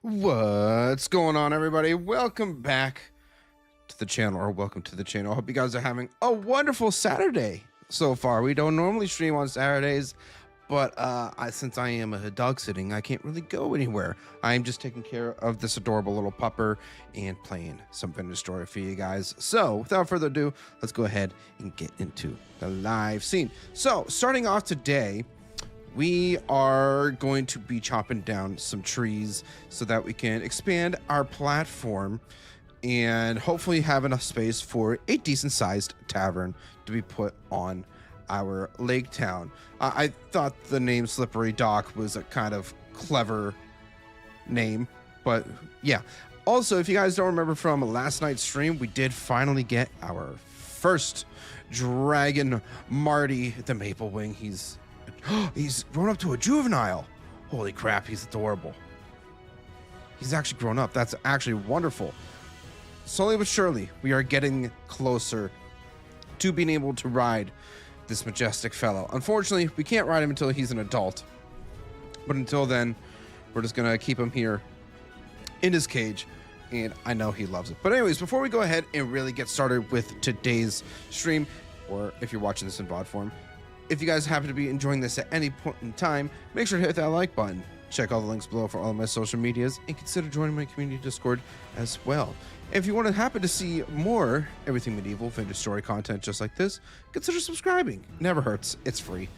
What's going on, everybody? Welcome back to the channel, or welcome to the channel. I hope you guys are having a wonderful Saturday so far. We don't normally stream on Saturdays, but since I am dog sitting, I can't really go anywhere. I'm just taking care of this adorable little pupper and playing some Vintage Story for you guys. So without further ado, let's go ahead and get into the live scene. So starting off today, we are going to be chopping down some trees so that we can expand our platform and hopefully have enough space for a decent sized tavern to be put on our lake town. I thought the name Slippery Dock was a kind of clever name, but yeah. Also, if you guys don't remember from last night's stream, we did finally get our first dragon, Marty the Maple Wing. He's grown up to a juvenile. Holy crap, he's adorable. He's actually grown up. That's actually wonderful. Slowly but surely, we are getting closer to being able to ride this majestic fellow. Unfortunately, we can't ride him until he's an adult. But until then, we're just going to keep him here in his cage. And I know he loves it. But anyways, before we go ahead and really get started with today's stream, or if you're watching this in VOD form, if you guys happen to be enjoying this at any point in time, make sure to hit that like button. Check all the links below for all of my social medias and consider joining my community Discord as well. If you want to happen to see more Everything Medieval Vintage Story content just like this, consider subscribing. Never hurts. It's free.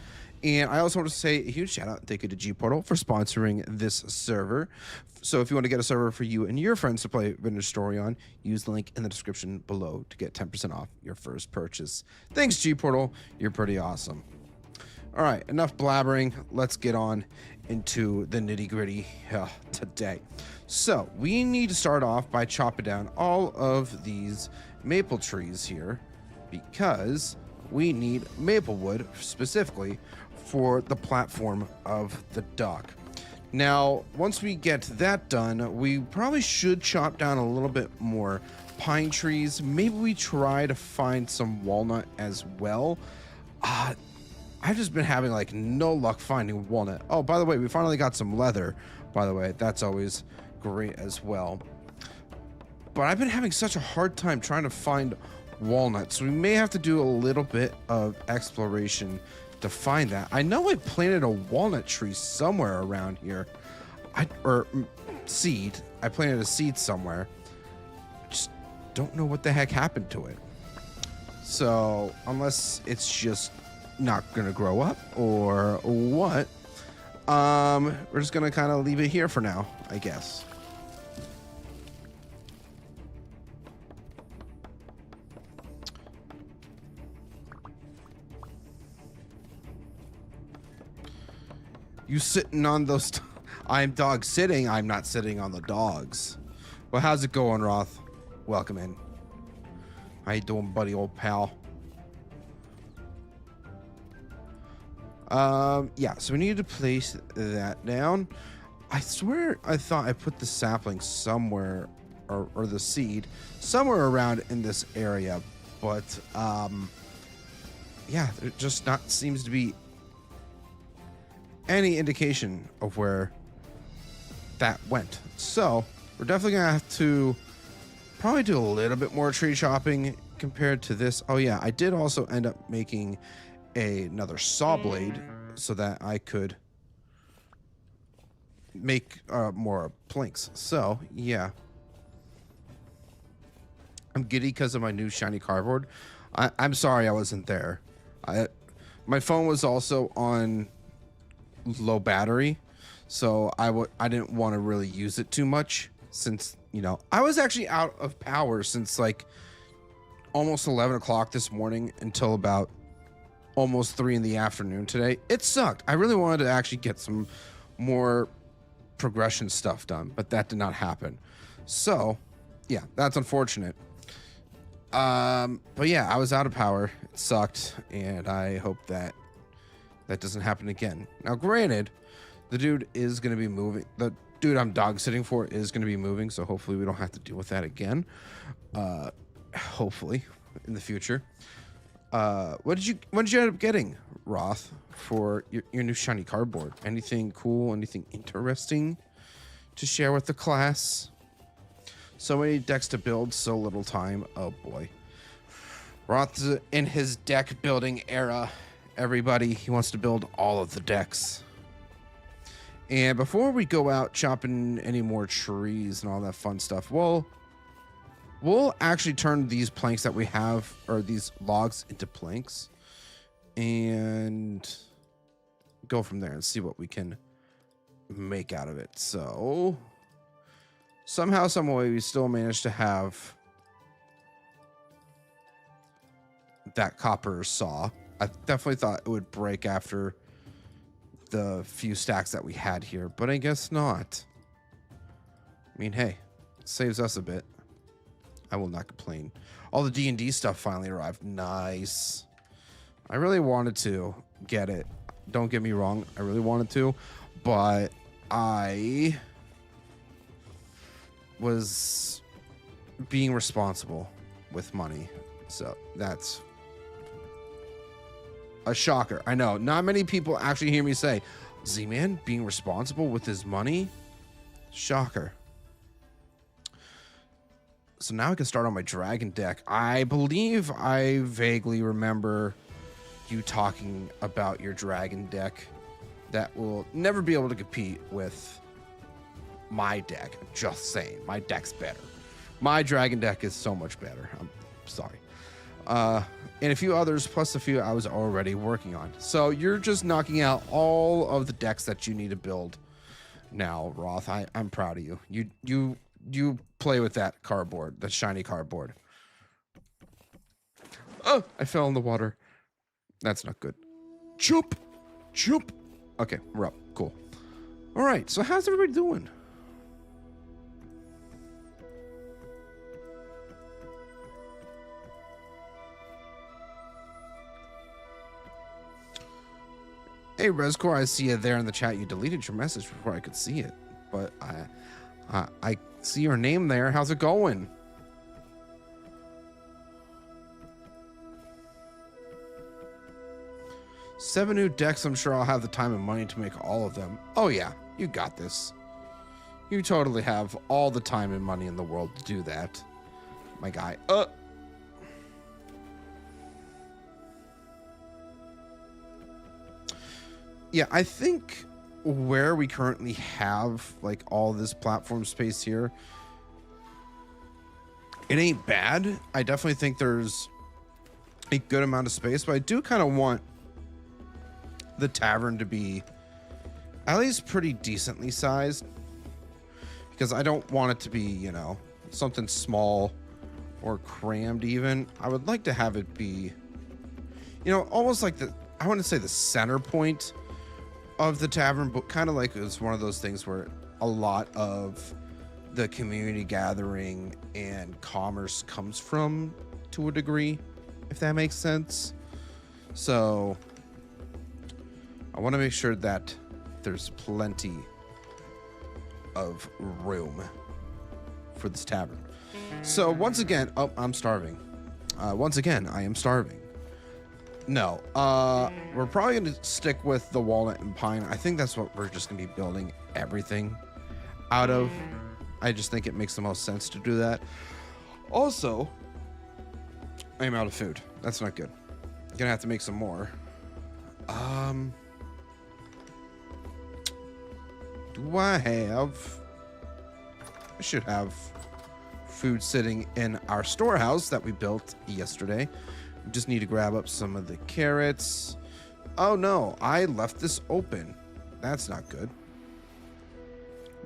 And I also want to say a huge shout out and thank you to G Portal for sponsoring this server. So if you want to get a server for you and your friends to play Vintage Story on, use the link in the description below to get 10% off your first purchase. Thanks, G Portal. You're pretty awesome. All right, enough blabbering. Let's get on into the nitty gritty today. So we need to start off by chopping down all of these maple trees here because we need maple wood specifically for the platform of the dock. Now, once we get that done, we probably should chop down a little bit more pine trees. Maybe we try to find some walnut as well. I've just been having like no luck finding walnut. Oh, by the way, we finally got some leather. By the way, that's always great as well. But I've been having such a hard time trying to find walnuts. So we may have to do a little bit of exploration to find that. I know I planted a walnut tree somewhere around here. Seed. I planted a seed somewhere. Just don't know what the heck happened to it. So unless it's just not gonna grow up or what, we're just gonna kind of leave it here for now, I guess. You sitting on those I'm dog sitting. I'm not sitting on the dogs. Well, how's it going, Roth? Welcome in. How you doing, buddy, old pal? Yeah, so we need to place that down. I swear I thought I put the sapling somewhere, or the seed somewhere around in this area, but yeah, there just not seems to be any indication of where that went. So we're definitely gonna have to probably do a little bit more tree chopping compared to this. Oh yeah, I did also end up making another saw blade so that I could make more planks. So yeah, I'm giddy because of my new shiny cardboard. I'm sorry I wasn't there. My phone was also on low battery, so I didn't want to really use it too much since, you know, I was actually out of power since like almost 11 o'clock this morning until about almost 3 in the afternoon today. It sucked. I really wanted to actually get some more progression stuff done, but that did not happen. So yeah, that's unfortunate. But yeah, I was out of power. It sucked, and I hope that doesn't happen again. Now granted, the dude is going to be moving. The dude I'm dog sitting for is going to be moving, so hopefully we don't have to deal with that again. Hopefully in the future. What did you end up getting, Roth, for your new shiny cardboard? Anything cool? Anything interesting to share with the class. So many decks to build, so little time. Oh boy. Roth's in his deck building era. Everybody, he wants to build all of the decks. And before we go out chopping any more trees and all that fun stuff, we'll actually turn these planks that we have, or these logs, into planks and go from there and see what we can make out of it. So somehow, some way, we still managed to have that copper saw. I definitely thought it would break after the few stacks that we had here, but I guess not. I mean, hey, it saves us a bit. I will not complain. All the D&D stuff finally arrived. Nice. I really wanted to get it. Don't get me wrong. I really wanted to, but I was being responsible with money. So that's a shocker. I know not many people actually hear me say, Z-Man being responsible with his money. Shocker. So now I can start on my dragon deck. I believe I vaguely remember you talking about your dragon deck that will never be able to compete with my deck. Just saying, my deck's better. My dragon deck is so much better. I'm sorry. And a few others, plus a few I was already working on. So you're just knocking out all of the decks that you need to build now, Roth. I'm proud of you. You play with that cardboard, that shiny cardboard. Oh, I fell in the water. That's not good. Jump. Jump. Okay, we're up. Cool. All right, so how's everybody doing? Hey, Rescore, I see you there in the chat. You deleted your message before I could see it, but I see your name there. How's it going? Seven new decks. I'm sure I'll have the time and money to make all of them. Oh yeah, you got this. You totally have all the time and money in the world to do that, my guy. Yeah, I think where we currently have like all this platform space here, it ain't bad. I definitely think there's a good amount of space, but I do kind of want the tavern to be at least pretty decently sized, because I don't want it to be, you know, something small or crammed even. I would like to have it be, you know, almost like I want to say the center point of the tavern, but kind of like it's one of those things where a lot of the community gathering and commerce comes from, to a degree, if that makes sense. So I want to make sure that there's plenty of room for this tavern. So once again, oh, I'm starving. Once again, I am starving. No, we're probably going to stick with the walnut and pine. I think that's what we're just going to be building everything out of. I just think it makes the most sense to do that. Also, I'm out of food. That's not good. Gonna have to make some more. Do I have... I should have food sitting in our storehouse that we built yesterday. We just need to grab up some of the carrots. Oh no, I left this open. That's not good.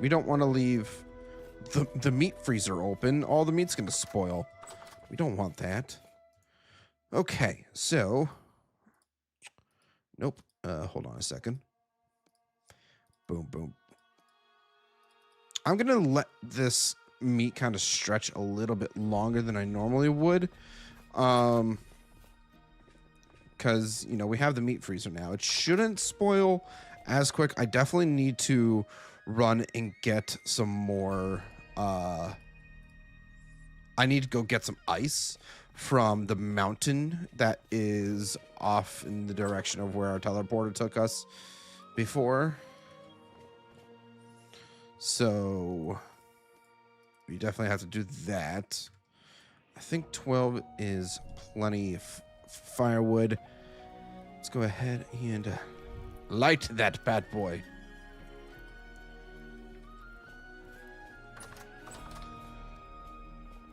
We don't want to leave the meat freezer open. All the meat's going to spoil. We don't want that. Okay, so... Nope. Hold on a second. Boom, boom. I'm going to let this meat kind of stretch a little bit longer than I normally would. Because, you know, we have the meat freezer now. It shouldn't spoil as quick. I definitely need to run and get some more... I need to go get some ice from the mountain that is off in the direction of where our teleporter took us before. So we definitely have to do that. I think 12 is plenty of firewood. Let's go ahead and light that bad boy.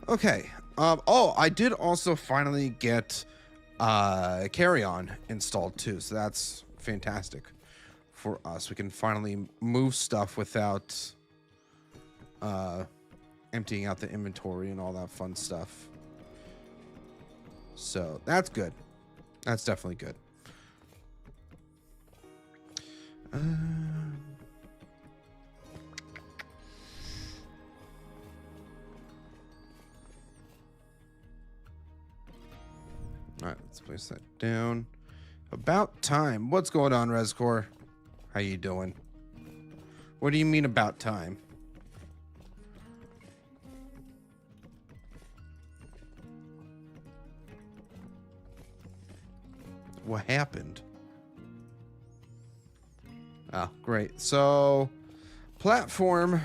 Okay. Oh, I did also finally get carry-on installed too, so that's fantastic for us. We can finally move stuff without emptying out the inventory and all that fun stuff. So that's good. That's definitely good. All right, let's place that down. About time. What's going on, Rescore? How you doing? What do you mean about time? What happened? Oh, great. So, platform,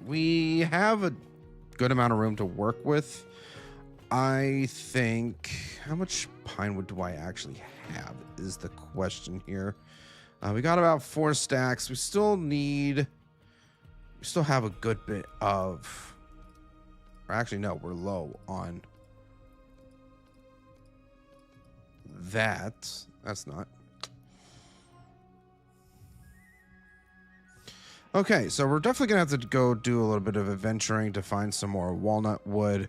we have a good amount of room to work with. I think, how much pine wood do I actually have is the question here. We got about 4 stacks. We still have a good bit of, or actually no, we're low on that. That's not. Okay, so we're definitely gonna have to go do a little bit of adventuring to find some more walnut wood.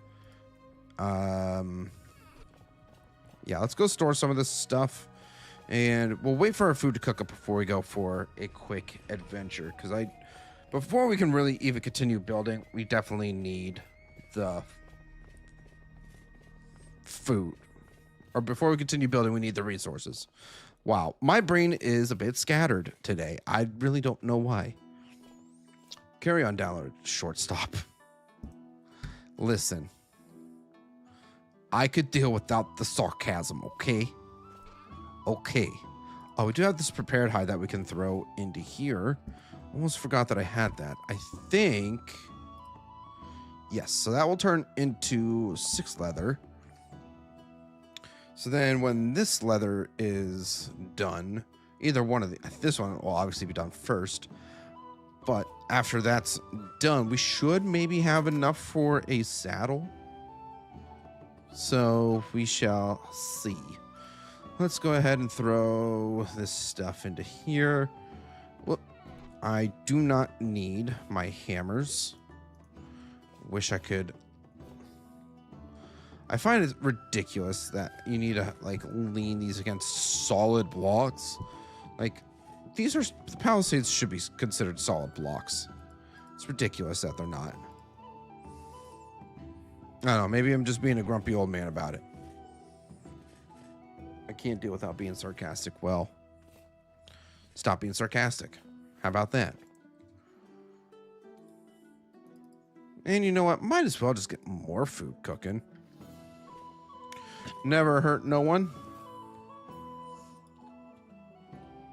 Yeah, let's go store some of this stuff, and we'll wait for our food to cook up before we go for a quick adventure. Because before we can really even continue building, we definitely need the food. Or before we continue building, we need the resources. Wow, my brain is a bit scattered today. I really don't know why. Carry on download shortstop. Listen. I could deal without the sarcasm, okay? Okay. Oh, we do have this prepared hide that we can throw into here. Almost forgot that I had that. I think... Yes, so that will turn into 6 leather. So then when this leather is done, either one of this one will obviously be done first. But after that's done, we should maybe have enough for a saddle. So we shall see. Let's go ahead and throw this stuff into here. Well, I do not need my hammers. Wish I could. I find it ridiculous that you need to like lean these against solid blocks. Like these are, the palisades should be considered solid blocks. It's ridiculous that they're not. I don't know, maybe I'm just being a grumpy old man about it. I can't deal without being sarcastic. Well, stop being sarcastic. How about that? And you know what? Might as well just get more food cooking. Never hurt no one.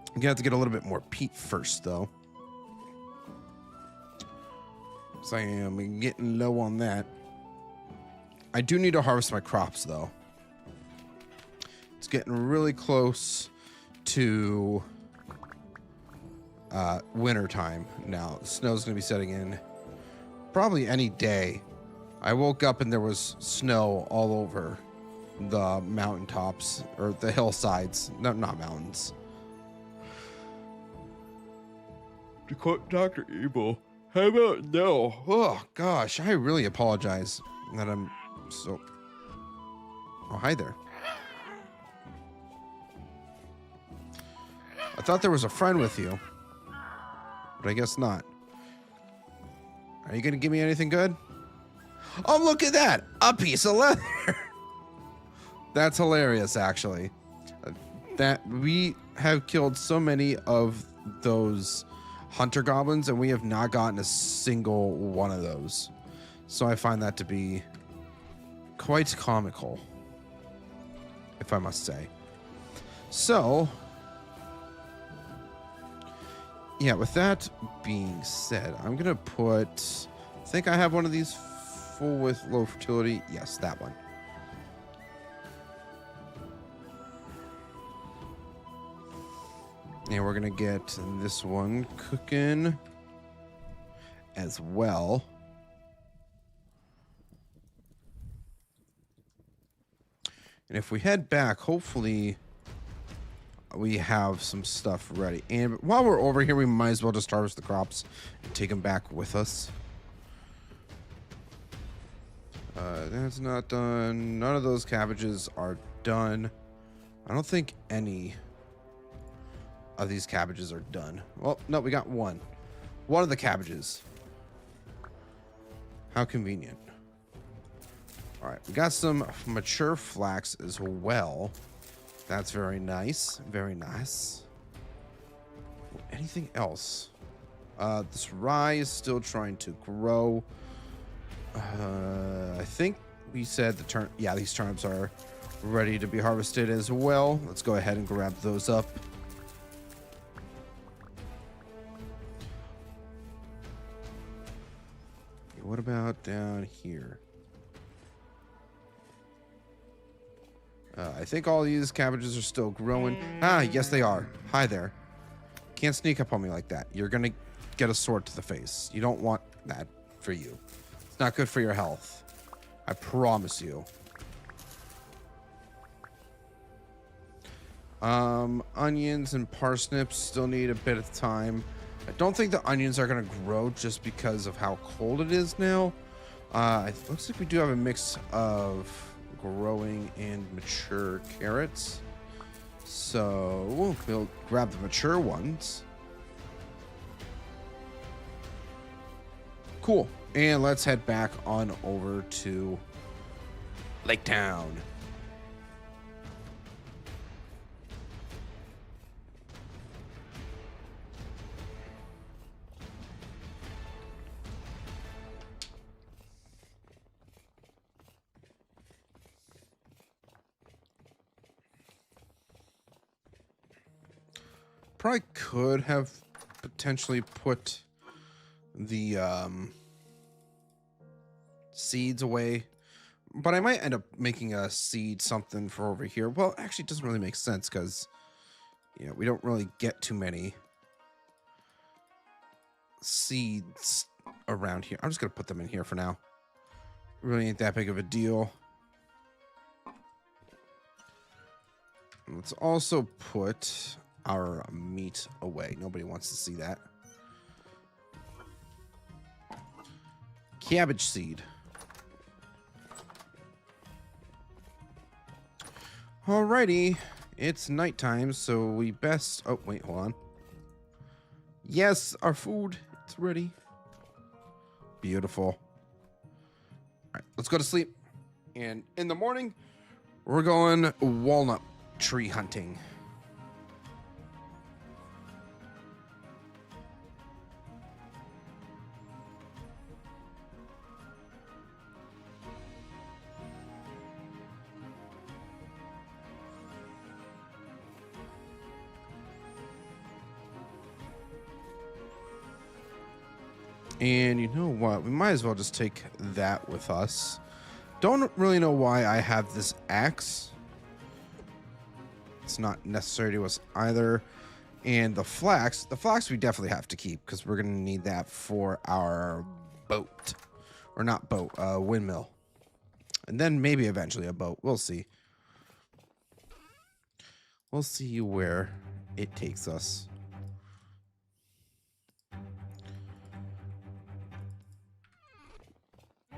I'm gonna have to get a little bit more peat first, though. So I am getting low on that. I do need to harvest my crops, though. It's getting really close to winter time now. The snow's going to be setting in probably any day. I woke up and there was snow all over the mountaintops, or the hillsides. No, not mountains. To quote Dr. Evil, how about no? Oh, gosh, I really apologize that I'm so... Oh, hi there. I thought there was a friend with you, but I guess not. Are you going to give me anything good? Oh, look at that! A piece of leather! That's hilarious, actually. That we have killed so many of those hunter goblins, and we have not gotten a single one of those. So I find that to be quite comical, if I must say. So, Yeah, with that being said, I'm going to put... I think I have one of these full with low fertility. Yes, that one. And we're going to get this one cooking as well. And if we head back, hopefully we have some stuff ready. And while we're over here, we might as well just harvest the crops and take them back with us. That's not done. None of those cabbages are done. I don't think any of these cabbages are done. Well, no, we got one. One of the cabbages. How convenient. All right, we got some mature flax as well. That's very nice. Very nice. Anything else? This rye is still trying to grow. I think we said these turnips are ready to be harvested as well. Let's go ahead and grab those up. What about down here? I think all these cabbages are still growing. Ah, yes, they are. Hi there. Can't sneak up on me like that. You're going to get a sword to the face. You don't want that for you. It's not good for your health. I promise you. Onions and parsnips still need a bit of time. I don't think the onions are going to grow just because of how cold it is now. It looks like we do have a mix of growing and mature carrots, so we'll grab the mature ones. Cool. And let's head back on over to Lake Town. Probably could have potentially put the seeds away, but I might end up making a seed something for over here. Well, actually, it doesn't really make sense because, you know, we don't really get too many seeds around here. I'm just going to put them in here for now. Really ain't that big of a deal. Let's also put our meat away. Nobody wants to see that. Cabbage seed. Alrighty, it's nighttime, so we best... Oh, wait, hold on. Yes, our food, it's ready. Beautiful. Alright, let's go to sleep. And in the morning, we're going walnut tree hunting. And you know what? We might as well just take that with us. Don't really know why I have this axe. It's not necessary to us either. And the flax we definitely have to keep because we're going to need that for our boat. Or not boat, windmill. And then maybe eventually a boat. We'll see. We'll see where it takes us.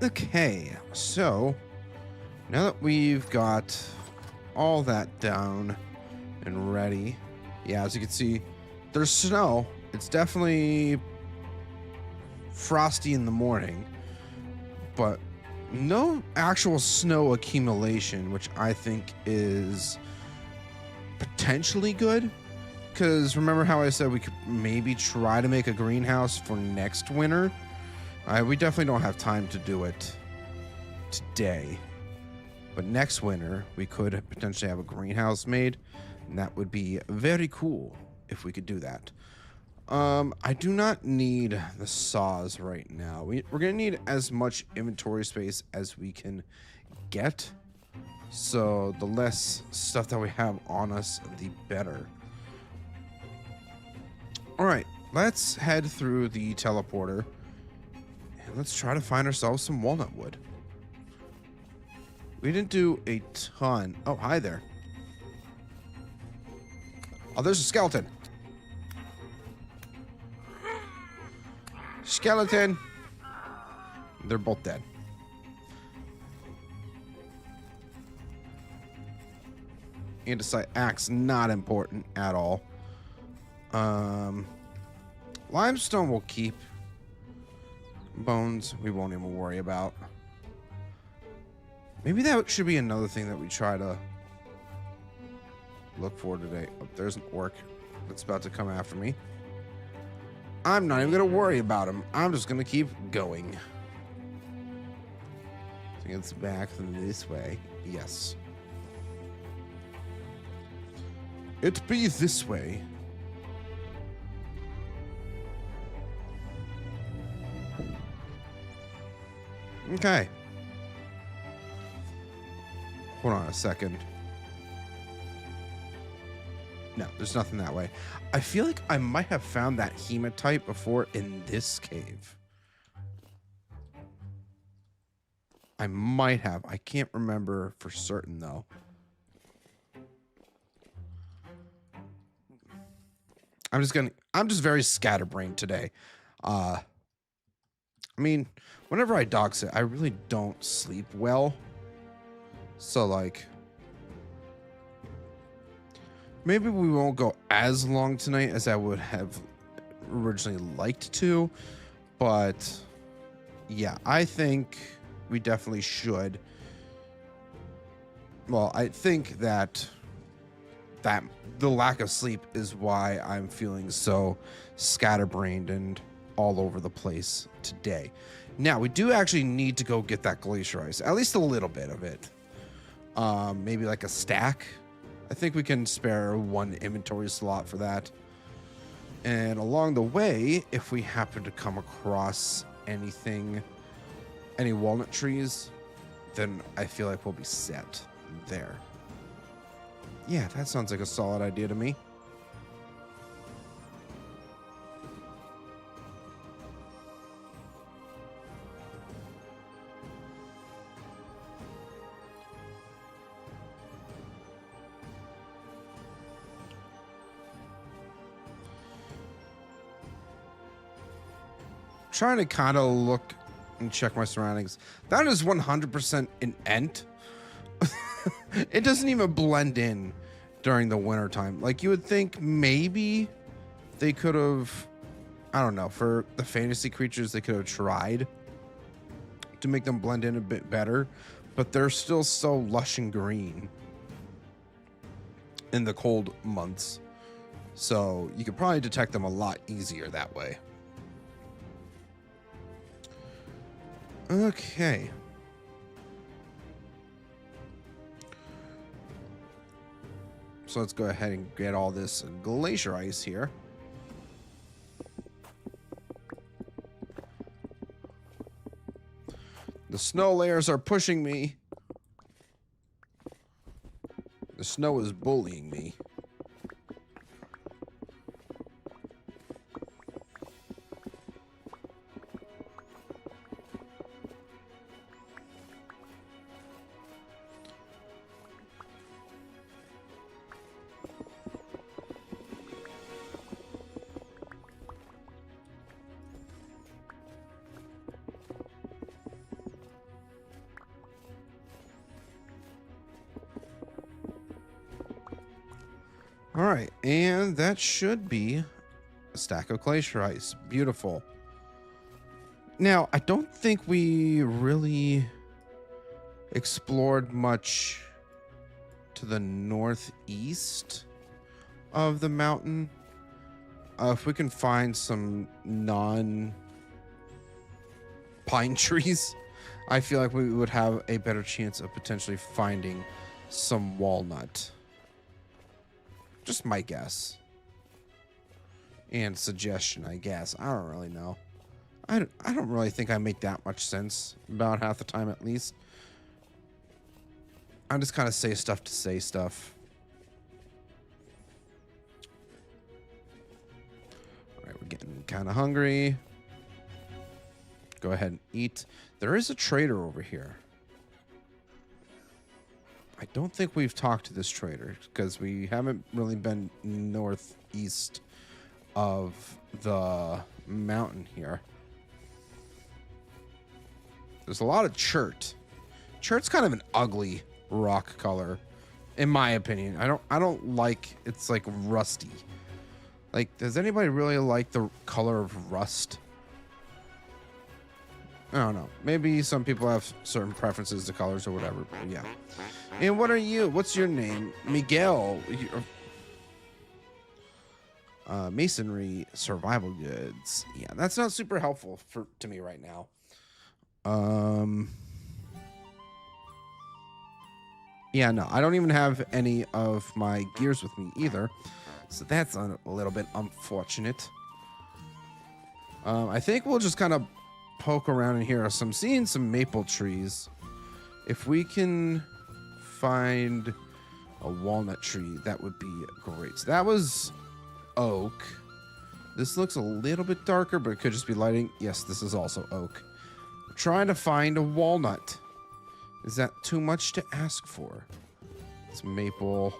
Okay, so now that we've got all that down and ready, yeah, as you can see, there's snow. It's definitely frosty in the morning, but no actual snow accumulation, which I think is potentially good. Because remember how I said we could maybe try to make a greenhouse for next winter? We definitely don't have time to do it today. But next winter, we could potentially have a greenhouse made. And that would be very cool if we could do that. I do not need the saws right now. We're gonna need as much inventory space as we can get. So the less stuff that we have on us, the better. All right, let's head through the teleporter and let's try to find ourselves some walnut wood. We didn't do a ton. Oh, hi there. Oh, there's a skeleton. Skeleton. They're both dead. Andesite axe, not important at all. Limestone will keep. Bones, we won't even worry about. Maybe that should be another thing that we try to look for today. Oh, there's an orc that's about to come after me. I'm not even gonna worry about him. I'm just gonna keep going. I think it's back this way. Yes. It be this way. Okay. Hold on a second. No, there's nothing that way. I feel like I might have found that hematite before in this cave. I might have. I can't remember for certain, though. I'm just very scatterbrained today. I mean, whenever I dog sit, I really don't sleep well. So, like, maybe we won't go as long tonight as I would have originally liked to. But, yeah, I think we definitely should. Well, I think that the lack of sleep is why I'm feeling so scatterbrained and all over the place today. Now, we do actually need to go get that glacier ice, at least a little bit of it. Maybe like a stack. I think we can spare one inventory slot for that. And along the way, if we happen to come across anything, any walnut trees, then I feel like we'll be set there. Yeah, that sounds like a solid idea to me. Trying to kind of look and check my surroundings. That is 100% an ent. It doesn't even blend in during the winter time. Like, you would think maybe they could have, I don't know, for the fantasy creatures, they could have tried to make them blend in a bit better, but they're still so lush and green in the cold months. So you could probably detect them a lot easier that way. Okay. So let's go ahead and get all this glacier ice here. The snow layers are pushing me. The snow is bullying me. All right, and that should be a stack of glacier ice. Beautiful. Now, I don't think we really explored much to the northeast of the mountain. If we can find some non-pine trees, I feel like we would have a better chance of potentially finding some walnut. Just my guess. and suggestion, I guess. I don't really know. I don't really think I make that much sense, about half the time at least. I just kind of say stuff to say stuff. All right, we're getting kind of hungry. Go ahead and eat. There is a trader over here. I don't think we've talked to this trader because we haven't really been northeast of the mountain here. There's a lot of chert. Chert's kind of an ugly rock color, in my opinion. I don't like, it's like rusty. Like, does anybody really like the color of rust? I don't know. Maybe some people have certain preferences to colors or whatever, but yeah. And what are you? What's your name? Miguel. Masonry survival goods. Yeah, that's not super helpful to me right now. Yeah, no, I don't even have any of my gears with me either. So that's a little bit unfortunate. I think we'll just kind of poke around in here. I'm seeing some maple trees. If we can find a walnut tree, that would be great. So that was oak. This looks a little bit darker, but it could just be lighting. Yes, this is also oak. We're trying to find a walnut. Is that too much to ask for? It's maple.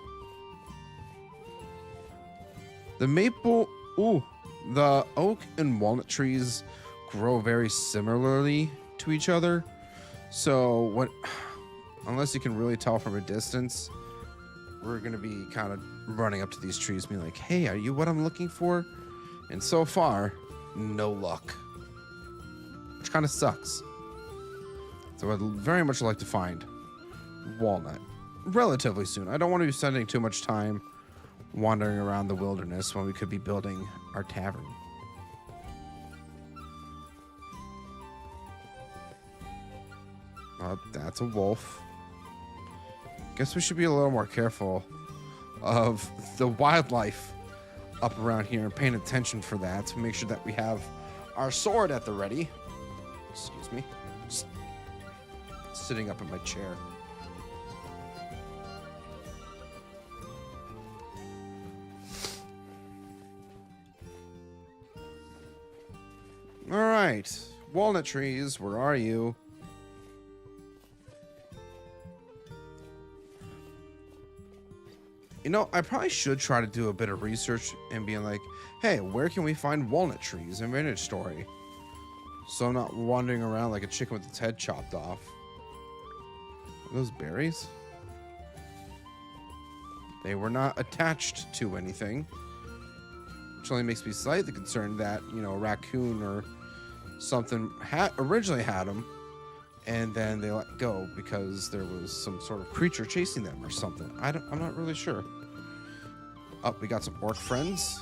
The maple, ooh, the oak and walnut trees grow very similarly to each other. So what, unless you can really tell from a distance, we're going to be kind of running up to these trees being like, hey, are you what I'm looking for? And so far, no luck, which kind of sucks. So I'd very much like to find walnut relatively soon. I don't want to be spending too much time wandering around the wilderness when we could be building our tavern. That's a wolf. Guess we should be a little more careful of the wildlife up around here and paying attention for that to make sure that we have our sword at the ready. Excuse me. Just sitting up in my chair. All right, walnut trees, where are you? You know, I probably should try to do a bit of research and being like, hey, where can we find walnut trees in Vintage Story? So I'm not wandering around like a chicken with its head chopped off. Are those berries? They were not attached to anything, which only makes me slightly concerned that, you know, a raccoon or something originally had them, and then they let go because there was some sort of creature chasing them or something. I'm not really sure. Oh, we got some orc friends.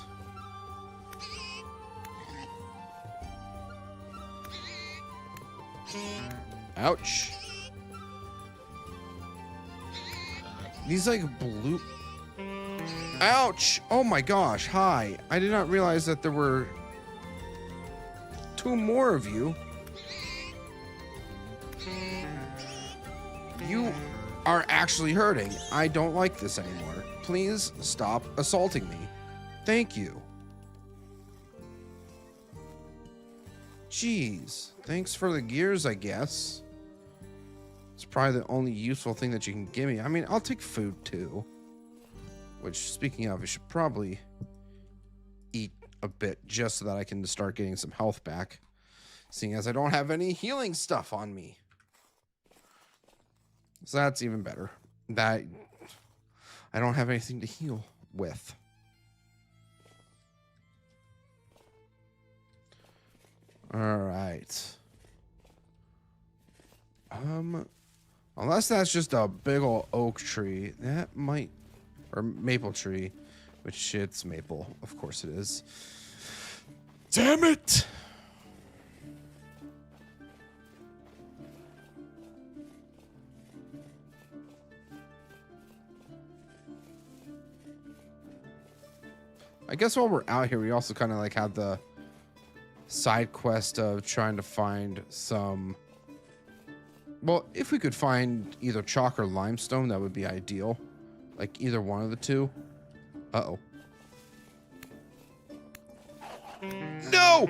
Ouch. These like blue. Ouch. Oh my gosh. Hi. I did not realize that there were two more of you. You are actually hurting. I don't like this anymore. Please stop assaulting me. Thank you. Jeez. Thanks for the gears, I guess. It's probably the only useful thing that you can give me. I mean, I'll take food too. Which, speaking of, I should probably eat a bit just so that I can start getting some health back. Seeing as I don't have any healing stuff on me. So that's even better. That I don't have anything to heal with. All right. Unless that's just a big old oak tree, that might, or maple tree, which it's maple, of course it is. Damn it! I guess while we're out here, we also kind of like have the side quest of trying to find some. Well, if we could find either chalk or limestone, that would be ideal. Like either one of the two. Uh-oh. No!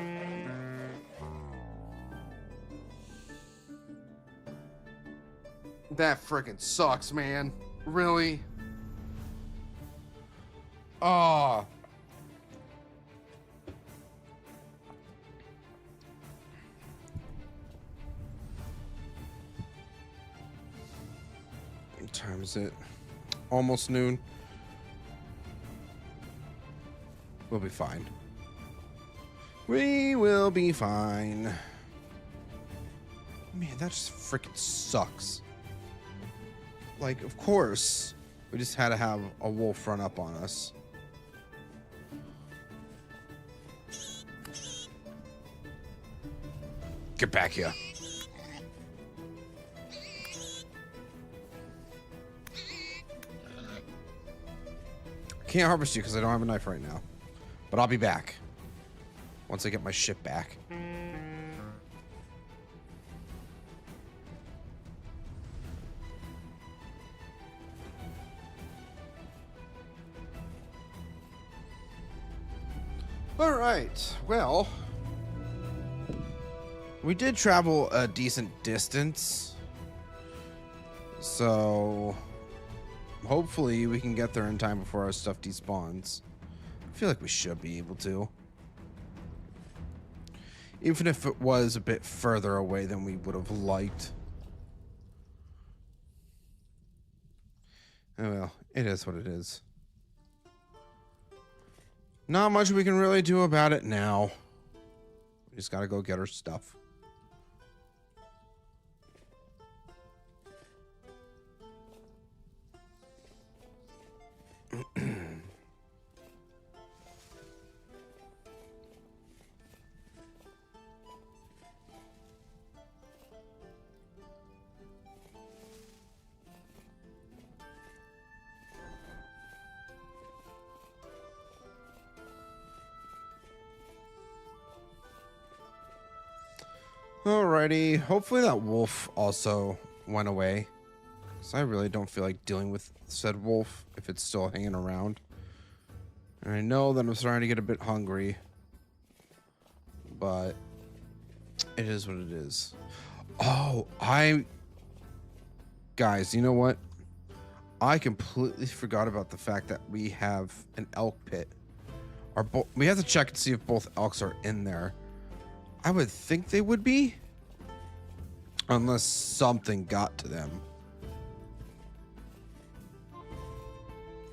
That freaking sucks, man. Really? Oh. What time is it? Almost noon. We'll be fine. We will be fine. Man, that just freaking sucks. Like, of course, we just had to have a wolf run up on us. Get back here. Can't harvest you because I don't have a knife right now. But I'll be back. Once I get my shit back. All right. Well, we did travel a decent distance. So hopefully we can get there in time before our stuff despawns. I feel like we should be able to. Even if it was a bit further away than we would have liked. Oh well, it is what it is. Not much we can really do about it now. We just gotta go get our stuff. Alrighty, hopefully that wolf also went away. So I really don't feel like dealing with said wolf if it's still hanging around. And I know that I'm starting to get a bit hungry. But it is what it is. Oh, guys, you know what? I completely forgot about the fact that we have an elk pit. We have to check and see if both elks are in there. I would think they would be. Unless something got to them.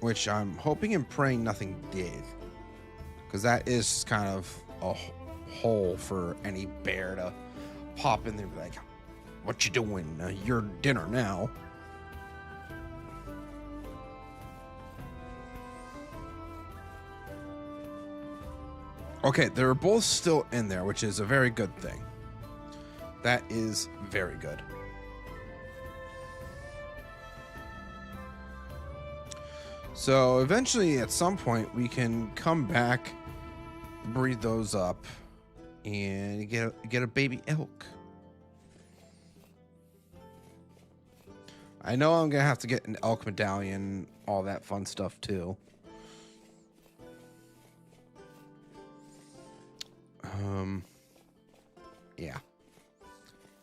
Which I'm hoping and praying nothing did. Because that is just kind of a hole for any bear to pop in there and be like, what you doing? Your dinner now. Okay, they're both still in there, which is a very good thing. That is very good. So eventually, at some point, we can come back, breed those up, and get a baby elk. I know I'm gonna have to get an elk medallion, all that fun stuff too. Yeah.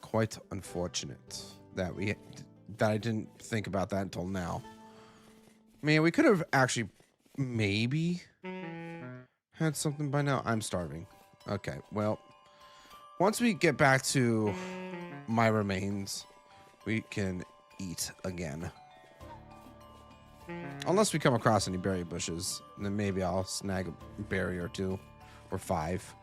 Quite unfortunate that I didn't think about that until now. Man, we could have actually maybe had something by now. I'm starving. Okay, well, once we get back to my remains, we can eat again. Unless we come across any berry bushes, then maybe I'll snag a berry or two or 5.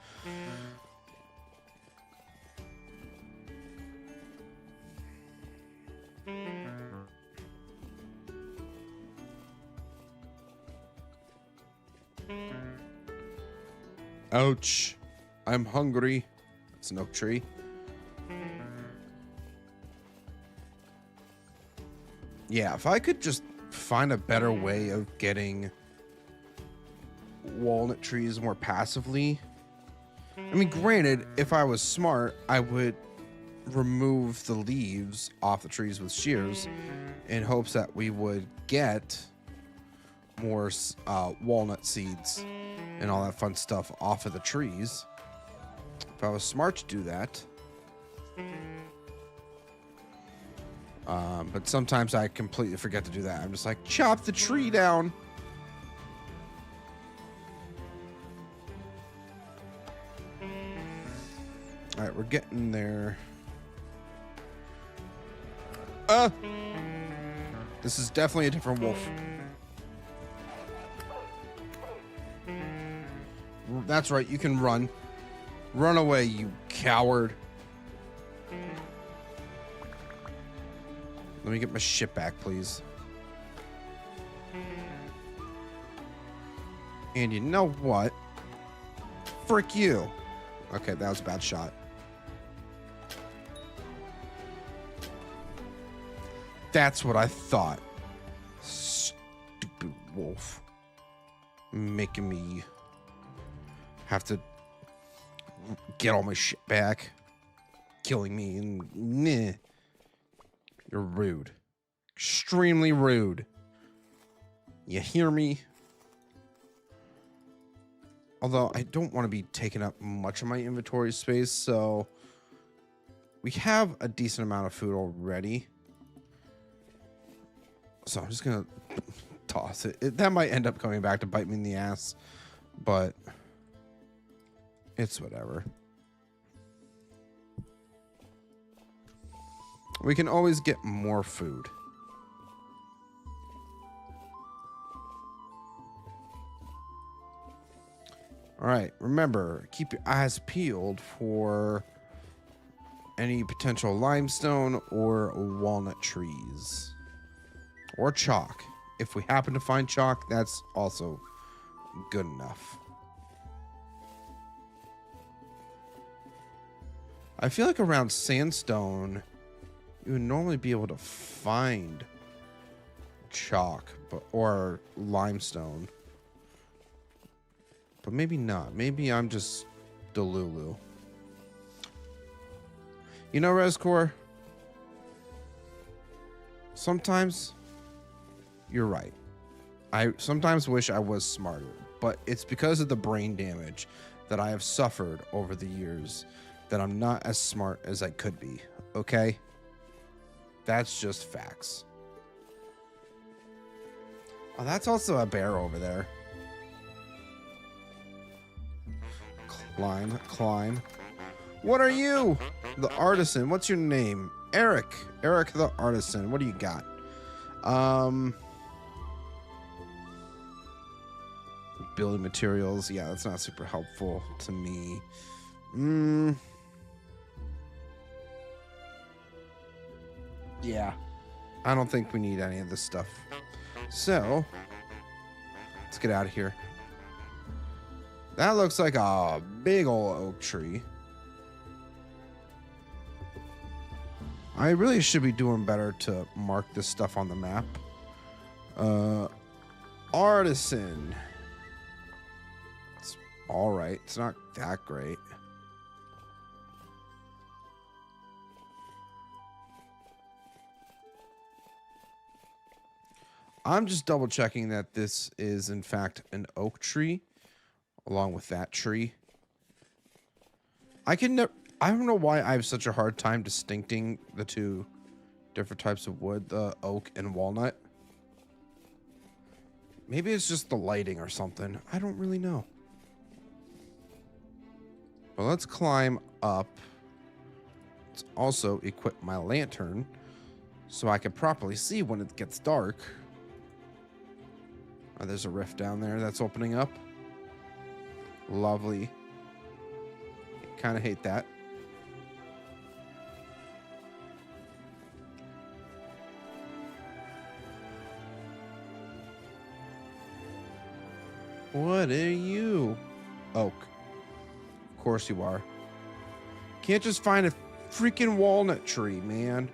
Ouch. I'm hungry. It's an oak tree. Yeah, if I could just find a better way of getting walnut trees more passively. I mean, granted, if I was smart, I would remove the leaves off the trees with shears in hopes that we would get more walnut seeds and all that fun stuff off of the trees. If I was smart to do that. But sometimes I completely forget to do that. I'm just like, chop the tree down. All right, we're getting there. This is definitely a different wolf. That's right, you can run. Run away, you coward. Let me get my shit back, please. And you know what? Frick you. Okay, that was a bad shot. That's what I thought. Stupid wolf. Making me have to get all my shit back. Killing me and nah. You're rude. Extremely rude. You hear me? Although I don't want to be taking up much of my inventory space, so we have a decent amount of food already. So I'm just gonna toss it. That might end up coming back to bite me in the ass, but it's whatever. We can always get more food. All right, remember, keep your eyes peeled for any potential limestone or walnut trees. Or chalk. If we happen to find chalk, that's also good enough. I feel like around sandstone, you would normally be able to find chalk or limestone. But maybe not. Maybe I'm just Delulu. You know, Rescore? Sometimes you're right. I sometimes wish I was smarter, but it's because of the brain damage that I have suffered over the years that I'm not as smart as I could be, okay? That's just facts. Oh, that's also a bear over there. Climb, climb. What are you? The artisan. What's your name? Eric. Eric the artisan. What do you got? Building materials. Yeah, that's not super helpful to me. Yeah. I don't think we need any of this stuff. So, let's get out of here. That looks like a big old oak tree. I really should be doing better to mark this stuff on the map. Artisan. It's all right. It's not that great. I'm just double checking that this is in fact an oak tree along with that tree. I don't know why I have such a hard time distincting the two different types of wood, the oak and walnut. Maybe it's just the lighting or something. I don't really know. But let's climb up. Let's also equip my lantern so I can properly see when it gets dark. Oh, there's a rift down there that's opening up. Lovely. Kind of hate that. What are you? Oak. Of course you are. Can't just find a freaking walnut tree, man.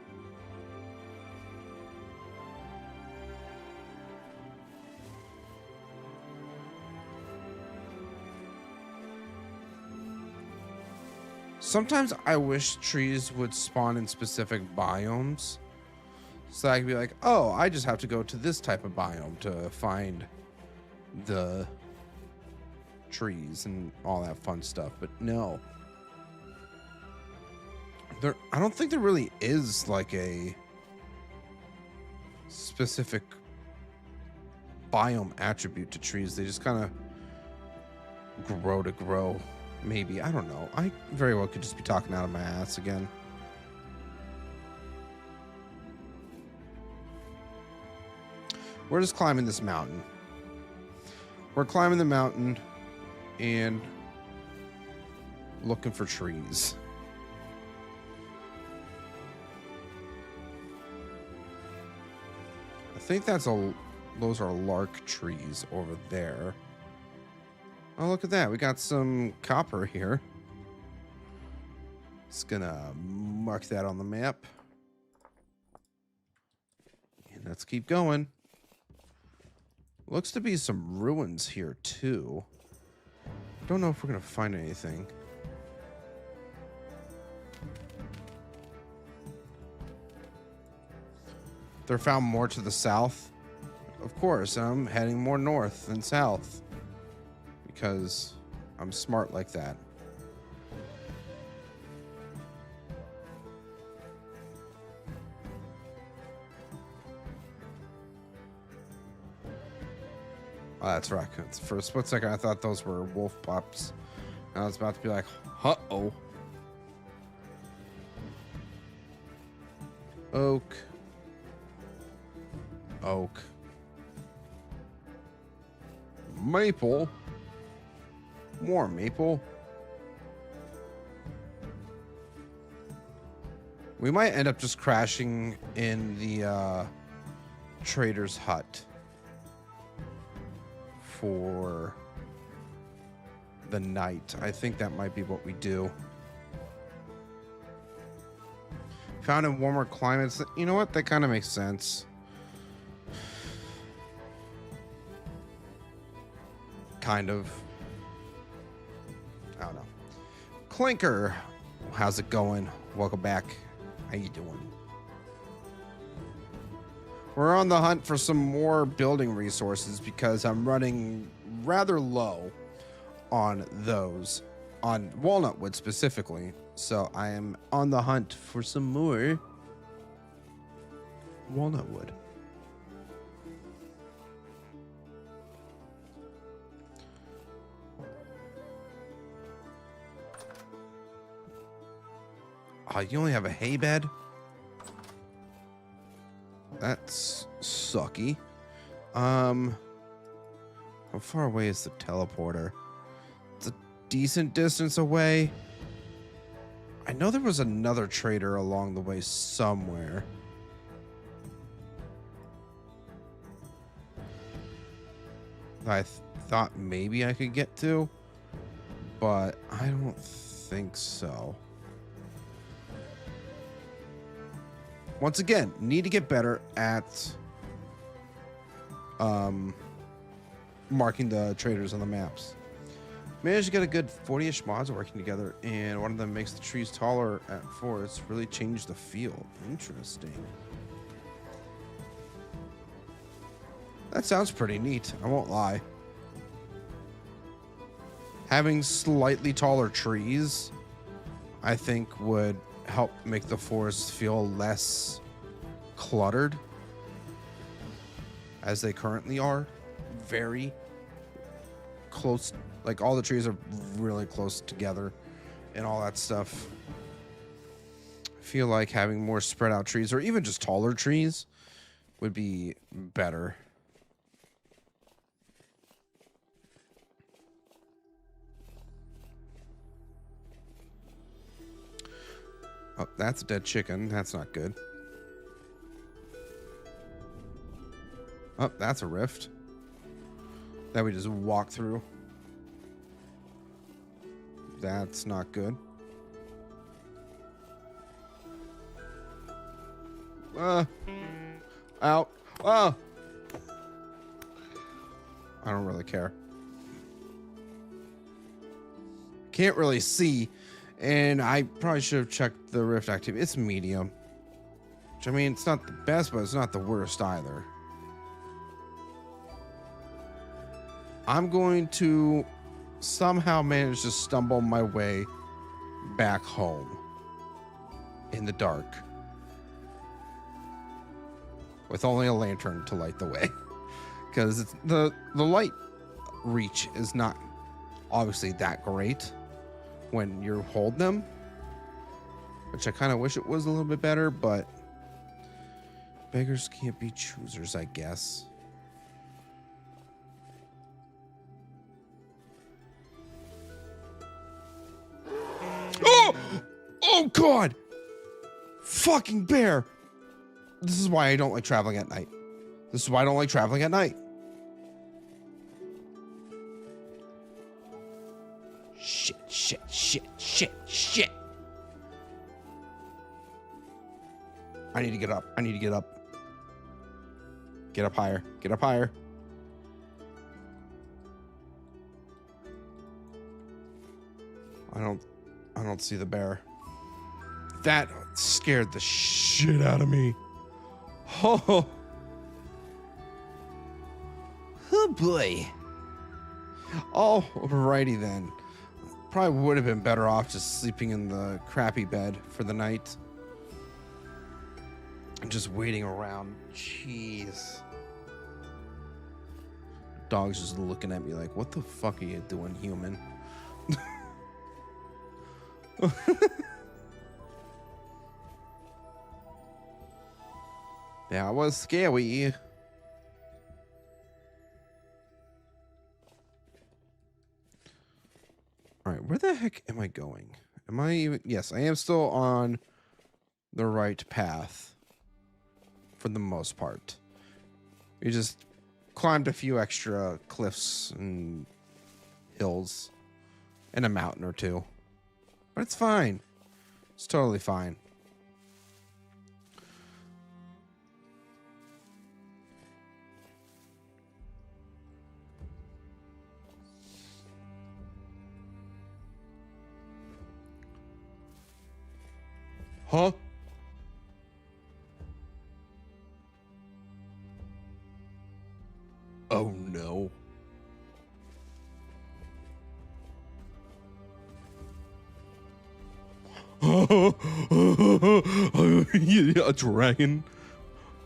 Sometimes I wish trees would spawn in specific biomes. So I could be like, oh, I just have to go to this type of biome to find the trees and all that fun stuff. But no. I don't think there really is like a specific biome attribute to trees. They just kind of grow to grow. Maybe. I don't know. I very well could just be talking out of my ass again. We're just climbing this mountain. We're climbing the mountain and looking for trees. I think those are lark trees over there. Oh, look at that. We got some copper here. Just gonna mark that on the map. And let's keep going. Looks to be some ruins here, too. Don't know if we're going to find anything. They're found more to the south. Of course, I'm heading more north than south. Because I'm smart like that. Oh, that's raccoons. For a split second, I thought those were wolf pups. And I was about to be like, uh-oh. Oak. Oak. Maple. More maple. We might end up just crashing in the trader's hut for the night. I think that might be what we do. Found in warmer climates. You know what? That kind of makes sense. Kind of. I don't know. Clinker, how's it going? Welcome back. How you doing? We're on the hunt for some more building resources because I'm running rather low on those, on walnut wood specifically. So I am on the hunt for some more walnut wood. Oh, you only have a hay bed? That's sucky. How far away is the teleporter? It's a decent distance away. I know there was another trader along the way somewhere. I thought maybe I could get to, but I don't think so. Once again, need to get better at marking the traders on the maps. Managed to get a good 40-ish mods working together, and one of them makes the trees taller at forests. Really changed the feel. Interesting. That sounds pretty neat, I won't lie. Having slightly taller trees, I think, would help make the forest feel less cluttered, as they currently are. Very close, like all the trees are really close together and all that stuff. I feel like having more spread out trees, or even just taller trees, would be better. Oh, that's a dead chicken. That's not good. Oh, that's a rift that we just walk through. That's not good. Out. Oh. I don't really care. Can't really see And I probably should have checked the rift activity. It's medium. Which, I mean, it's not the best, but it's not the worst either. I'm going to somehow manage to stumble my way back home in the dark with only a lantern to light the way, because the light reach is not obviously that great when you hold them, which I kind of wish it was a little bit better, but beggars can't be choosers, I guess. Oh God! Fucking bear! This is why I don't like traveling at night. This is why I don't like traveling at night. Shit, shit, shit, shit, shit. I need to get up. I need to get up. Get up higher. Get up higher. I don't see the bear. That scared the shit out of me. Oh. Oh boy. Alrighty then. Probably would have been better off just sleeping in the crappy bed for the night. And just waiting around. Jeez. Dog's just looking at me like, what the fuck are you doing, human? That was scary. All right, where the heck am I going? Am I even? Yes, I am still on the right path for the most part. We just climbed a few extra cliffs and hills and a mountain or two. But it's fine. It's totally fine. Huh? Oh no. A dragon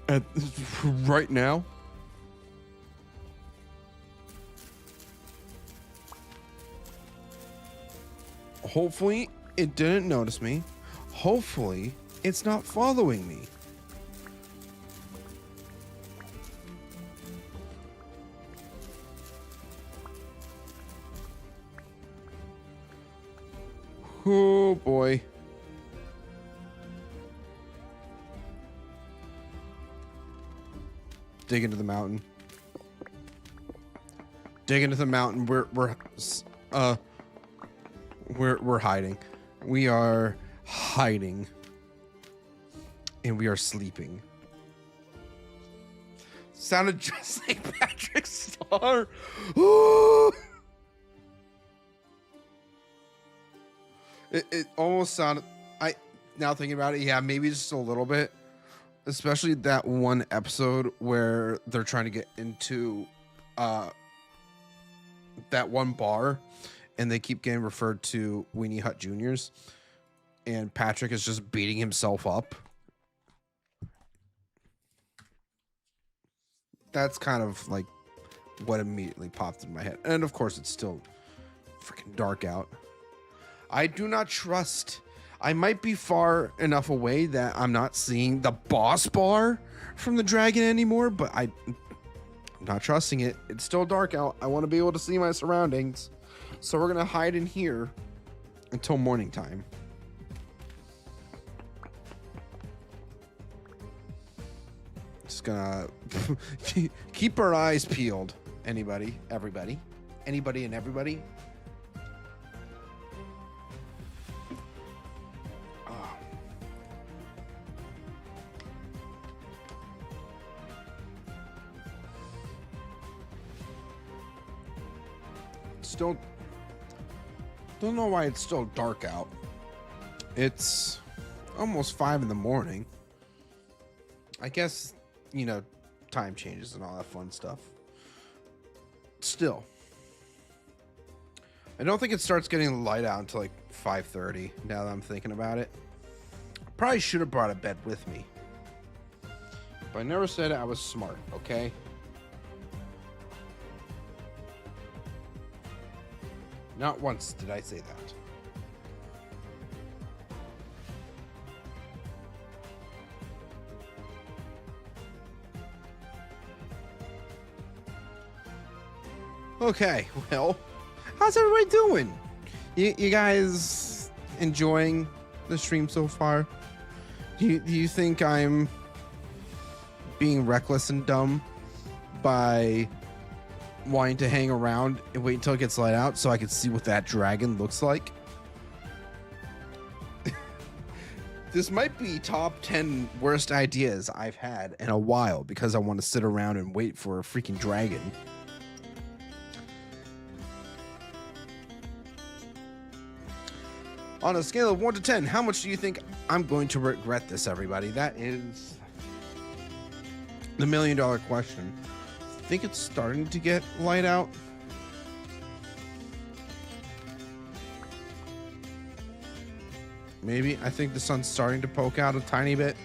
at right now. Hopefully it didn't notice me. Hopefully it's not following me. Oh boy. Dig into the mountain. Dig into the mountain. We're hiding. We are hiding. And we are sleeping. Sounded just like Patrick Star. Ooh. It almost sounded, now thinking about it, yeah, maybe just a little bit. Especially that one episode where they're trying to get into that one bar and they keep getting referred to Weenie Hut Juniors, and Patrick is just beating himself up. That's kind of like what immediately popped in my head. And of course it's still freaking dark out. I do not trust. I might be far enough away that I'm not seeing the boss bar from the dragon anymore, but I'm not trusting it. It's still dark out. I want to be able to see my surroundings. So we're going to hide in here until morning time. Just gonna keep our eyes peeled. Anybody, everybody, anybody and everybody. Still don't know why it's still dark out. It's almost 5 in the morning. I guess, you know, time changes and all that fun stuff. Still, I don't think it starts getting light out until like 5:30. Now that I'm thinking about it, I probably should have brought a bed with me, but I never said I was smart. Okay. Not once did I say that. Okay, well, how's everybody doing? You guys enjoying the stream so far? Do you think I'm being reckless and dumb by wanting to hang around and wait until it gets light out so I can see what that dragon looks like? This might be top 10 worst ideas I've had in a while because I want to sit around and wait for a freaking dragon. On a scale of 1 to 10, how much do you think I'm going to regret this, everybody? That is the $1 million question. I think it's starting to get light out. Maybe. I think the sun's starting to poke out a tiny bit.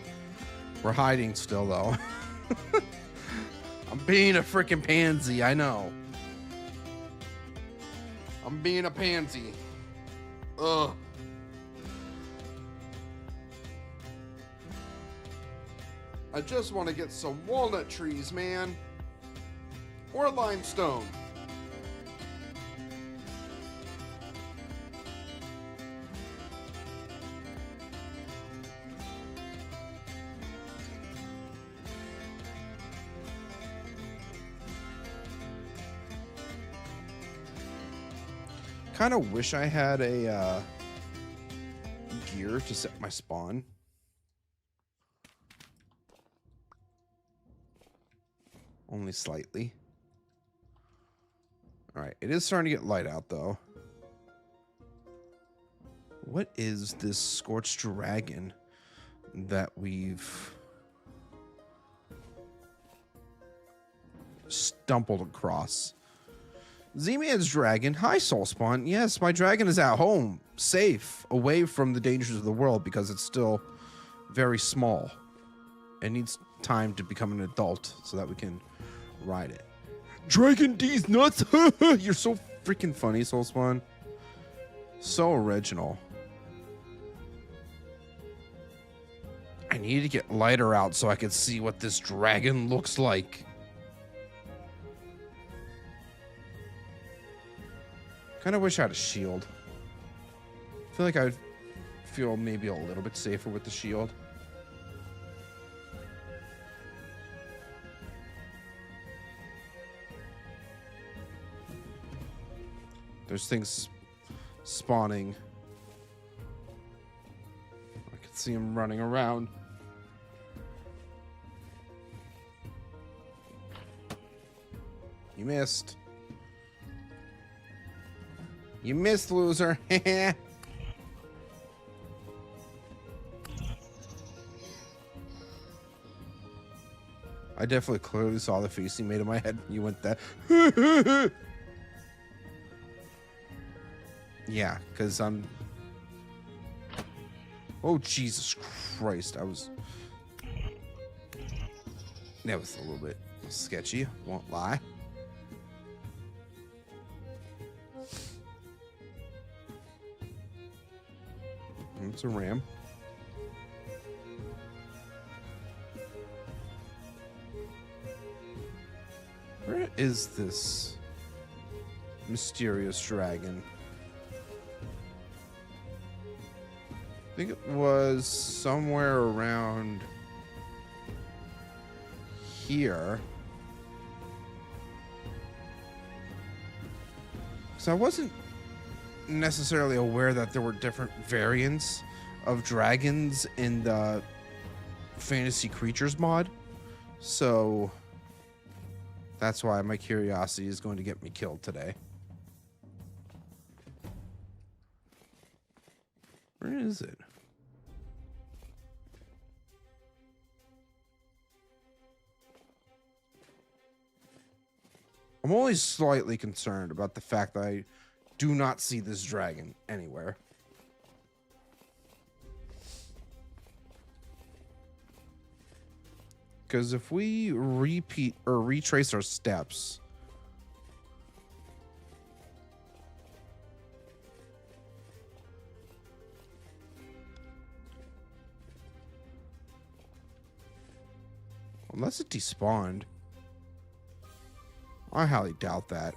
We're hiding still, though. I'm being a freaking pansy, I know. I'm being a pansy. Ugh. I just want to get some walnut trees, man. Or limestone. Kind of wish I had a gear to set my spawn. Only slightly. All right, it is starting to get light out though. What is this scorched dragon that we've stumbled across? Z-Man's dragon. Hi, Soulspawn. Yes, my dragon is at home, safe, away from the dangers of the world because it's still very small. It needs time to become an adult so that we can ride it. Dragon D's nuts. You're so freaking funny, Soulspawn. So original. I need to get lighter out so I can see what this dragon looks like. Kind of wish I had a shield. I feel like I'd feel maybe a little bit safer with the shield. There's things spawning. I can see them running around. You missed. You missed, loser. I definitely clearly saw the face you made in my head. You went that. Yeah, because I'm... Oh, Jesus Christ. That was a little bit sketchy. Won't lie. It's a ram. Where is this mysterious dragon? I think it was somewhere around here. So I wasn't necessarily aware that there were different variants of dragons in the fantasy creatures mod. So that's why my curiosity is going to get me killed today. Where is it? I'm only slightly concerned about the fact that I do not see this dragon anywhere. Because if we repeat or retrace our steps, unless it despawned, I highly doubt that.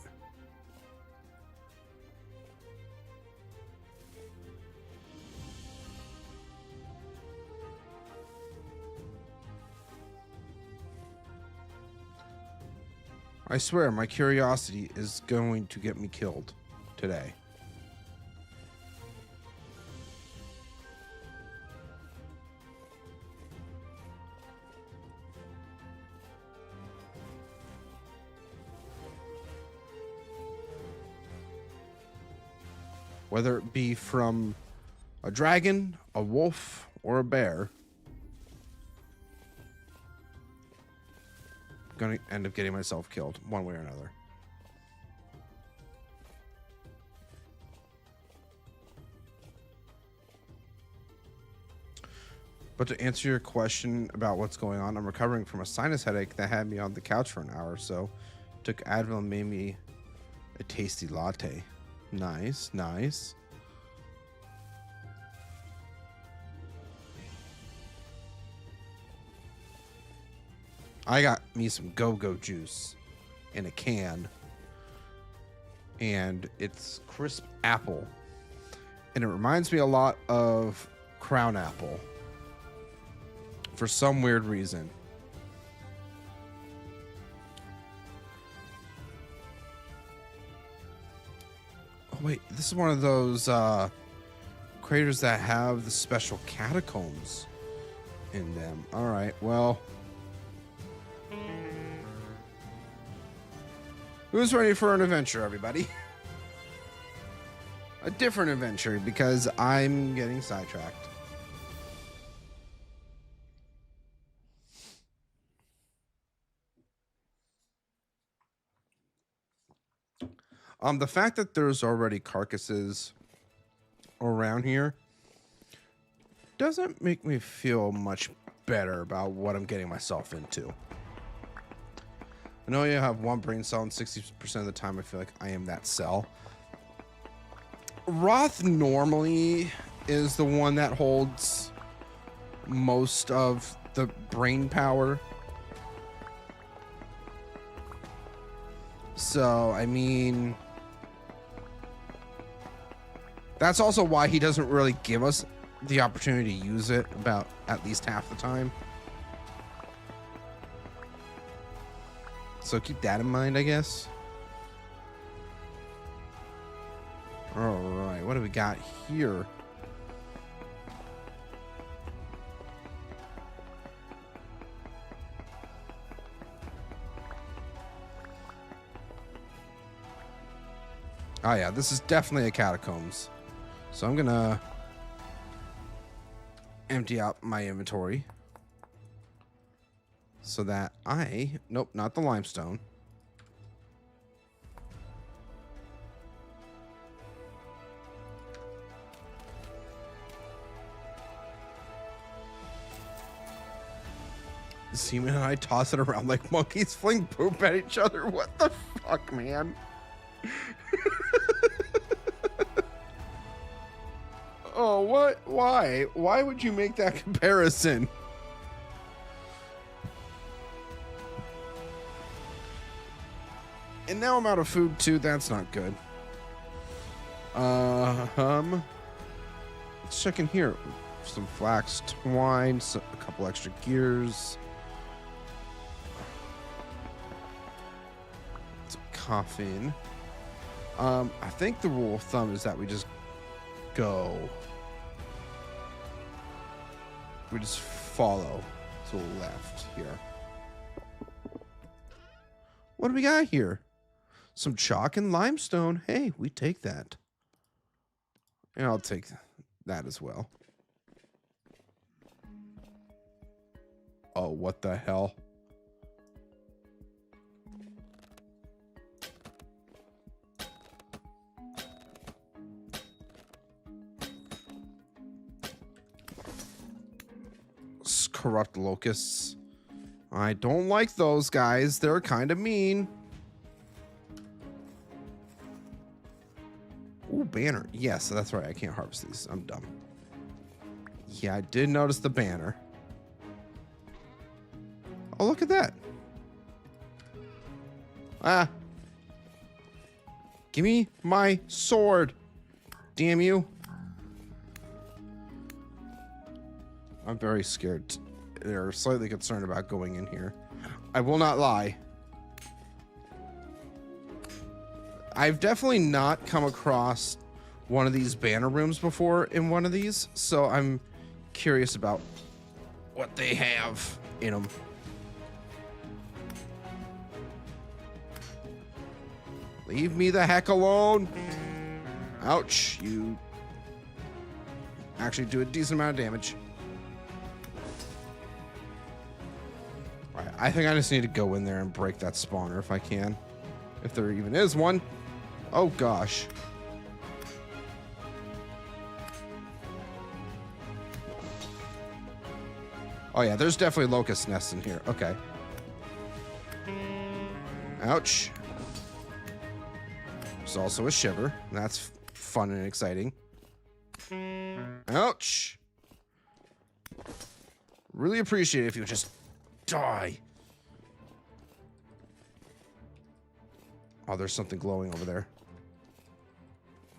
I swear, my curiosity is going to get me killed today. Whether it be from a dragon, a wolf, or a bear, I'm gonna end up getting myself killed one way or another. But to answer your question about what's going on, I'm recovering from a sinus headache that had me on the couch for an hour or so. Took Advil and made me a tasty latte. Nice, nice. I got me some go-go juice in a can. And it's crisp apple. And it reminds me a lot of Crown Apple. For some weird reason. Oh wait, this is one of those craters that have the special catacombs in them. Alright, well. Who's ready for an adventure, everybody? A different adventure, because I'm getting sidetracked. The fact that there's already carcasses around here doesn't make me feel much better about what I'm getting myself into. I know you have one brain cell, and 60% of the time I feel like I am that cell. Roth normally is the one that holds most of the brain power. So, I mean, that's also why he doesn't really give us the opportunity to use it about at least half the time. So keep that in mind, I guess. All right, what do we got here? Oh yeah, this is definitely a catacombs. So I'm gonna empty out my inventory so that nope, not the limestone. Seaman and I toss it around like monkeys fling poop at each other. What the fuck, man? Oh, what? Why? Why would you make that comparison? And now I'm out of food too. That's not good. Let's check in here. Some flax twine, a couple extra gears. Some coffin. I think the rule of thumb is that we just go. We just follow to the left here. What do we got here? Some chalk and limestone. Hey, we take that. And I'll take that as well. Oh, what the hell? corrupt locusts. I don't like those guys. They're kind of mean. Ooh, banner. Yes, that's right. I can't harvest these. I'm dumb. Yeah, I did notice the banner. Oh, look at that. Ah. Give me my sword. Damn you. I'm very scared. They're slightly concerned about going in here. I will not lie. I've definitely not come across one of these banner rooms before in one of these, so I'm curious about what they have in them. Leave me the heck alone. Ouch, you actually do a decent amount of damage. All right, I think I just need to go in there and break that spawner if I can. If there even is one. Oh gosh. Oh yeah, there's definitely locust nests in here. Okay. Ouch. There's also a shiver. That's fun and exciting. Ouch. Really appreciate it if you would just die. Oh, there's something glowing over there.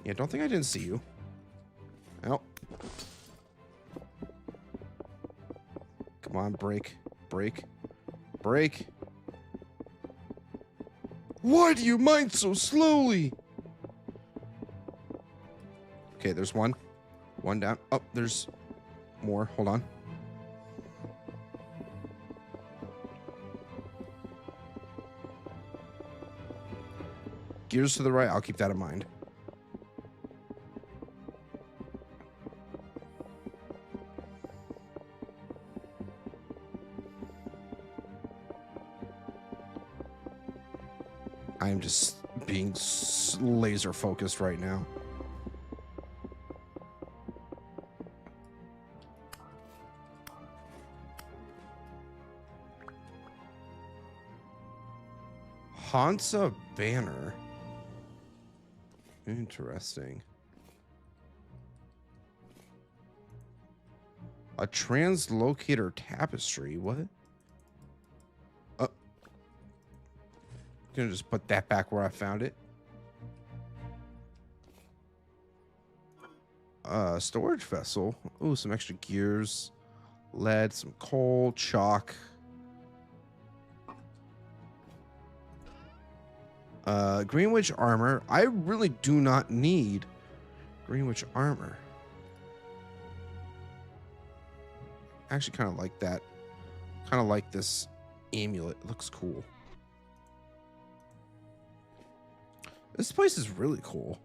Yeah, don't think I didn't see you. Oh. Come on, break. Break. Break. Why do you mine so slowly? Okay, there's one. One down. Oh, there's more. Hold on. Gears to the right. I'll keep that in mind. I am just being laser focused right now. Hansa banner. Interesting. A translocator tapestry. What? Gonna just put that back where I found it. Storage vessel. Ooh, some extra gears, lead, some coal, chalk. Greenwich armor. I really do not need Greenwich armor. I actually kind of like that. Kind of like this amulet. It looks cool. This place is really cool.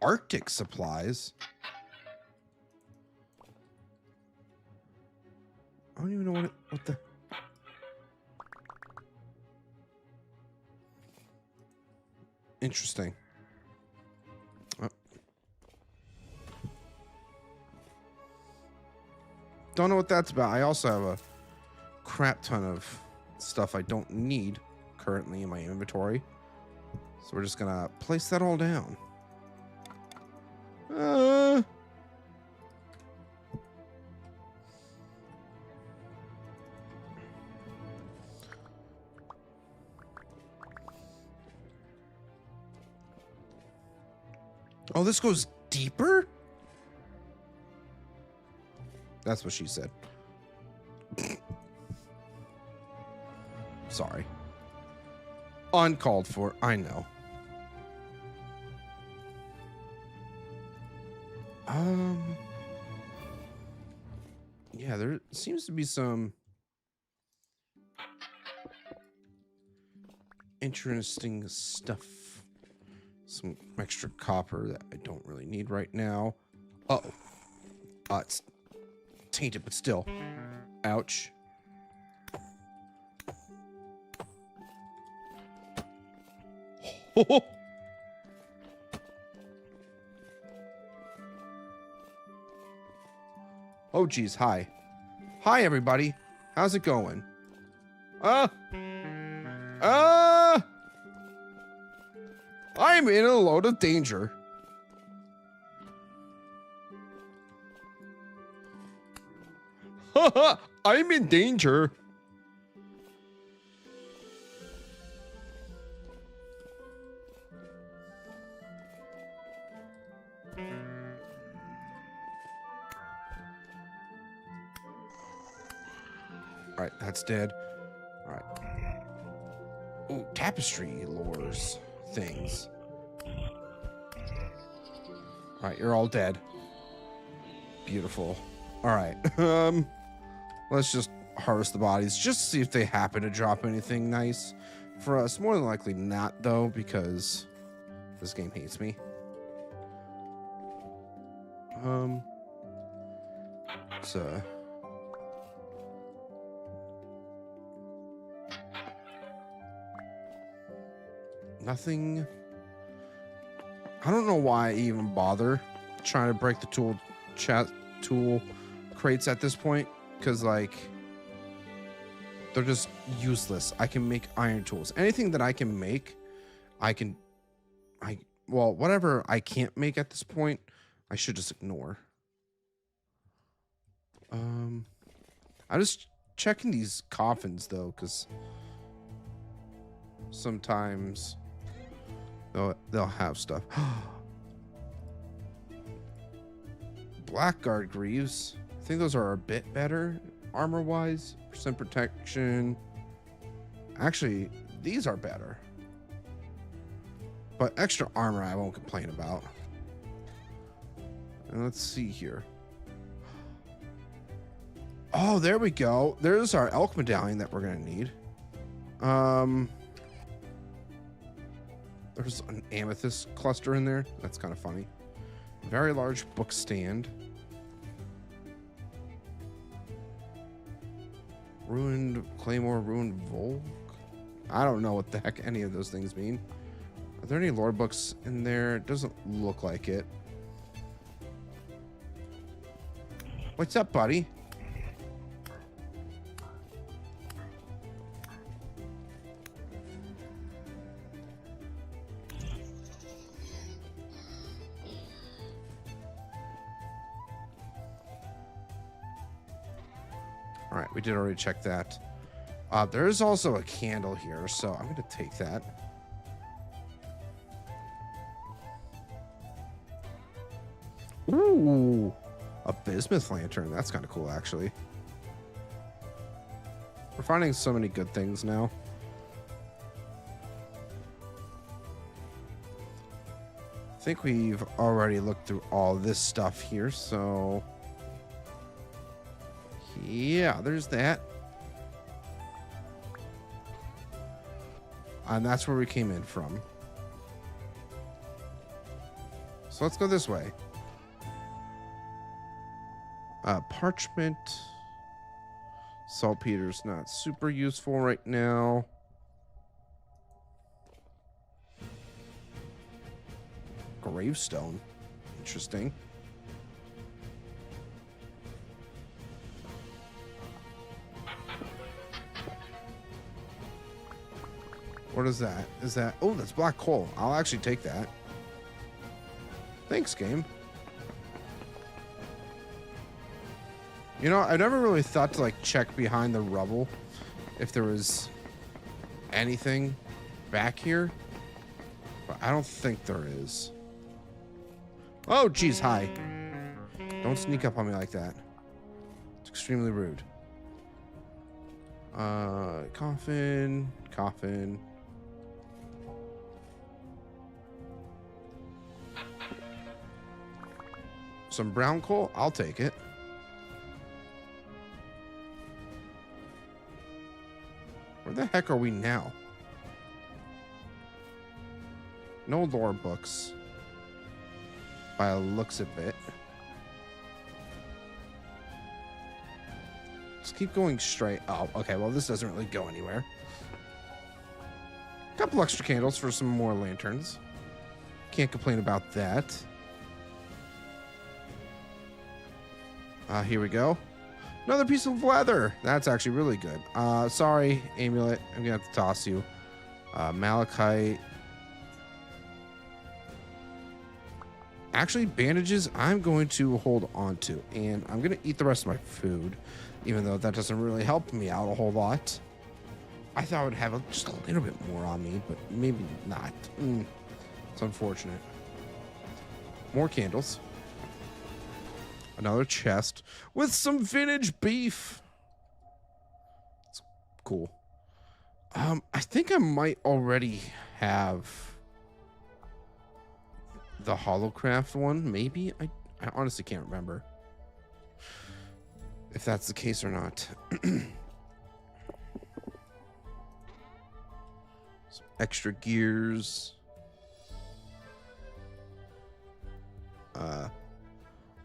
Arctic supplies. I don't even know what the... Interesting. Oh. Don't know what that's about. I also have a crap ton of stuff I don't need currently in my inventory. So we're just gonna place that all down. Oh, this goes deeper? That's what she said. Sorry. Uncalled for, I know. Yeah, there seems to be some interesting stuff. Some extra copper that I don't really need right now. Uh-oh. It's tainted, but still. Ouch. Oh, geez. Hi. Hi, everybody. How's it going? I'm in a load of danger. Haha, I'm in danger. All right, that's dead. All right. Ooh, tapestry lures things. All right, you're all dead. Beautiful. All right. Let's just harvest the bodies just to see if they happen to drop anything nice for us. More than likely not, though, because this game hates me. So nothing. I don't know why I even bother trying to break the tool crates at this point, because like they're just useless. I can make iron tools. Anything that I can make, well, whatever I can't make at this point, I should just ignore. I'm just checking these coffins though, because sometimes they'll have stuff. Blackguard Greaves. I think those are a bit better armor wise. Percent protection. Actually, these are better. But extra armor I won't complain about. And let's see here. Oh, there we go. There's our elk medallion that we're gonna need. There's an amethyst cluster in there. That's kind of funny. Very large book stand. Ruined Claymore, ruined Volk. I don't know what the heck any of those things mean. Are there any lore books in there? It doesn't look like it. What's up, buddy? All right, we did already check that. There is also a candle here, so I'm going to take that. Ooh, a bismuth lantern. That's kind of cool, actually. We're finding so many good things now. I think we've already looked through all this stuff here, so... yeah, there's that. And that's where we came in from. So let's go this way. Parchment. Saltpeter's not super useful right now. Gravestone. Interesting. What is that? Is that... oh, that's black coal. I'll actually take that. Thanks, game. You know, I never really thought to, like, check behind the rubble if there was anything back here. But I don't think there is. Oh, geez, hi. Don't sneak up on me like that. It's extremely rude. Coffin. Coffin. Some brown coal? I'll take it. Where the heck are we now? No lore books. By the looks of it. Let's keep going straight. Oh, okay. Well, this doesn't really go anywhere. A couple extra candles for some more lanterns. Can't complain about that. Here we go. Another piece of leather. That's actually really good. Sorry, amulet. I'm gonna have to toss you. Malachite. Actually, bandages I'm going to hold on to, and I'm gonna eat the rest of my food, even though that doesn't really help me out a whole lot. I thought I would have just a little bit more on me, but maybe not. It's unfortunate. More candles. Another chest with some vintage beef. It's cool. I think I might already have the holocraft one, maybe. I honestly can't remember if that's the case or not. Some extra gears.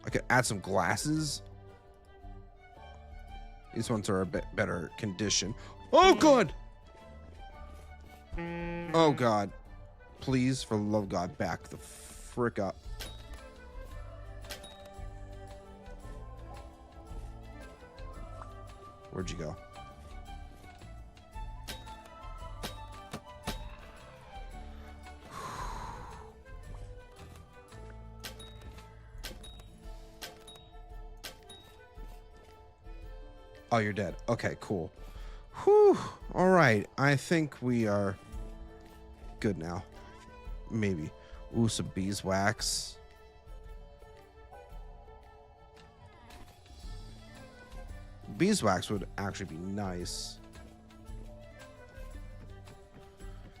I could add some glasses. These ones are a bit better condition. Oh god! Oh god. Please, for the love of God, back the frick up. Where'd you go? Oh, you're dead. Okay, cool. Whew. All right. I think we are good now. Maybe. Ooh, some beeswax. Beeswax would actually be nice.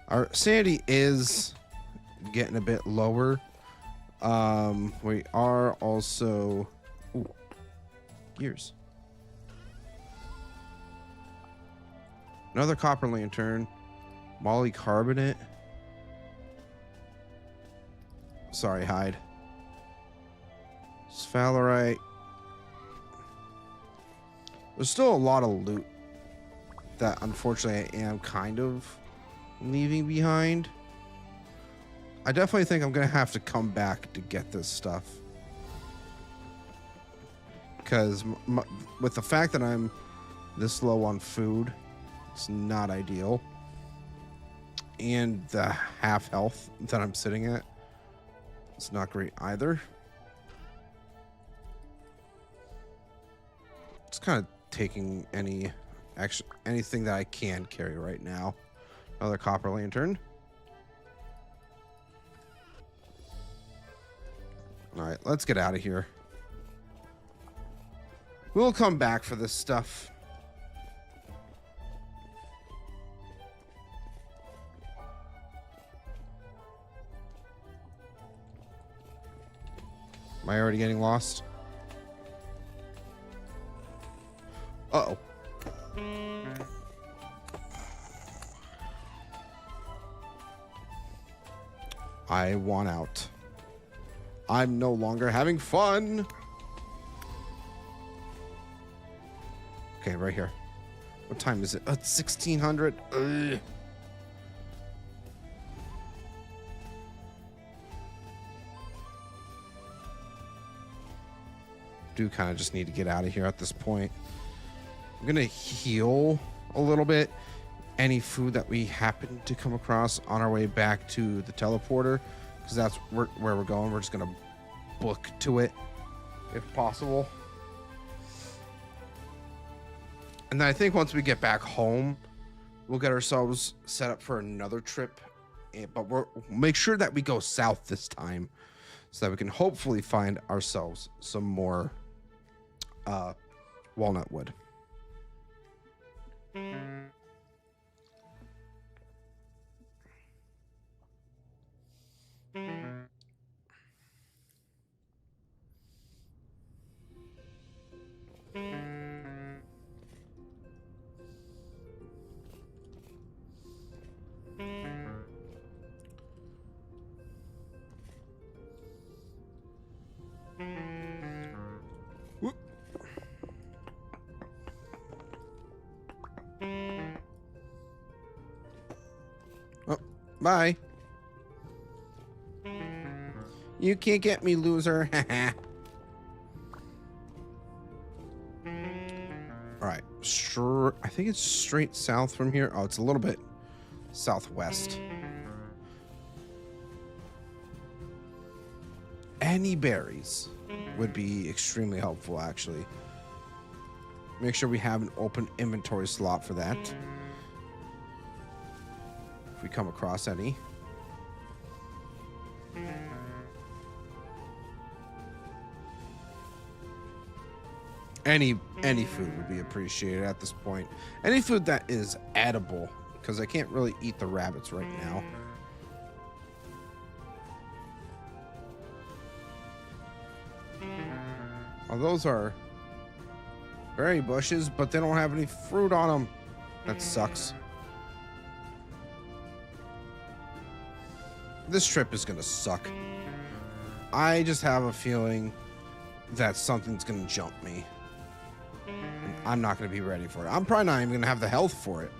Our sanity is getting a bit lower. We are also... Ooh, gears. Another copper lantern. Molycarbonate. Sorry, hide. Sphalerite. There's still a lot of loot that unfortunately I am kind of leaving behind. I definitely think I'm going to have to come back to get this stuff. Because with the fact that I'm this low on food, it's not ideal. And the half health that I'm sitting at, it's not great either. It's kind of taking anything that I can carry right now. Another copper lantern. All right, let's get out of here. We'll come back for this stuff. Am I already getting lost? Uh-oh. I want out. I'm no longer having fun. Okay, right here. What time is it? Oh, it's 1600. Ugh. Do kind of just need to get out of here at this point. I'm gonna heal a little bit. Any food that we happen to come across on our way back to the teleporter, because that's where we're going. We're just gonna book to it if possible. And then I think once we get back home, we'll get ourselves set up for another trip. But we'll make sure that we go south this time, so that we can hopefully find ourselves some more walnut wood. Whoop. Oh, bye. You can't get me, loser. All right, sure. I think it's straight south from here. Oh, it's a little bit southwest. Any berries would be extremely helpful, actually. Make sure we have an open inventory slot for that. If we come across any. Any food would be appreciated at this point. Any food that is edible, because I can't really eat the rabbits right now. Well, those are berry bushes, but they don't have any fruit on them. That sucks. This trip is gonna suck. I just have a feeling that something's gonna jump me. And I'm not gonna be ready for it. I'm probably not even gonna have the health for it.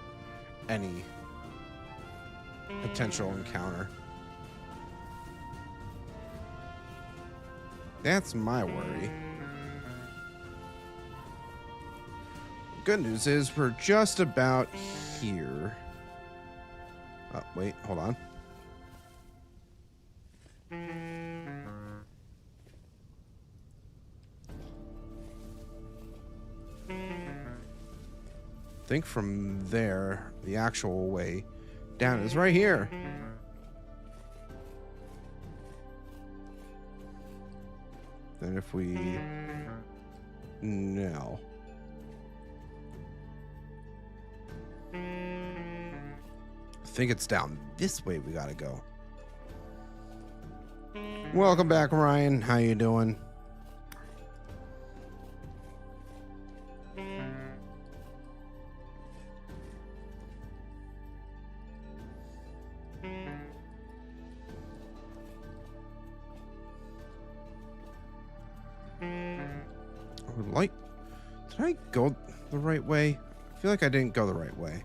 Any potential encounter. That's my worry. Good news is we're just about here. Oh, wait, hold on. I think from there, the actual way down is right here. Then if we... No. I think it's down this way we gotta go. Welcome back, Ryan. How you doing? I would like... Did I go the right way? I feel like I didn't go the right way.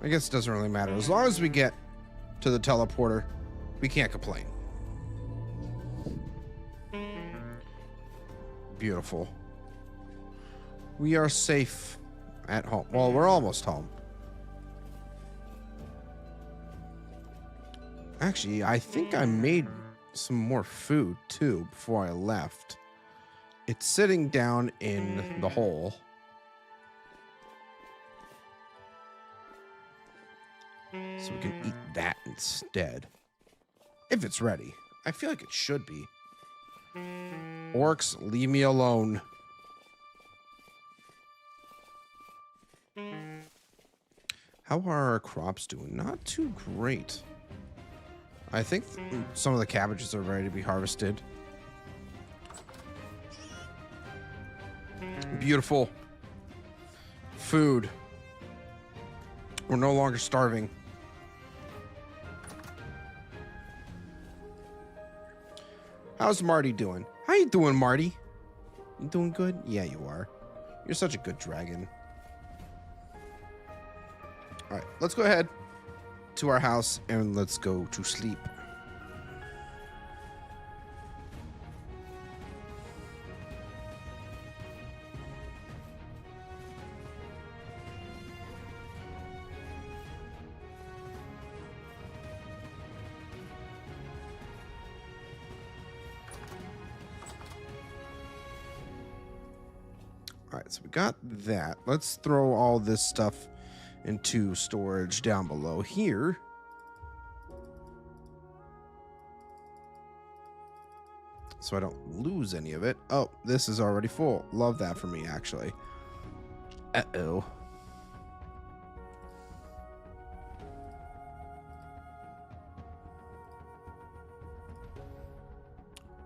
I guess it doesn't really matter. As long as we get to the teleporter, we can't complain. Beautiful. We are safe at home. Well, we're almost home. Actually, I think I made some more food, too, before I left. It's sitting down in the hole. So we can eat that instead. If it's ready. I feel like it should be. Orcs, leave me alone. How are our crops doing? Not too great. I think some of the cabbages are ready to be harvested. Beautiful. Food. We're no longer starving. How's Marty doing? How you doing, Marty? You doing good? Yeah, you are. You're such a good dragon. All right, let's go ahead to our house and let's go to sleep. All right, so we got that. Let's throw all this stuff into storage down below here. So I don't lose any of it. Oh, this is already full. Love that for me, actually. Uh-oh.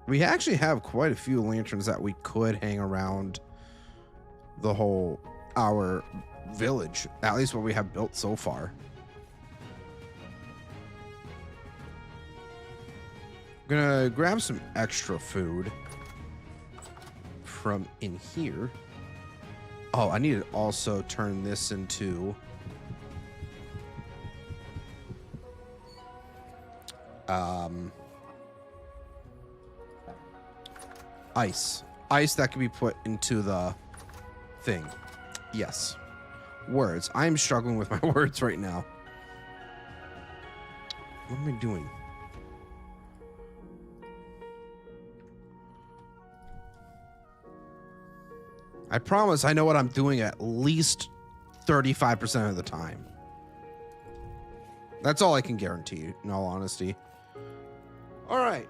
We actually have quite a few lanterns that we could hang around the whole our village, at least what we have built so far. I'm gonna grab some extra food from in here. Oh, I need to also turn this into Ice. Ice that can be put into the thing. Yes. Words. I'm struggling with my words right now. What am I doing? I promise I know what I'm doing at least 35% of the time. That's all I can guarantee, in all honesty. All right.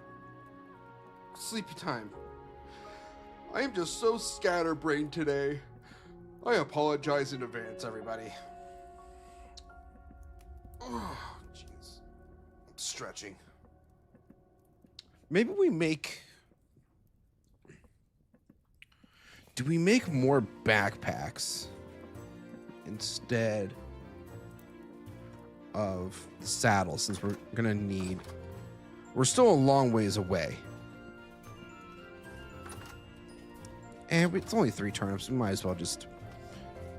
Sleepy time. I am just so scatterbrained today. I apologize in advance, everybody. Oh, jeez. I'm stretching. Maybe we make... Do we make more backpacks instead of the saddle, since we're gonna need... We're still a long ways away. And it's only 3 turnips. We might as well just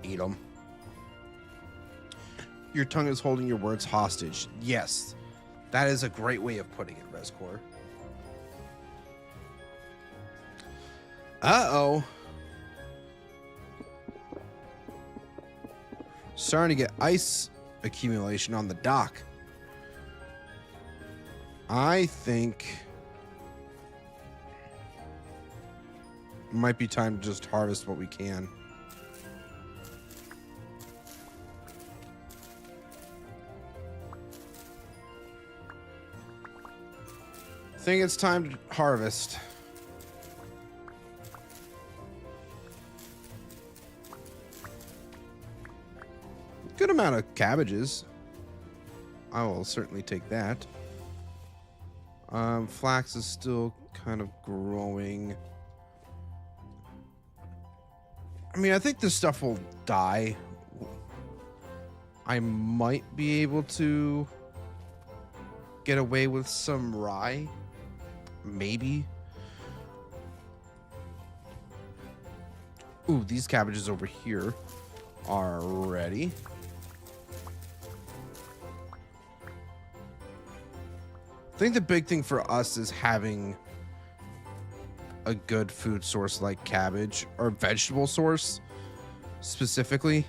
eat them. Your tongue is holding your words hostage. Yes, that is a great way of putting it, Rescore. Uh-oh. Starting to get ice accumulation on the dock. I think it might be time to just harvest what we can. I think it's time to harvest. Good amount of cabbages. I will certainly take that. Flax is still kind of growing. I mean, I think this stuff will die. I might be able to get away with some rye. Maybe. Ooh, these cabbages over here are ready. I think the big thing for us is having a good food source like cabbage, or vegetable source specifically.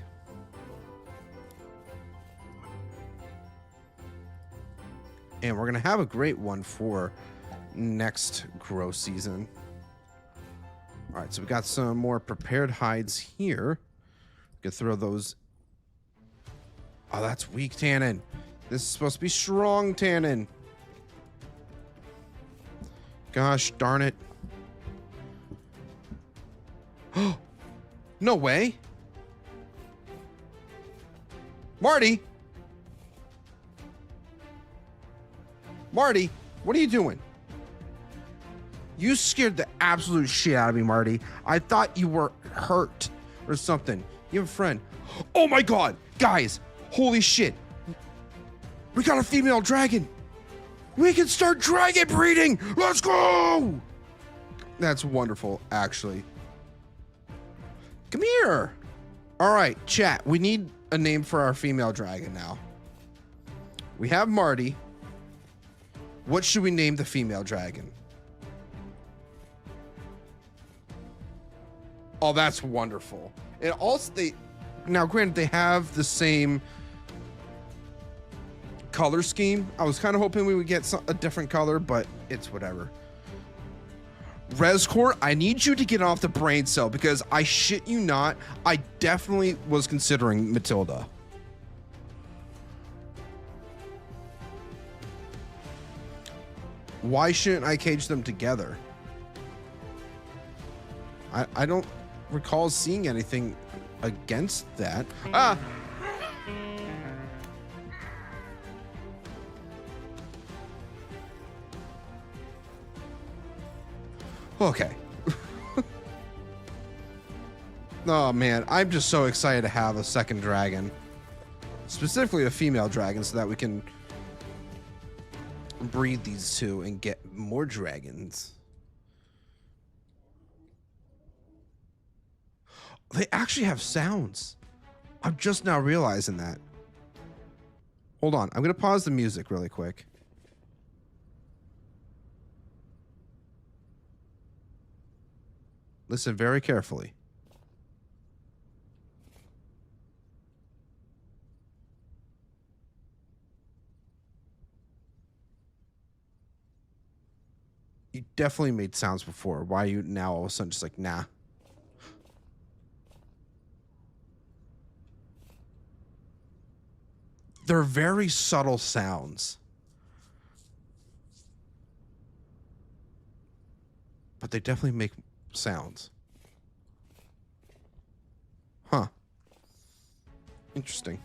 And we're going to have a great one for next grow season. All right, so we got some more prepared hides here. We could throw those. Oh, that's weak tannin. This is supposed to be strong tannin. Gosh darn it. No way. Marty. Marty, what are you doing? You scared the absolute shit out of me, Marty. I thought you were hurt or something. You have a friend. Oh my God, guys, holy shit. We got a female dragon. We can start dragon breeding. Let's go. That's wonderful, actually. Come here. All right, chat. We need a name for our female dragon now. We have Marty. What should we name the female dragon? Oh, that's wonderful. And also, now granted, they have the same color scheme. I was kind of hoping we would get a different color, but it's whatever. Rescore, I need you to get off the brain cell, because I shit you not, I definitely was considering Matilda. Why shouldn't I cage them together? I don't recall seeing anything against that. Ah! Okay. Oh man, I'm just so excited to have a second dragon. Specifically a female dragon, so that we can breed these two and get more dragons. They actually have sounds. I'm just now realizing that. Hold on, I'm gonna pause the music really quick. Listen very carefully. You definitely made sounds before. Why are you now all of a sudden just like, nah? They're very subtle sounds. But they definitely make sounds. Huh. Interesting.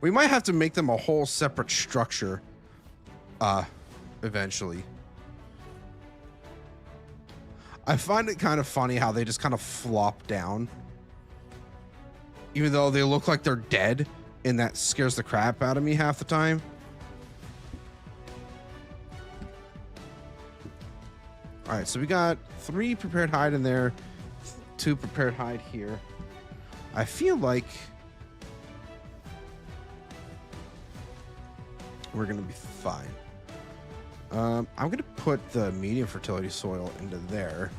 We might have to make them a whole separate structure. Eventually. I find it kind of funny how they just kind of flop down. Even though they look like they're dead, and that scares the crap out of me half the time. All right, so we got 3 prepared hide in there, 2 prepared hide here. I feel like we're gonna be fine. I'm gonna put the medium fertility soil into there.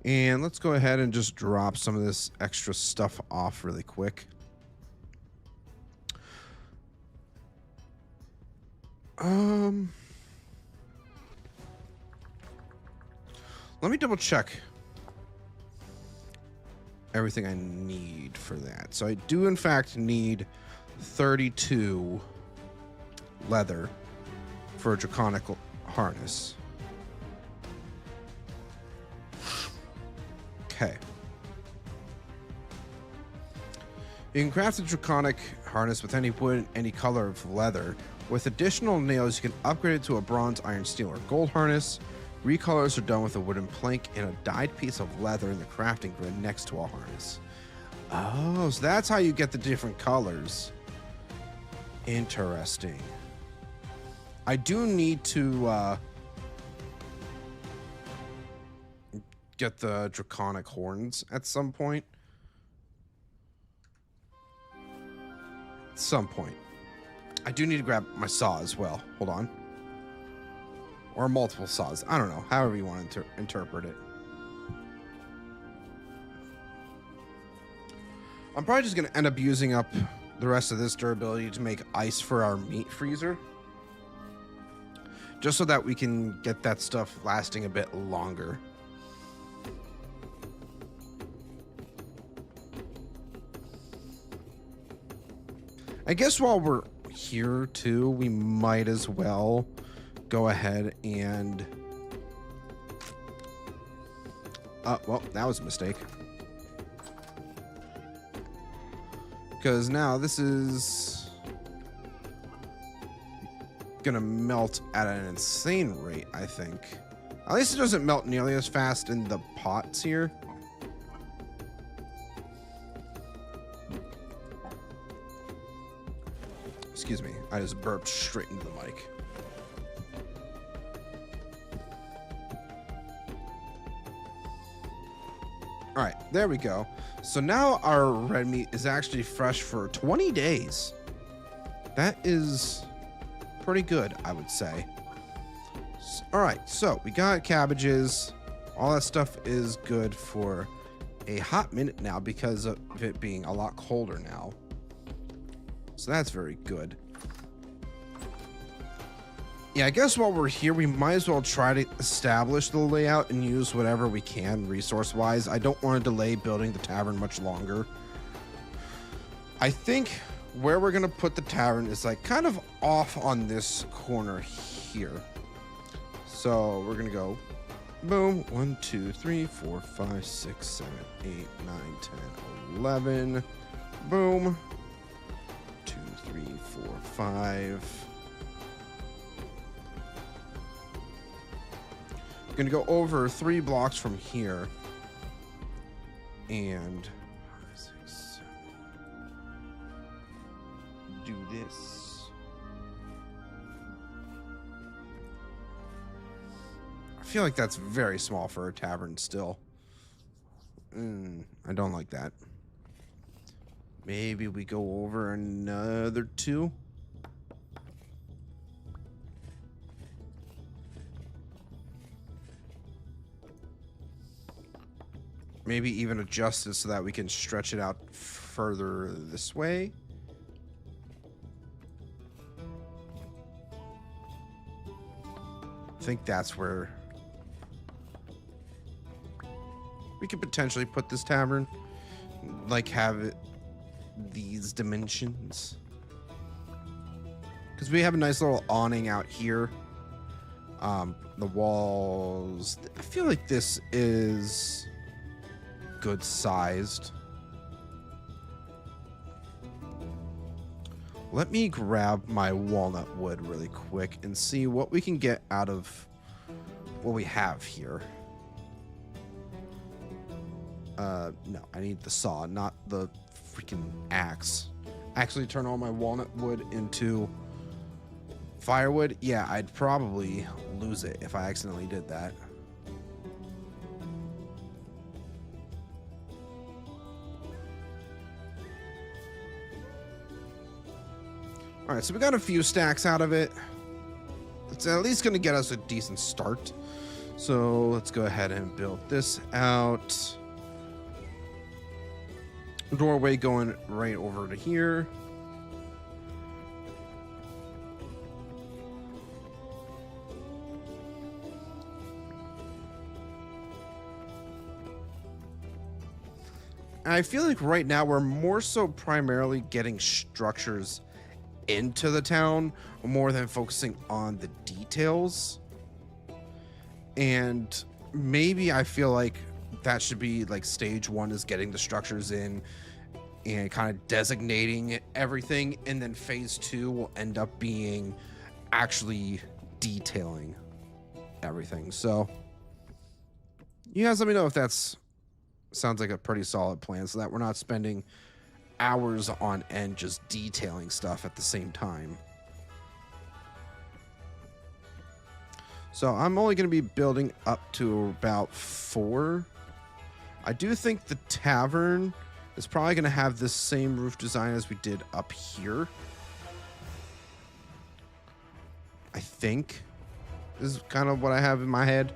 And let's go ahead and just drop some of this extra stuff off really quick. Let me double check everything I need for that. So I do in fact need 32 leather for a draconic harness. Okay. You can craft a draconic harness with any wood, any color of leather. With additional nails, you can upgrade it to a bronze, iron, steel, or gold harness. Recolors are done with a wooden plank and a dyed piece of leather in the crafting grid next to a harness. Oh, so that's how you get the different colors. Interesting. I do need to get the draconic horns at some point. At some point. I do need to grab my saw as well. Hold on. Or multiple saws. I don't know. However you want to interpret it. I'm probably just going to end up using up the rest of this durability to make ice for our meat freezer. Just so that we can get that stuff lasting a bit longer. I guess while we're here too, we might as well go ahead and well, that was a mistake, because now this is gonna melt at an insane rate. I think at least it doesn't melt nearly as fast in the pots here. Excuse me, I just burped straight into the mic. All right, there we go. So now our red meat is actually fresh for 20 days. That is pretty good, I would say. All right, so we got cabbages. All that stuff is good for a hot minute now because of it being a lot colder now. So that's very good. Yeah, I guess while we're here, we might as well try to establish the layout and use whatever we can resource-wise. I don't want to delay building the tavern much longer. I think where we're going to put the tavern is like kind of off on this corner here. So we're going to go boom. 1, 2, 3, 4, 5, 6, 7, 8, 9, 10, 11. Boom. 2, 3, 4, 5. I'm gonna go over 3 blocks from here, and 5, 6, 7. Do this. I feel like that's very small for a tavern still. I don't like that. Maybe we go over another 2. Maybe even adjust it so that we can stretch it out further this way. I think that's where we could potentially put this tavern. Like, have it these dimensions. Because we have a nice little awning out here. The walls, I feel like this is good sized. Let me grab my walnut wood really quick and see what we can get out of what we have here. No, I need the saw, not the freaking axe. Actually turn all my walnut wood into firewood. Yeah, I'd probably lose it if I accidentally did that. All right, so we got a few stacks out of it. It's at least going to get us a decent start. So let's go ahead and build this out. Doorway going right over to here. And I feel like right now we're more so primarily getting structures into the town more than focusing on the details. And maybe I feel like that should be like stage 1 is getting the structures in and kind of designating everything, and then phase 2 will end up being actually detailing everything. So you guys let me know if that's sounds like a pretty solid plan, so that we're not spending hours on end just detailing stuff at the same time. So I'm only going to be building up to about 4. I do think the tavern is probably going to have this same roof design as we did up here. I think this is kind of what I have in my head.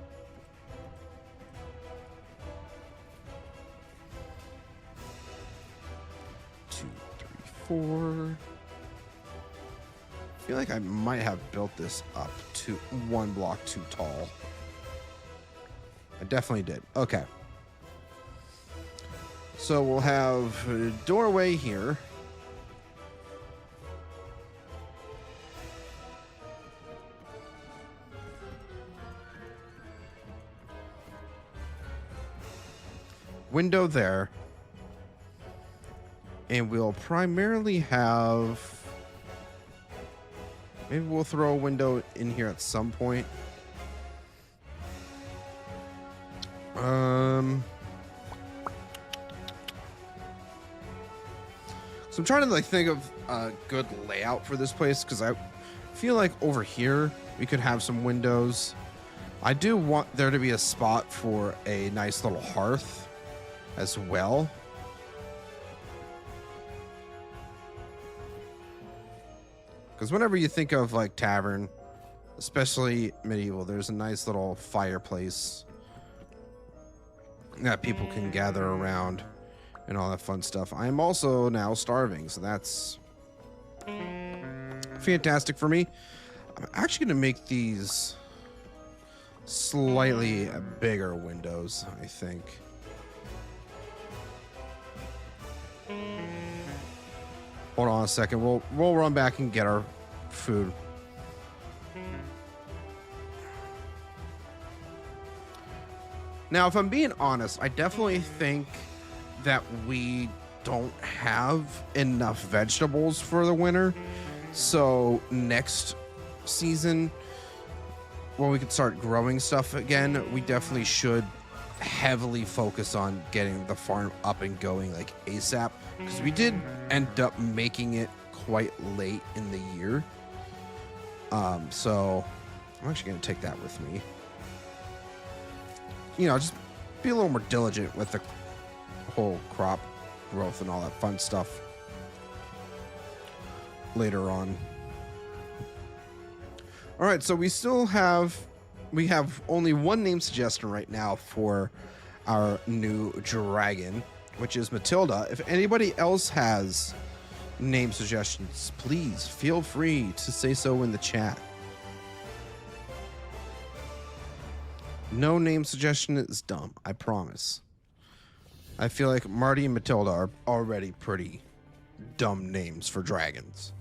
Four. I feel like I might have built this up to 1 block too tall. I definitely did. Okay. So we'll have a doorway here. Window there. And we'll primarily have... Maybe we'll throw a window in here at some point. So I'm trying to like think of a good layout for this place, because I feel like over here we could have some windows. I do want there to be a spot for a nice little hearth as well. Because whenever you think of like tavern, especially medieval, there's a nice little fireplace that people can gather around and all that fun stuff. I am also now starving, so that's fantastic for me. I'm actually going to make these slightly bigger windows, I think. Hold on a second. We'll run back and get our food. Now, if I'm being honest, I definitely think that we don't have enough vegetables for the winter. So next season, when we can start growing stuff again, we definitely should heavily focus on getting the farm up and going like ASAP, because we did end up making it quite late in the year. So I'm actually going to take that with me. You know, just be a little more diligent with the whole crop growth and all that fun stuff. later on. All right, so we have only one name suggestion right now for our new dragon, which is Matilda. If anybody else has name suggestions, please feel free to say so in the chat. No name suggestion is dumb, I promise. I feel like Marty and Matilda are already pretty dumb names for dragons.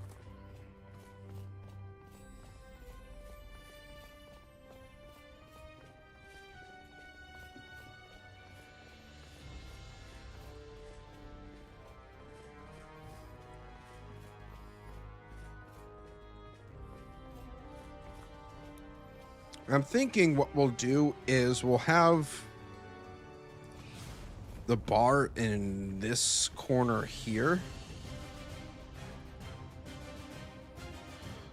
I'm thinking what we'll do is we'll have the bar in this corner here.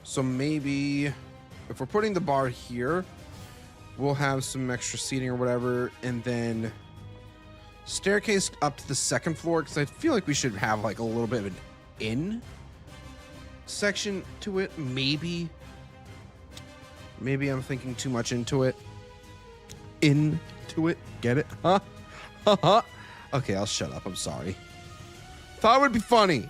So maybe if we're putting the bar here, we'll have some extra seating or whatever, and then staircase up to the second floor, because I feel like we should have like a little bit of an in section to it. Maybe I'm thinking too much into it. Into it. Get it? Huh? Huh? Okay, I'll shut up. I'm sorry. Thought it would be funny.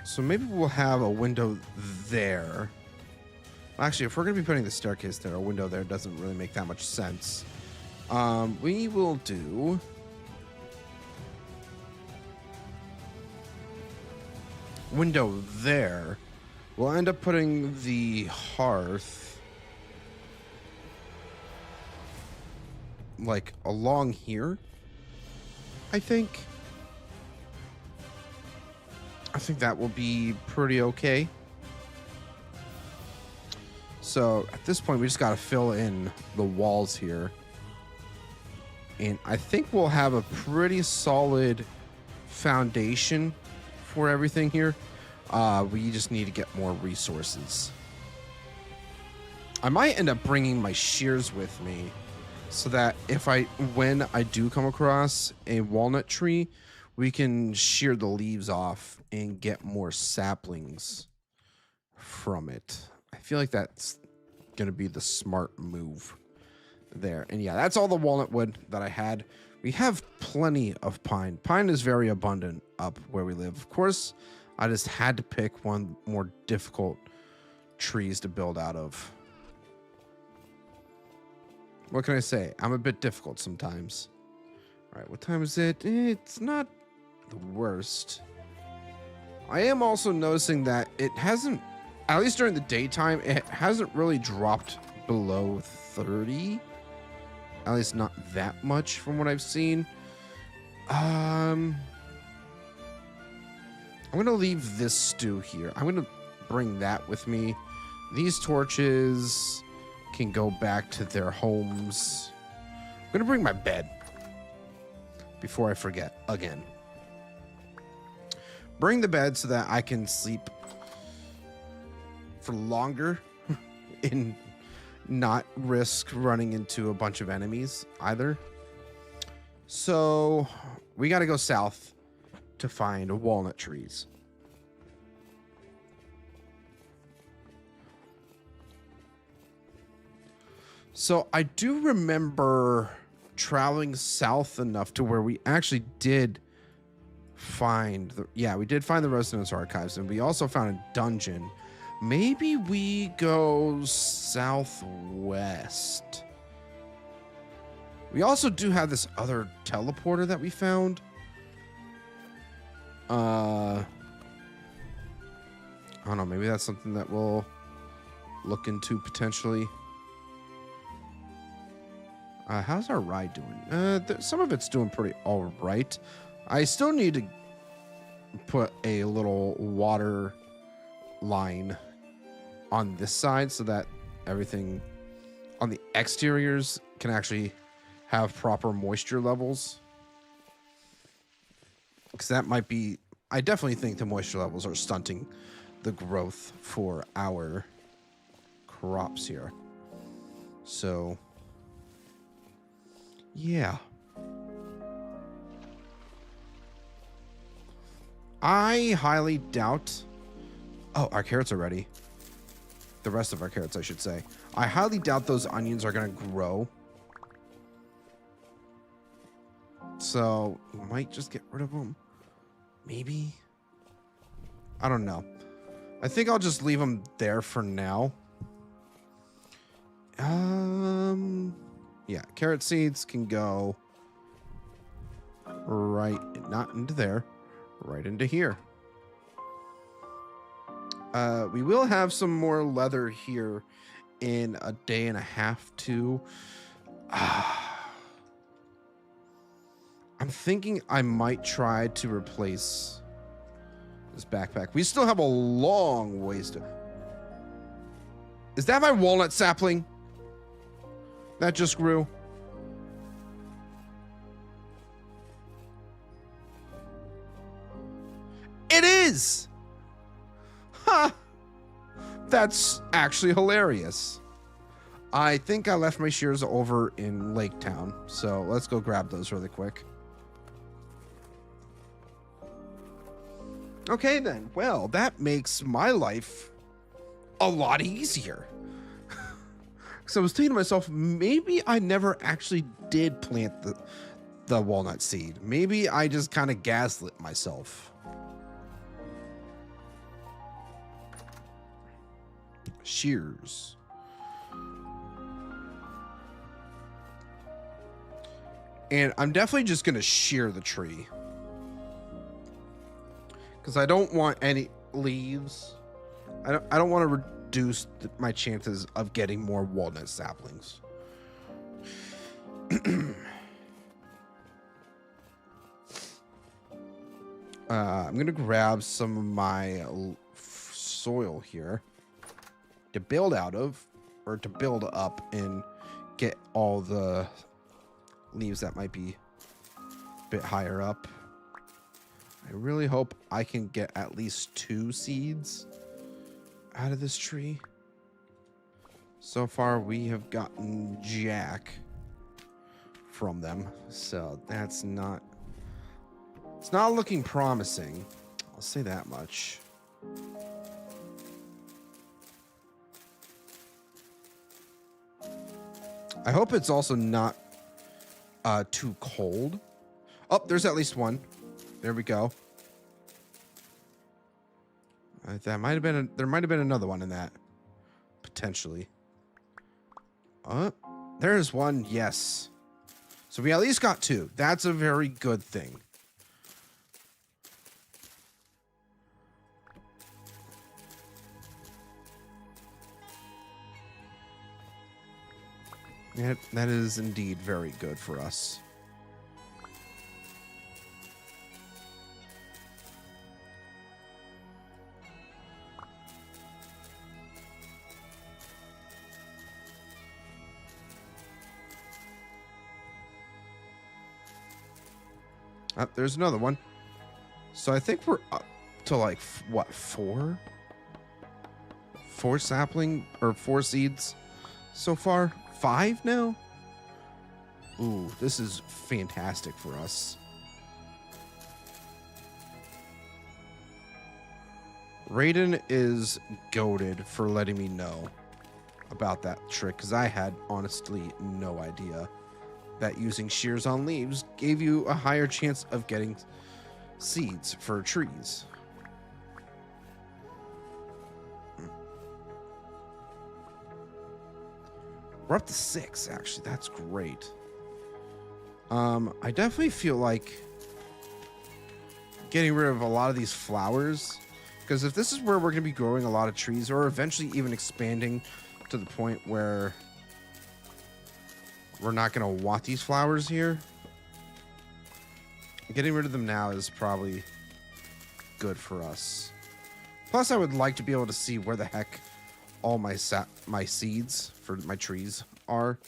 So maybe we'll have a window there. Actually, if we're going to be putting the staircase there, a window there doesn't really make that much sense. We will do window there. We'll end up putting the hearth like along here, I think. I think that will be pretty okay. So at this point, we just got to fill in the walls here. And I think we'll have a pretty solid foundation for everything here. We just need to get more resources. I might end up bringing my shears with me so that when I do come across a walnut tree, we can shear the leaves off and get more saplings from it. I feel like that's going to be the smart move there. And yeah, that's all the walnut wood that I had. We have plenty of pine. Pine is very abundant up where we live. Of course, I just had to pick one more difficult trees to build out of. What can I say? I'm a bit difficult sometimes. All right, what time is it? It's not the worst. I am also noticing that it hasn't, at least during the daytime, it hasn't really dropped below 30. At least not that much from what I've seen. I'm gonna leave this stew here. I'm gonna bring that with me. These torches can go back to their homes. I'm gonna bring my bed before I forget again. Bring the bed so that I can sleep for longer and not risk running into a bunch of enemies either. So we got to go south to find walnut trees. So I do remember traveling south enough to where we actually did find we did find the Resonance Archives, and we also found a dungeon. Maybe we go southwest. We also do have this other teleporter that we found. I don't know, maybe that's something that we'll look into potentially. How's our ride doing? Some of it's doing pretty all right. I still need to put a little water line on this side so that everything on the exteriors can actually have proper moisture levels. Because that might be, I definitely think the moisture levels are stunting the growth for our crops here. So, yeah. I highly doubt... Oh, our carrots are ready. The rest of our carrots, I should say. I highly doubt those onions are going to grow. So, we might just get rid of them. Maybe. I don't know. I think I'll just leave them there for now. Yeah, carrot seeds can go right, not into there, right into here. We will have some more leather here in a day and a half too. I'm thinking I might try to replace this backpack. We still have a long ways to... Is that my walnut sapling that just grew? It is! Ha! That's actually hilarious. I think I left my shears over in Lake Town, so let's go grab those really quick. Okay then, well, that makes my life a lot easier. So I was thinking to myself, maybe I never actually did plant the walnut seed. Maybe I just kind of gaslit myself. Shears. And I'm definitely just going to shear the tree. Because I don't want any leaves. I don't want to reduce my chances of getting more walnut saplings. I'm going to grab some of my soil here to build out of, or to build up and get all the leaves that might be a bit higher up. I really hope I can get at least 2 seeds out of this tree. So far, we have gotten jack from them, so that's not... It's not looking promising. I'll say that much. I hope it's also not too cold. Oh, there's at least one. There we go. That might have been there might have been another one in that, potentially. There's one. Yes. So we at least got 2. That's a very good thing. That is indeed very good for us. There's another one. So I think we're up to like, what, 4? 4 sapling or 4 seeds so far? 5 now? Ooh, this is fantastic for us. Raiden is goated for letting me know about that trick, because I had honestly no idea that using shears on leaves gave you a higher chance of getting seeds for trees. We're up to 6, actually. That's great. I definitely feel like getting rid of a lot of these flowers, because if this is where we're going to be growing a lot of trees, or eventually even expanding to the point where we're not going to want these flowers here, getting rid of them now is probably good for us. Plus, I would like to be able to see where the heck all my seeds for my trees are.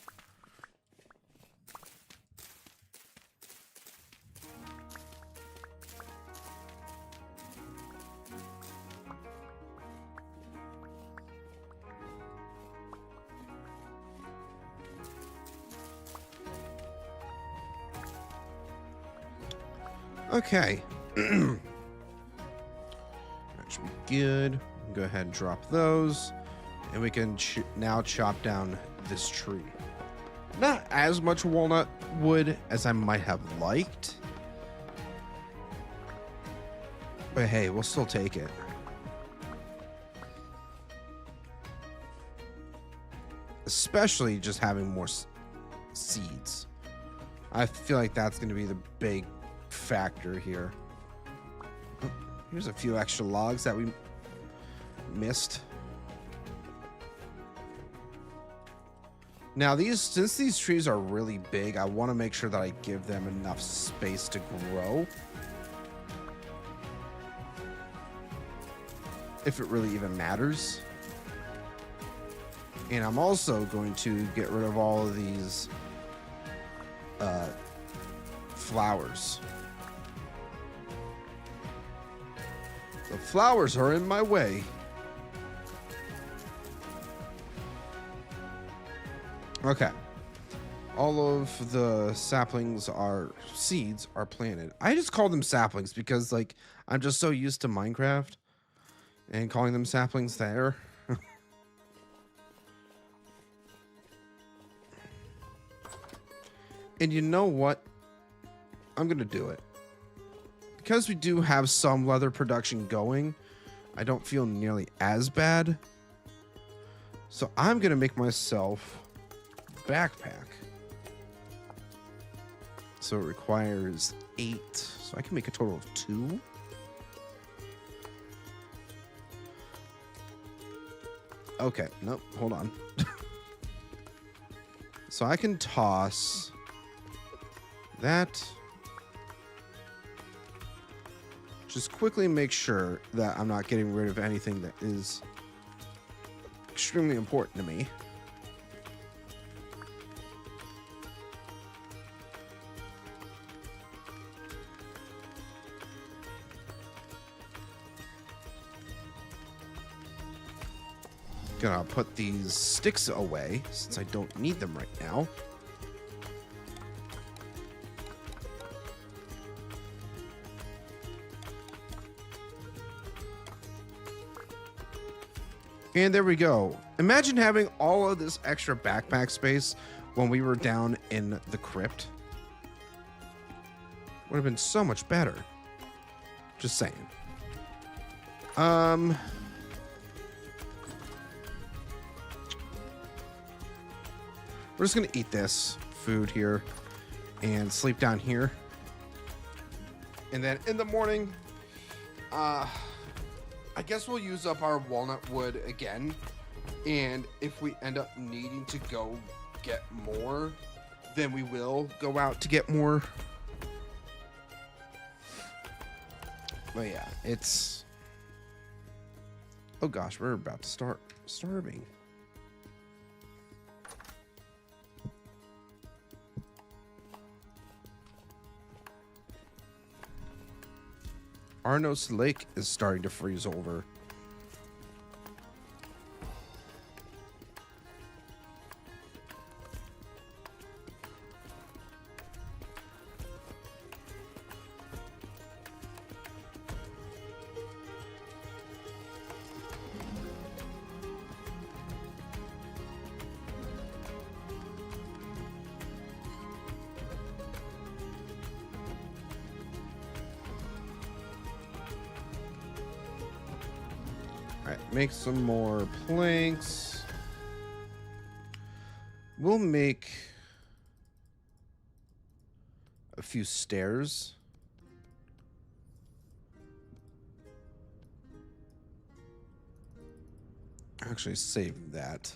Okay. That should be good. Go ahead and drop those. And we can now chop down this tree. Not as much walnut wood as I might have liked. But hey, we'll still take it. Especially just having more seeds. I feel like that's going to be the big factor here. Oh, here's a few extra logs that we missed. Now since these trees are really big, I want to make sure that I give them enough space to grow. If it really even matters. And I'm also going to get rid of all of these flowers. The flowers are in my way. Okay. All of the seeds are planted. I just call them saplings because, like, I'm just so used to Minecraft and calling them saplings there. And you know what? I'm going to do it. Because we do have some leather production going, I don't feel nearly as bad. So I'm going to make myself a backpack. So it requires 8. So I can make a total of 2. Okay, nope, hold on. So I can toss that. Just quickly make sure that I'm not getting rid of anything that is extremely important to me. Gonna put these sticks away since I don't need them right now. And there we go. Imagine having all of this extra backpack space when we were down in the crypt. Would have been so much better. Just saying. We're just gonna eat this food here and sleep down here. And then in the morning, I guess we'll use up our walnut wood again. And if we end up needing to go get more, then we will go out to get more. But yeah, it's... Oh gosh, we're about to start starving. Arnos Lake is starting to freeze over. Make some more planks. We'll make a few stairs. Actually, save that.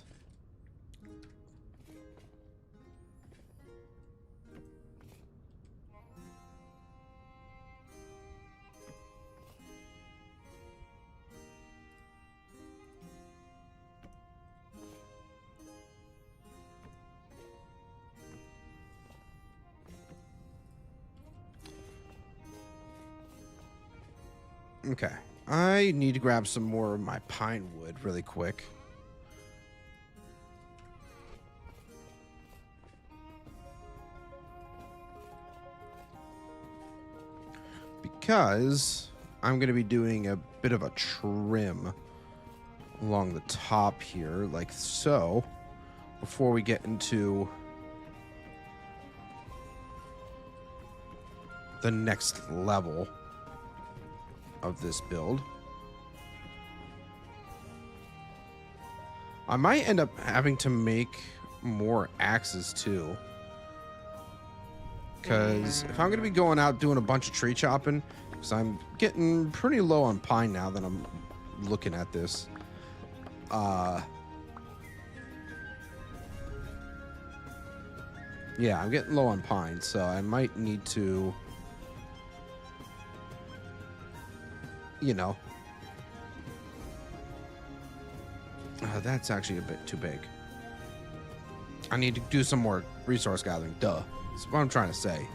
Okay, I need to grab some more of my pine wood really quick. because I'm going to be doing a bit of a trim along the top here, like so, before we get into the next level of this build. I might end up having to make more axes too, because if I'm going to be going out doing a bunch of tree chopping, because I'm getting pretty low on pine now that I'm looking at this. Yeah, I'm getting low on pine, so I might need to, you know, that's actually a bit too big. I need to do some more resource gathering. Duh. That's what I'm trying to say.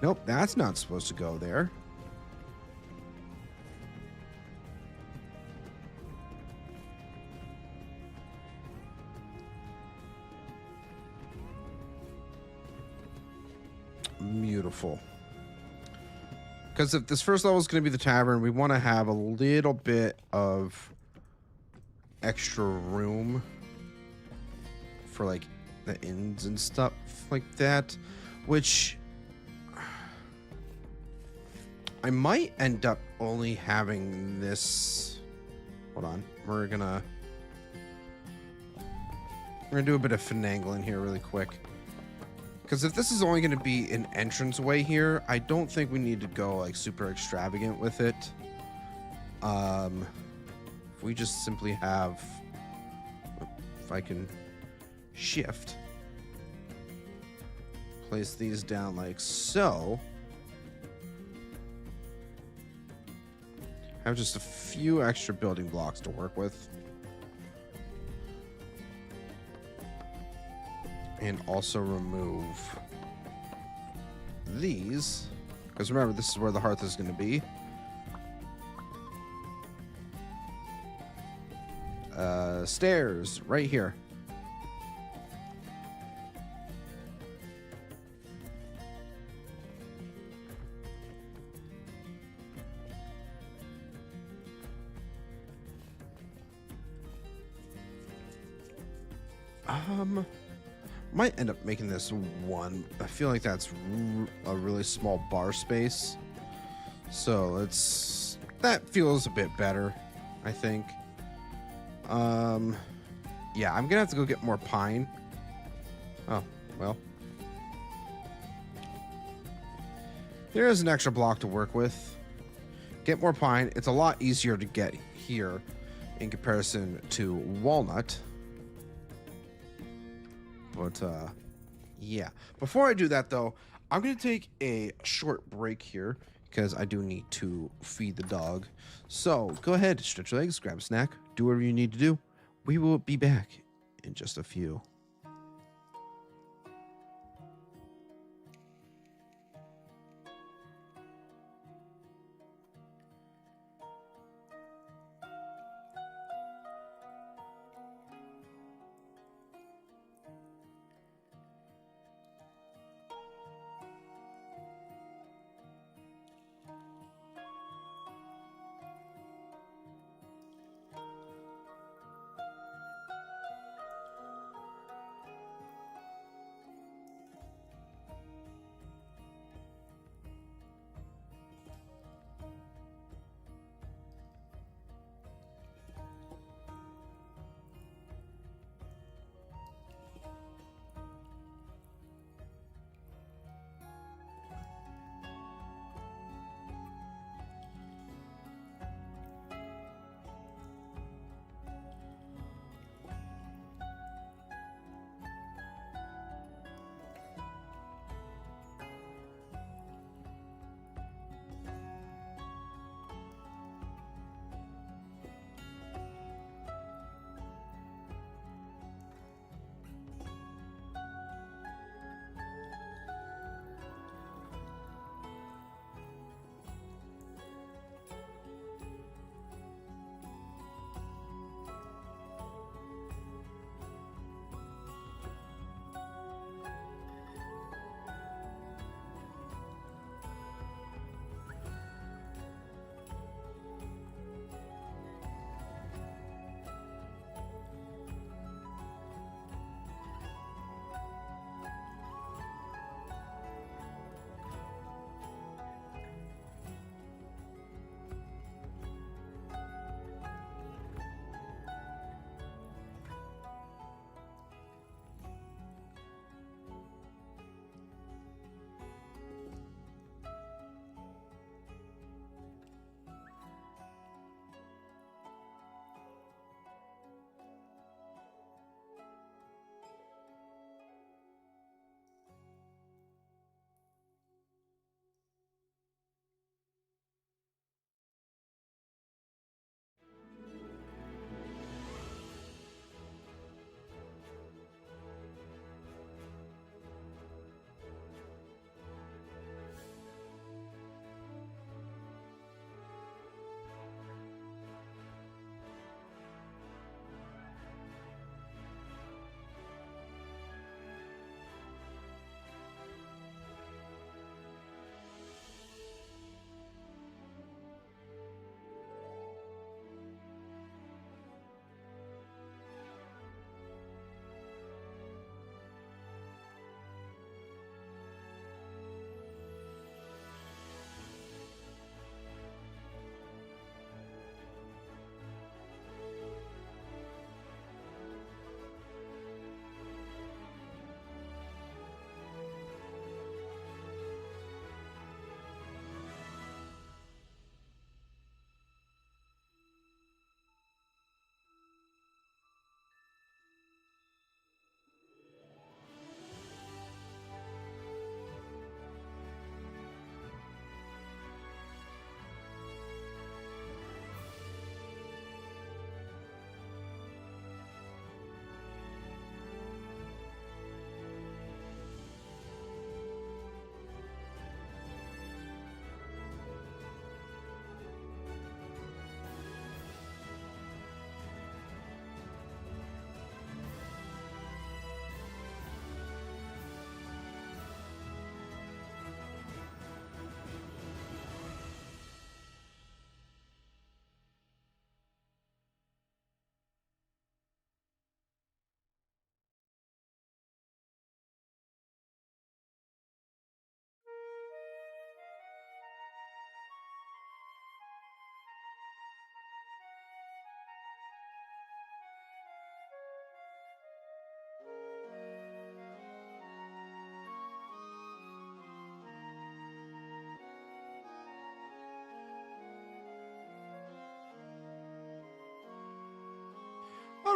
Nope, that's not supposed to go there. Beautiful. Because if this first level is going to be the tavern, we want to have a little bit of extra room for like the inns and stuff like that, which I might end up only having this. Hold on, we're gonna do a bit of finagling here really quick. Because if this is only going to be an entranceway here, I don't think we need to go like super extravagant with it. If we just simply have, if I can shift, place these down like so, have just a few extra building blocks to work with. And also remove these, because remember, this is where the hearth is going to be. Stairs right here. Might end up making this one. I feel like that's a really small bar space. So that feels a bit better, I think. Yeah, I'm gonna have to go get more pine. Oh, well. There's an extra block to work with. Get more pine. It's a lot easier to get here in comparison to walnut. But, yeah. Before I do that, though, I'm going to take a short break here because I do need to feed the dog. So, go ahead, stretch your legs, grab a snack, do whatever you need to do. We will be back in just a few.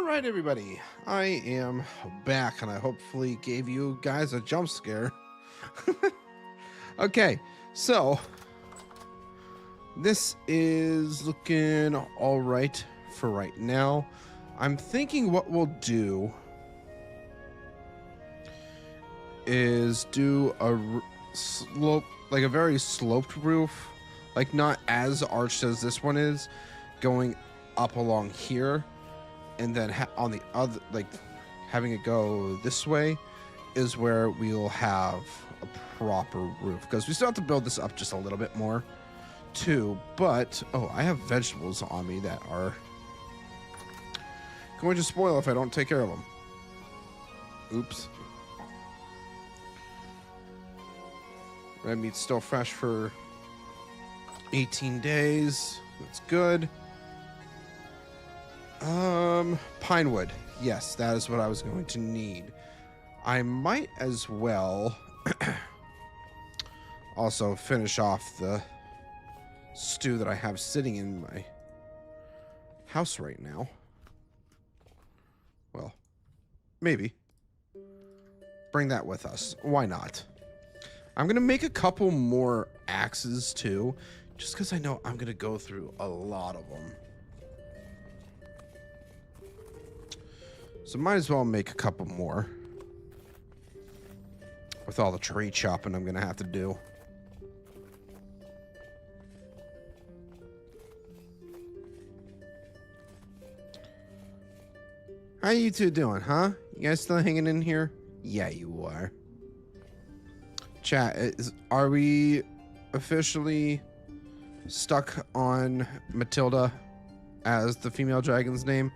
right, everybody, I am back, and I hopefully gave you guys a jump scare. Okay, so this is looking all right for right now. I'm thinking what we'll do is do a slope, like a very sloped roof, like not as arched as this one is, going up along here, and then on the other, like having it go this way is where we'll have a proper roof, because we still have to build this up just a little bit more too. But oh, I have vegetables on me that are going to spoil if I don't take care of them. Oops. Red meat's still fresh for 18 days. That's good. Pine wood. Yes, that is what I was going to need. I might as well also finish off the stew that I have sitting in my house right now. Well, maybe. Bring that with us. Why not? I'm going to make a couple more axes too, just because I know I'm going to go through a lot of them. So might as well make a couple more with all the tree chopping I'm going to have to do. How you two doing, huh? You guys still hanging in here? Yeah, you are. Chat, are we officially stuck on Matilda as the female dragon's name?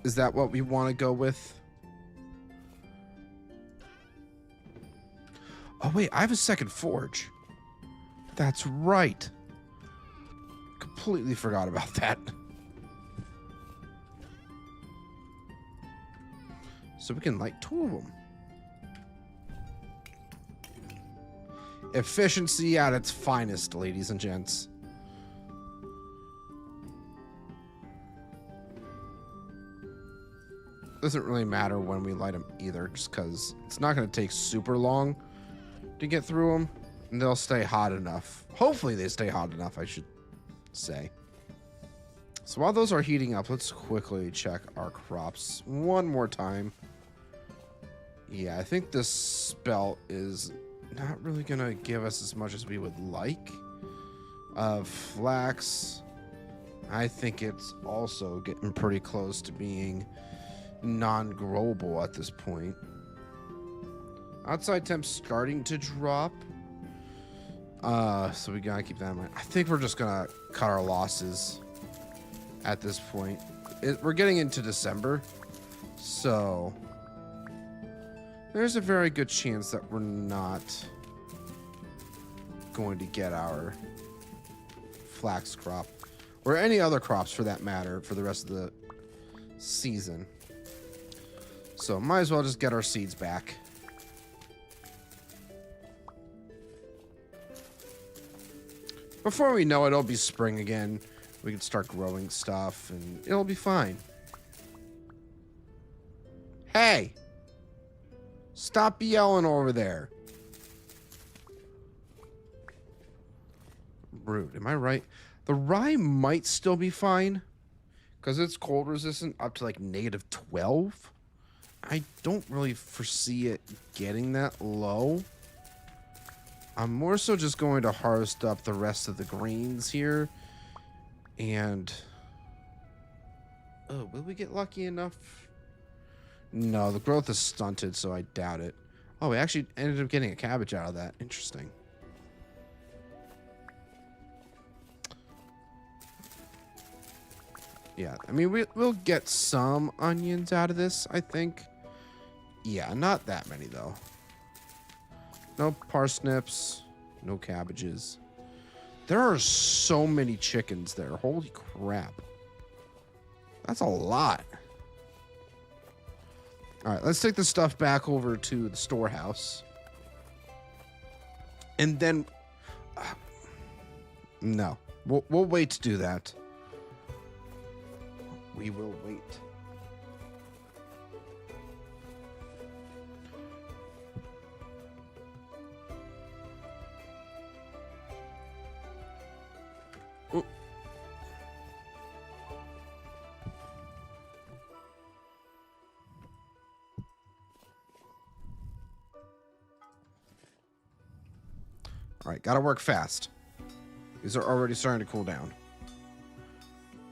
Is that what we want to go with? Oh, wait, I have a second forge. That's right. Completely forgot about that. So we can light 2 of them. Efficiency at its finest, ladies and gents. Doesn't really matter when we light them either, just because it's not going to take super long to get through them, and they'll stay hot enough. Hopefully they stay hot enough, I should say. So while those are heating up, let's quickly check our crops one more time. Yeah, I think this spell is not really going to give us as much as we would like. Flax, I think it's also getting pretty close to being non-growable at this point. Outside temps starting to drop. So we gotta keep that in mind. I think we're just gonna cut our losses at this point. We're getting into December, so there's a very good chance that we're not going to get our flax crop, or any other crops for that matter, for the rest of the season. So might as well just get our seeds back. Before we know it, it'll be spring again. We can start growing stuff and it'll be fine. Hey! Stop yelling over there. Rude. Am I right? The rye might still be fine, because it's cold resistant up to like -12. I don't really foresee it getting that low. I'm more so just going to harvest up the rest of the greens here. And oh, will we get lucky enough? No, the growth is stunted, so I doubt it. Oh, we actually ended up getting a cabbage out of that. Interesting. Yeah, I mean, we'll get some onions out of this, I think. Yeah, not that many, though. No parsnips, no cabbages. There are so many chickens there. Holy crap. That's a lot. All right, let's take the stuff back over to the storehouse. And then... no, we'll wait to do that. We will wait. Ooh. All right, gotta work fast. These are already starting to cool down.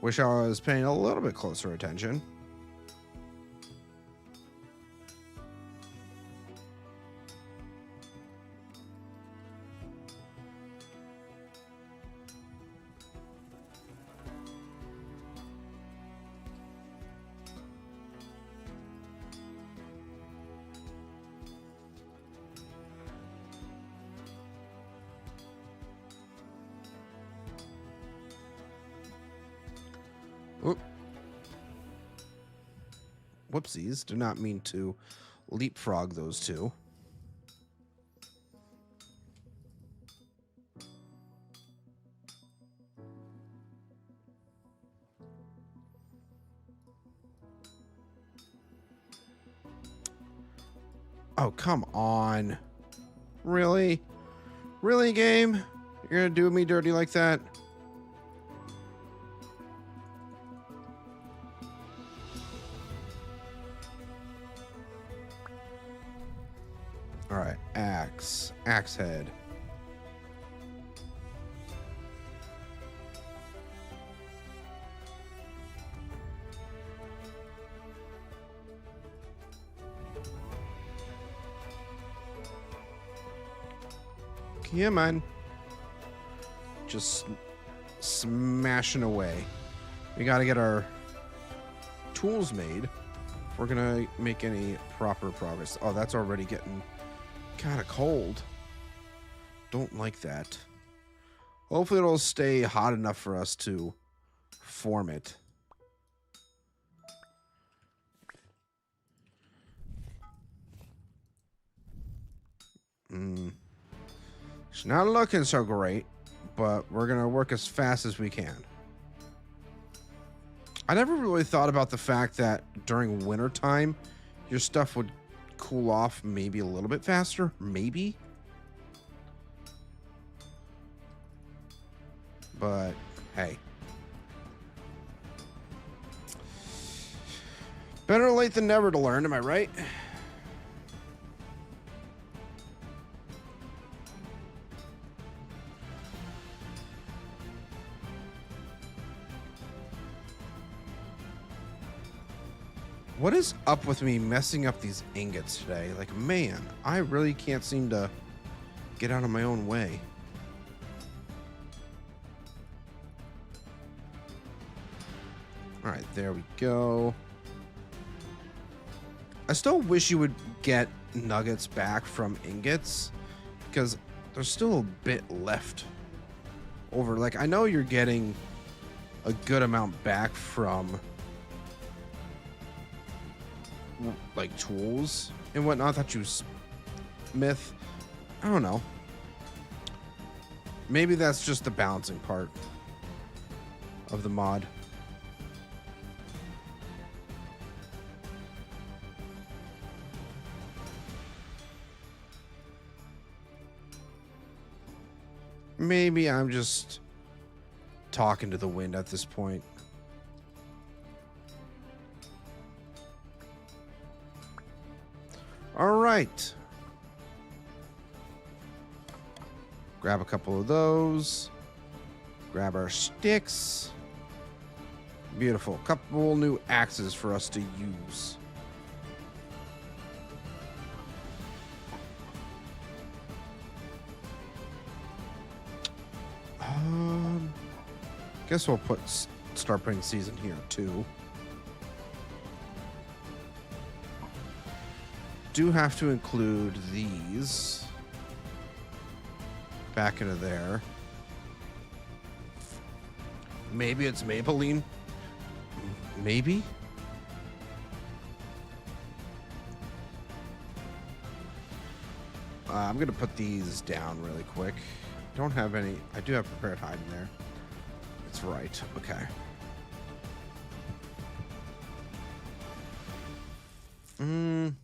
Wish I was paying a little bit closer attention. Oop. Whoopsies. Did not mean to leapfrog those two. Oh, come on. Really? Really, game? You're gonna do me dirty like that? All right, axe head. Come on. Just smashing away. We got to get our tools made if we're gonna make any proper progress. Oh, that's already getting kind of cold. Don't like that. Hopefully it'll stay hot enough for us to form it. It's not looking so great, but we're gonna work as fast as we can. I never really thought about the fact that during winter time your stuff would cool off maybe a little bit faster, maybe. But hey, better late than never to learn, am I right? What is up with me messing up these ingots today? Like, man, I really can't seem to get out of my own way. All right, there we go. I still wish you would get nuggets back from ingots because there's still a bit left over. Like, I know you're getting a good amount back from like tools and whatnot that you smith. I don't know. Maybe that's just the balancing part of the mod. Maybe I'm just talking to the wind at this point. All right. Grab a couple of those. Grab our sticks. Beautiful. Couple new axes for us to use. Guess we'll start putting season here too. Do have to include these back into there. Maybe it's Maybelline. Maybe. I'm gonna put these down really quick. Don't have any. I do have prepared hide in there. That's right. Okay. Mm.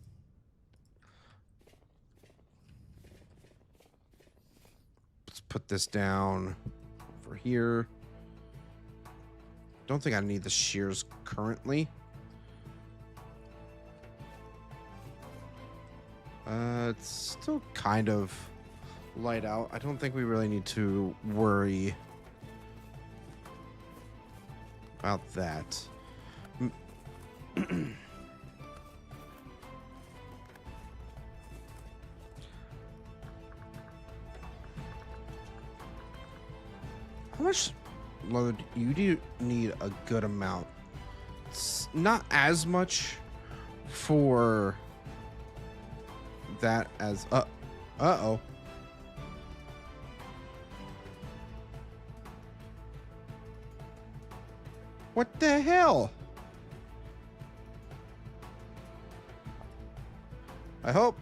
Let's put this down over here. Don't think I need the shears currently. It's still kind of light out. I don't think we really need to worry about that. How much leather do you need? A good amount. It's not as much for that as uh-oh. What the hell? I hope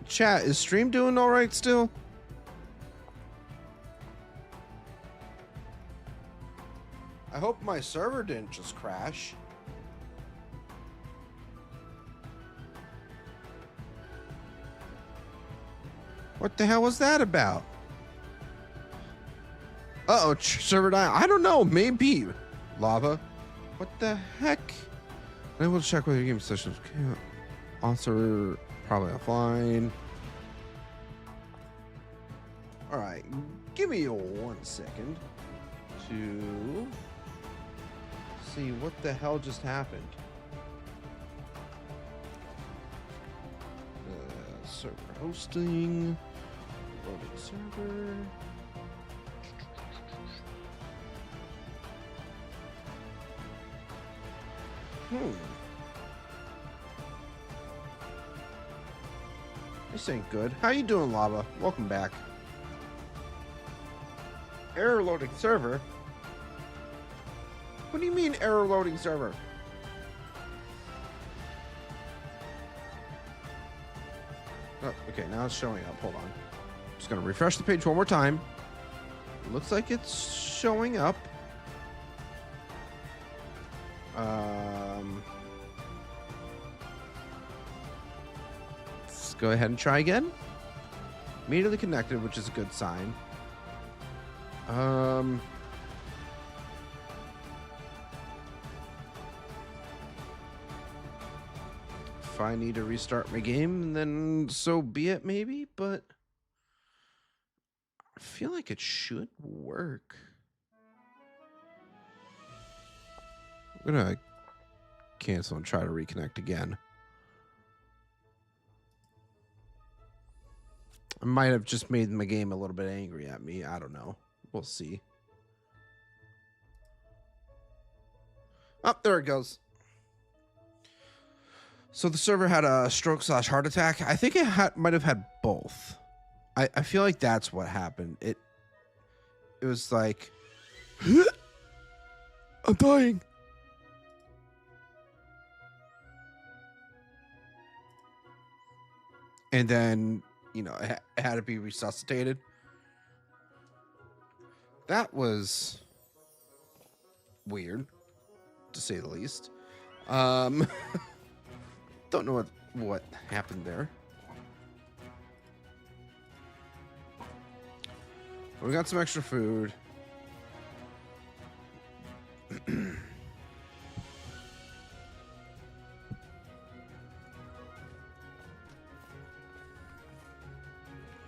chat is stream doing all right still? I hope my server didn't just crash. What the hell was that about? Uh-oh, server died. I don't know, maybe. Lava. What the heck? I will check whether your game sessions also probably offline. All right, give me 1 second to see what the hell just happened. Server hosting, loading server. This ain't good. How you doing, Lava? Welcome back. Error loading server? What do you mean error loading server? Oh, okay, now it's showing up. Hold on. Just gonna refresh the page one more time. Looks like it's showing up. Let's go ahead and try again. Immediately connected, which is a good sign. If I need to restart my game, then so be it, maybe, but I feel like it should work. I'm gonna cancel and try to reconnect again. I might have just made my game a little bit angry at me. I don't know. We'll see. Oh, there it goes. So the server had a stroke/heart attack. I think it might have had both. I feel like that's what happened. It was like, I'm dying. And then, you know, it had to be resuscitated. That was weird, to say the least. Don't know what happened there. We got some extra food.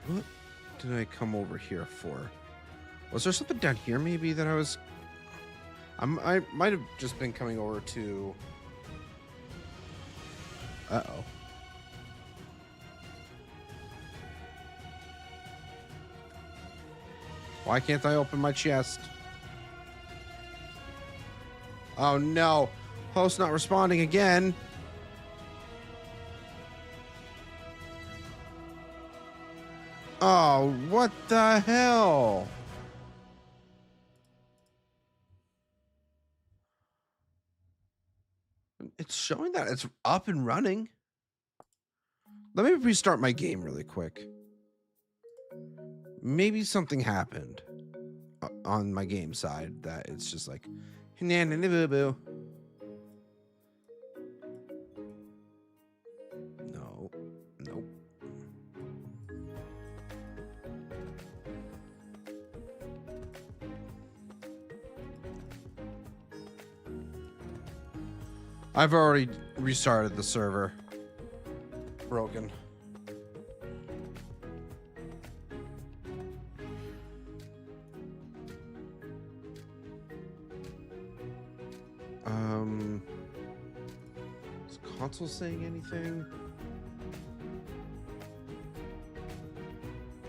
What did I come over here for? Was there something down here maybe that I might have just been coming over to... Uh-oh. Why can't I open my chest? Oh no. Host not responding again. Oh, what the hell? It's showing that it's up and running. Let me restart my game really quick. Maybe something happened on my game side that it's just like, boo. I've already restarted the server. Broken. Is console saying anything?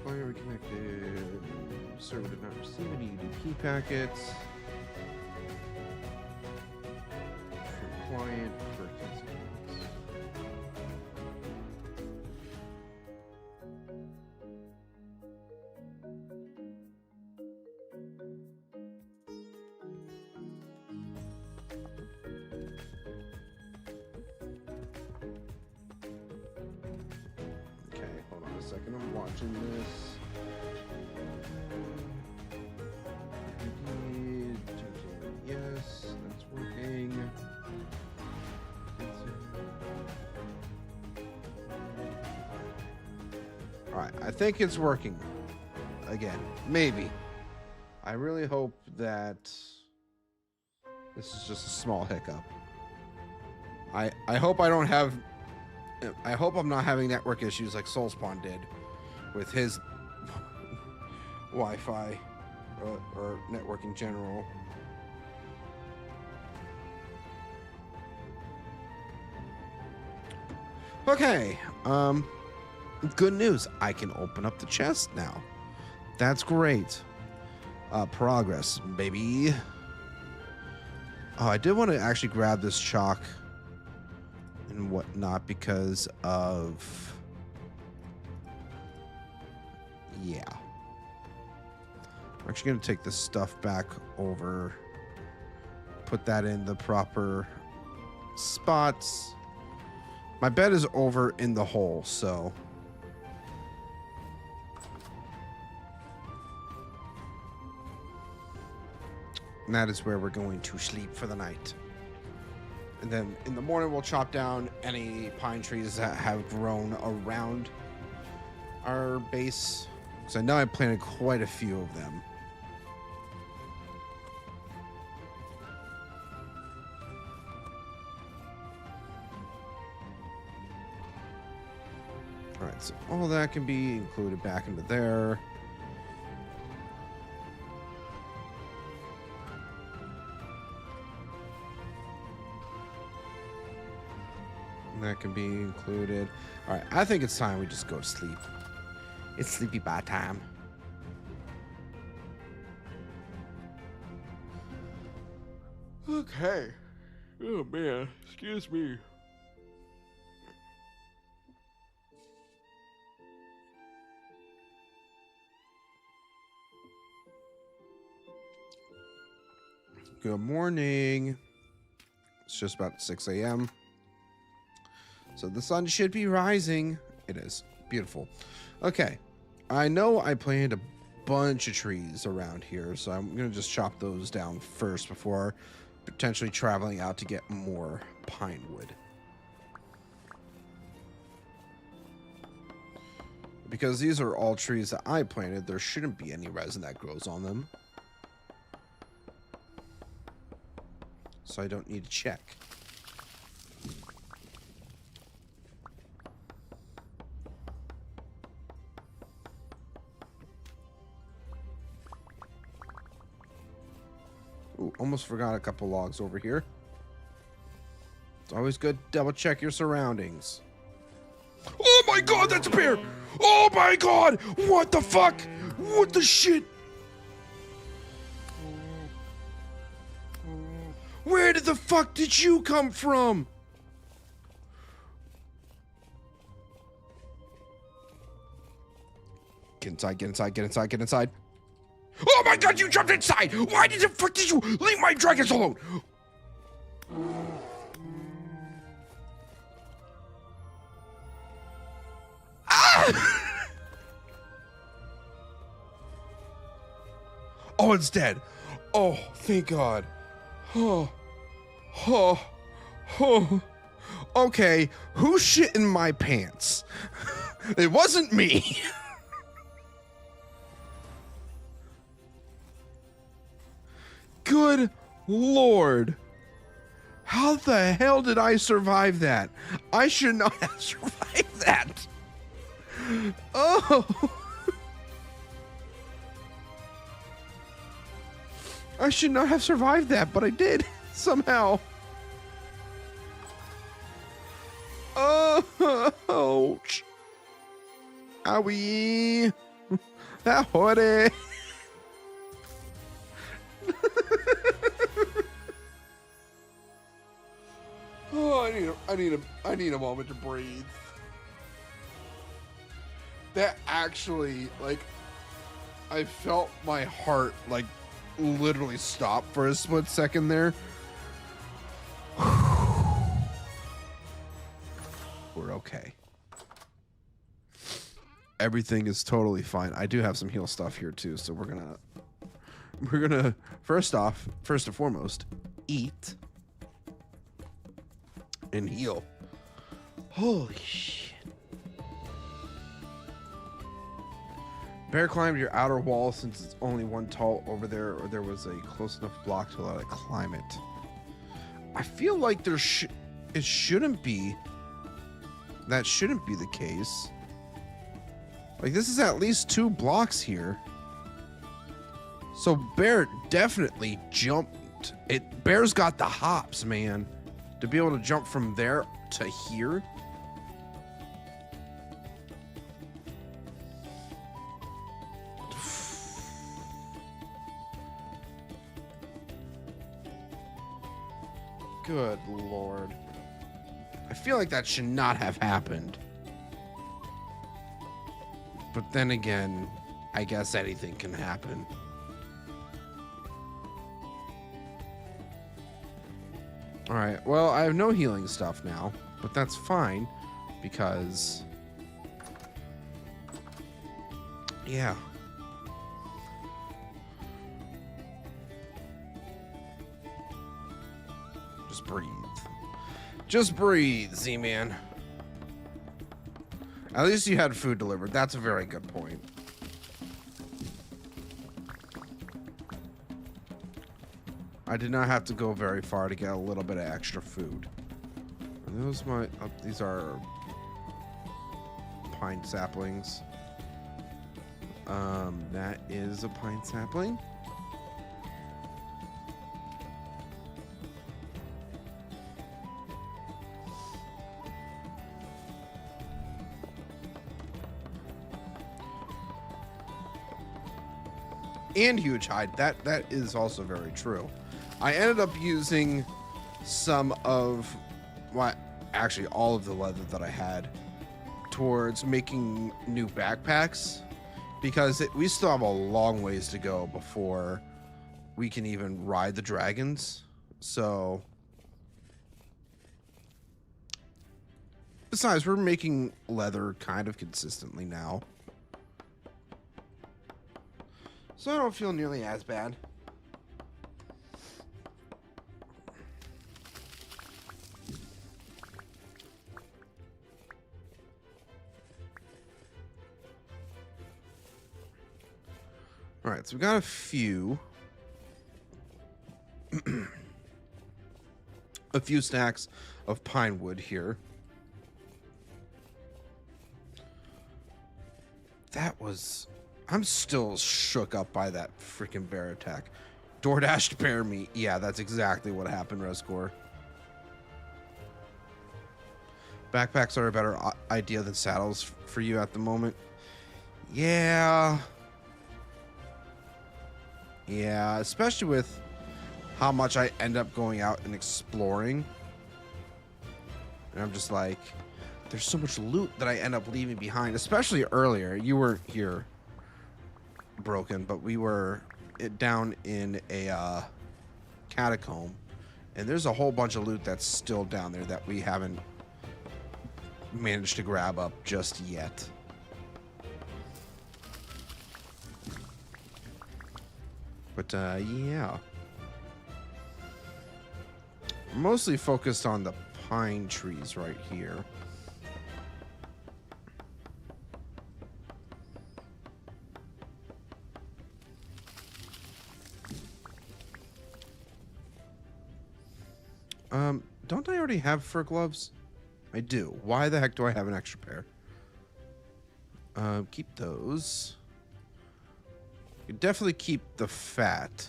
Fire reconnected. Server did not receive any UDP packets. From client for concerns. Okay, hold on a second. I'm watching this. Yes, that's working. All right, I think it's working again. Maybe. I really hope that this is just a small hiccup. I hope I don't have. I hope I'm not having network issues like Soulspawn did with his Wi-Fi or network in general. Okay, good news. I can open up the chest now. That's great. Progress, baby. Oh, I did want to actually grab this chalk and whatnot because of... Yeah. I'm actually going to take this stuff back over. Put that in the proper spots. My bed is over in the hole, so... And that is where we're going to sleep for the night. And then in the morning, we'll chop down any pine trees that have grown around our base. Because I know I planted quite a few of them. Alright, so all that can be included back into there. And that can be included. Alright, I think it's time we just go to sleep. It's sleepy by time. Okay. Oh man, excuse me. Good morning. It's just about 6 a.m. So the sun should be rising. It is. Beautiful. Okay. I know I planted a bunch of trees around here, so I'm going to just chop those down first before potentially traveling out to get more pine wood. Because these are all trees that I planted, there shouldn't be any resin that grows on them. So I don't need to check. Ooh, almost forgot a couple logs over here. It's always good to double check your surroundings. Oh my god, that's a bear! Oh my god! What the fuck? What the shit? Where the fuck did you come from? Get inside, get inside, get inside, get inside. Oh my god, you jumped inside! Why the fuck did you leave my dragons alone? Ah! Oh, it's dead. Oh, thank god. Oh, oh, oh. Okay, who shit in my pants? It wasn't me. Good lord. How the hell did I survive that? I should not have survived that. Oh. I should not have survived that, but I did somehow. Oh, ouch. Owie. That hurt. Oh, I need a moment to breathe. That actually, like, I felt my heart, like, literally stop for a split second there. We're okay. Everything is totally fine. I do have some heal stuff here too, so we're gonna first and foremost, eat and heal. Holy shit. Bear climbed your outer wall since it's only one tall over there, or there was a close enough block to allow it to climb it. I feel like there shouldn't be. That shouldn't be the case. Like, this is at least 2 blocks here. So Bear definitely jumped. Bear's got the hops, man. To be able to jump from there to here. Good Lord. I feel like that should not have happened. But then again, I guess anything can happen. Alright, well, I have no healing stuff now, but that's fine, because... yeah. Just breathe. Just breathe, Z-Man. At least you had food delivered. That's a very good point. I did not have to go very far to get a little bit of extra food. Are those my... these are pine saplings. That is a pine sapling. And huge hide. That is also very true. I ended up using some of, well, actually all of the leather that I had towards making new backpacks, because we still have a long ways to go before we can even ride the dragons. So, besides, we're making leather kind of consistently now. So I don't feel nearly as bad. All right, so we got a few stacks of pine wood here. That was... I'm still shook up by that freaking bear attack. DoorDashed bear meat. Yeah, that's exactly what happened, Rescore. Backpacks are a better idea than saddles for you at the moment. Yeah. Yeah, especially with how much I end up going out and exploring. And I'm just like, there's so much loot that I end up leaving behind, especially earlier. You weren't here, Broken, but we were down in a catacomb, and there's a whole bunch of loot that's still down there that we haven't managed to grab up just yet. But yeah, mostly focused on the pine trees right here. Don't I already have fur gloves? I do. Why the heck do I have an extra pair? Keep those. You definitely keep the fat.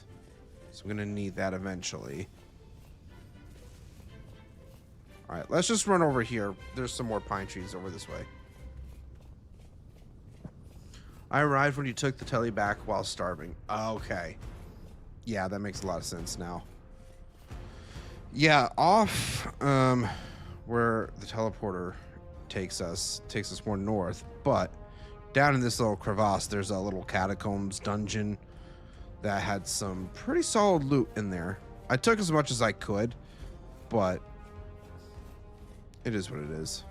So I'm gonna need that eventually. Alright, let's just run over here. There's some more pine trees over this way. I arrived when you took the telly back while starving. Okay. Yeah, that makes a lot of sense now. Yeah, off where the teleporter takes us more north, but down in this little crevasse there's a little catacombs dungeon that had some pretty solid loot in there. I took as much as I could, but it is what it is.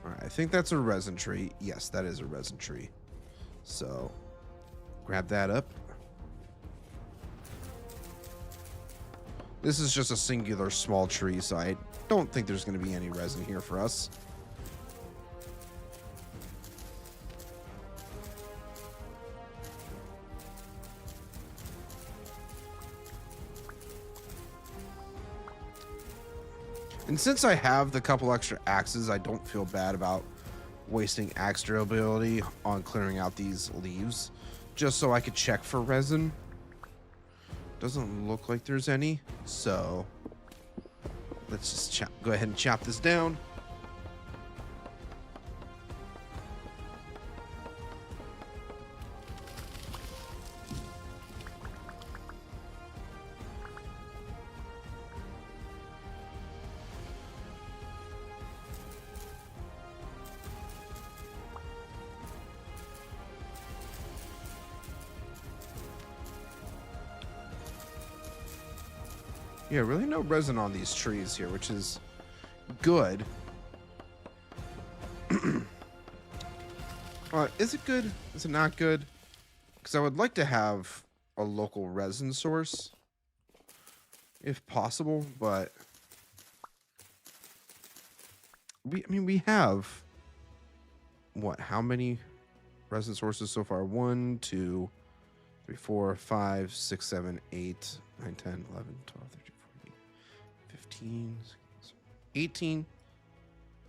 Alright, I think that's a resin tree. Yes, that is a resin tree. So, grab that up. This is just a singular small tree, so I don't think there's going to be any resin here for us. And since I have the couple extra axes, I don't feel bad about wasting axe durability on clearing out these leaves, just so I could check for resin. Doesn't look like there's any, so let's just go ahead and chop this down. Yeah, really no resin on these trees here, which is good. Is it good? Is it not good? Because I would like to have a local resin source, if possible, but we have what? How many resin sources so far? 1, 2, 3, 4, 5, 6, 7, 8, 9, 10, 11, 12, 13, 14, 15, 18,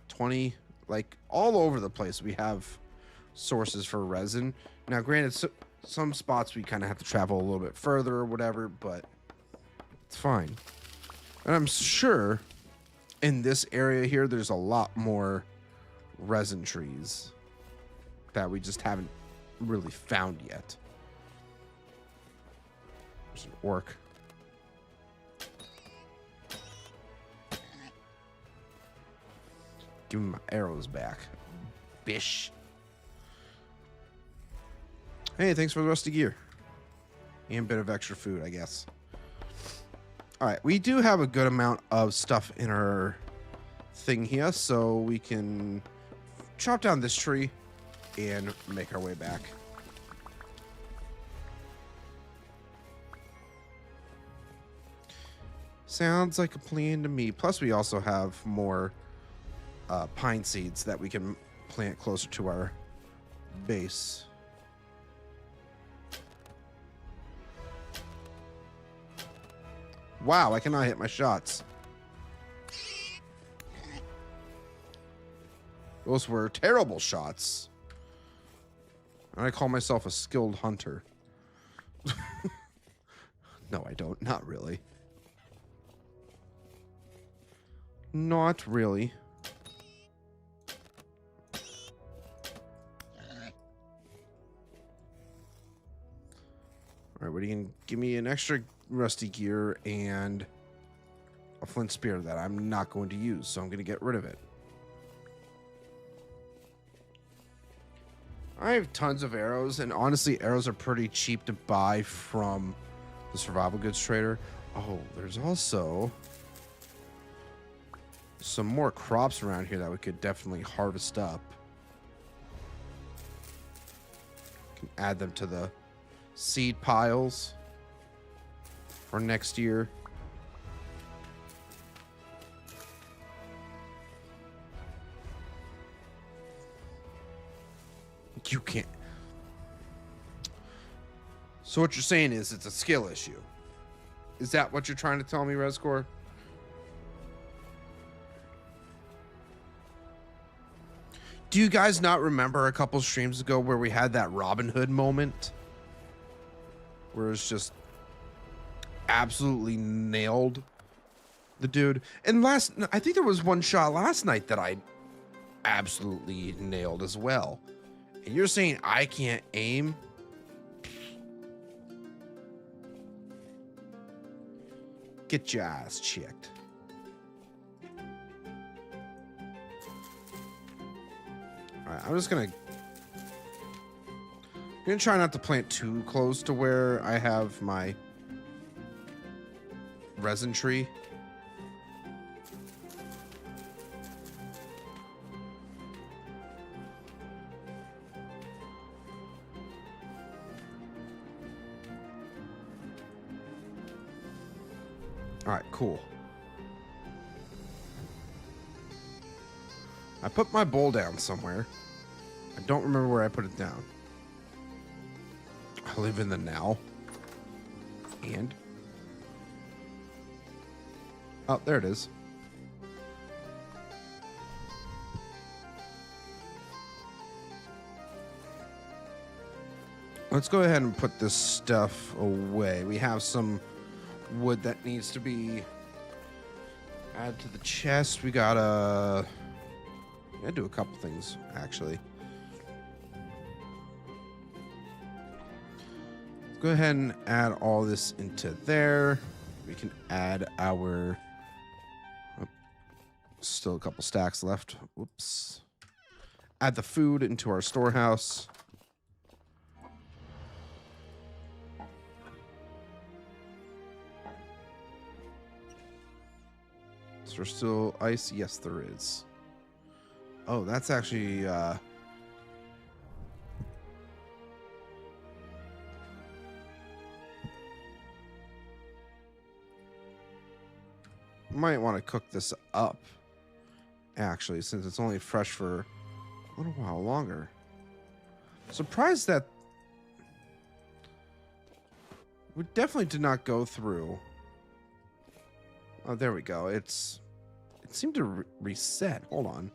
20, like all over the place we have sources for resin. Now granted, some spots we kind of have to travel a little bit further or whatever, but it's fine. And I'm sure in this area here there's a lot more resin trees that we just haven't really found yet. There's an orc. Give me my arrows back, bish. Hey, thanks for the rusty gear. And a bit of extra food, I guess. Alright, we do have a good amount of stuff in our thing here, so we can chop down this tree and make our way back. Sounds like a plan to me. Plus, we also have more pine seeds that we can plant closer to our base. Wow, I cannot hit my shots. Those were terrible shots. And I call myself a skilled hunter. No, I don't. Not really. Not really. Alright, what are you gonna give me? An extra rusty gear and a flint spear that I'm not going to use, so I'm going to get rid of it. I have tons of arrows, and honestly, arrows are pretty cheap to buy from the survival goods trader. Oh, there's also some more crops around here that we could definitely harvest up. Can add them to the seed piles for next year. You can't. So what you're saying is it's a skill issue. Is that what you're trying to tell me, Rescore? Do you guys not remember a couple streams ago where we had that Robin Hood moment? Where it's just absolutely nailed the dude. And I think there was one shot last night that I absolutely nailed as well. And you're saying I can't aim? Get your ass checked. All right, I'm gonna try not to plant too close to where I have my resin tree. All right, cool. I put my bowl down somewhere. I don't remember where I put it down. I live in the now. And? Oh, there it is. Let's go ahead and put this stuff away. We have some wood that needs to be added to the chest. We gotta do a couple things, actually. Let's go ahead and add all this into there. We can add our... Oh, still a couple stacks left. Whoops. Add the food into our storehouse. Is there still ice? Yes, there is. Oh, that's actually might want to cook this up, actually, since it's only fresh for a little while longer. Surprised that we definitely did not go through. Oh, there we go. It seemed to reset. Hold on.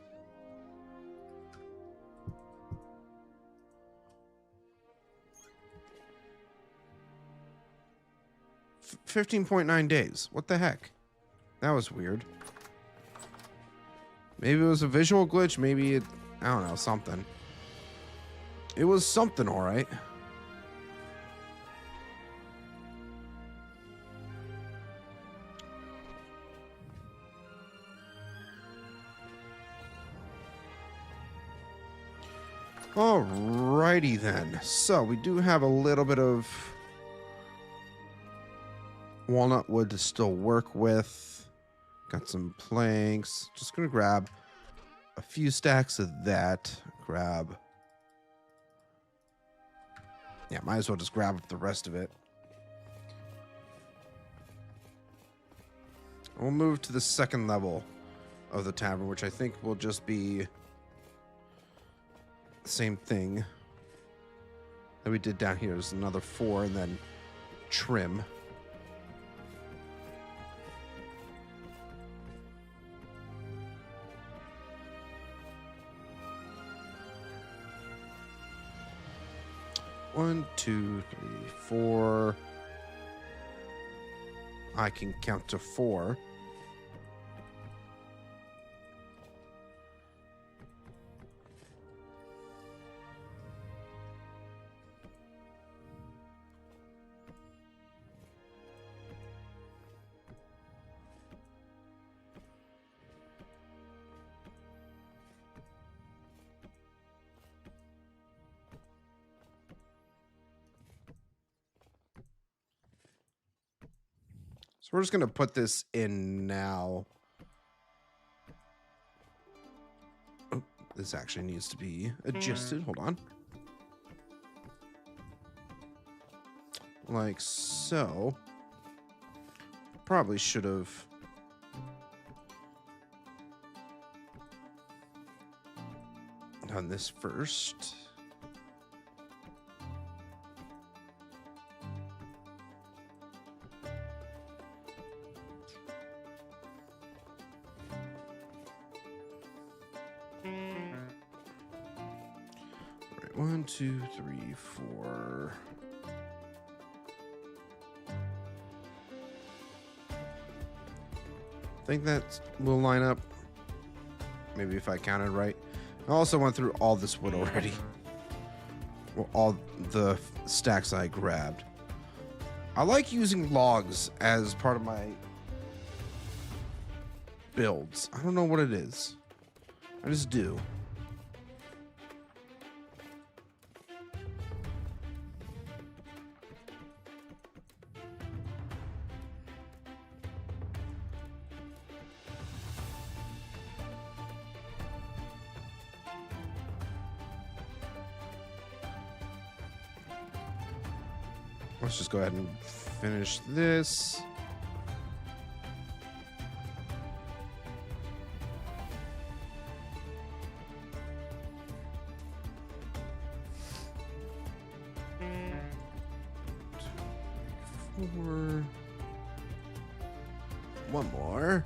15.9 days. What the heck? That was weird. Maybe it was a visual glitch. Maybe it... I don't know. Something. It was something, all right. Alrighty then. So we do have a little bit of walnut wood to still work with. Got some planks. Just gonna grab a few stacks of that. Grab. Yeah, might as well just grab up the rest of it. We'll move to the second level of the tavern, which I think will just be the same thing that we did down here. There's another 4 and then trim. One, 2, 3, 4. I can count to 4. So we're just going to put this in now. Oh, this actually needs to be adjusted. Hold on. Like so. Probably should have done this first. right, 1, 2, 3, 4. I think that will line up. Maybe if I counted right. I also went through all this wood already. Well, all the stacks I grabbed. I like using logs as part of my builds. I don't know what it is. I just do. Let's just go ahead and finish this. Four. One more.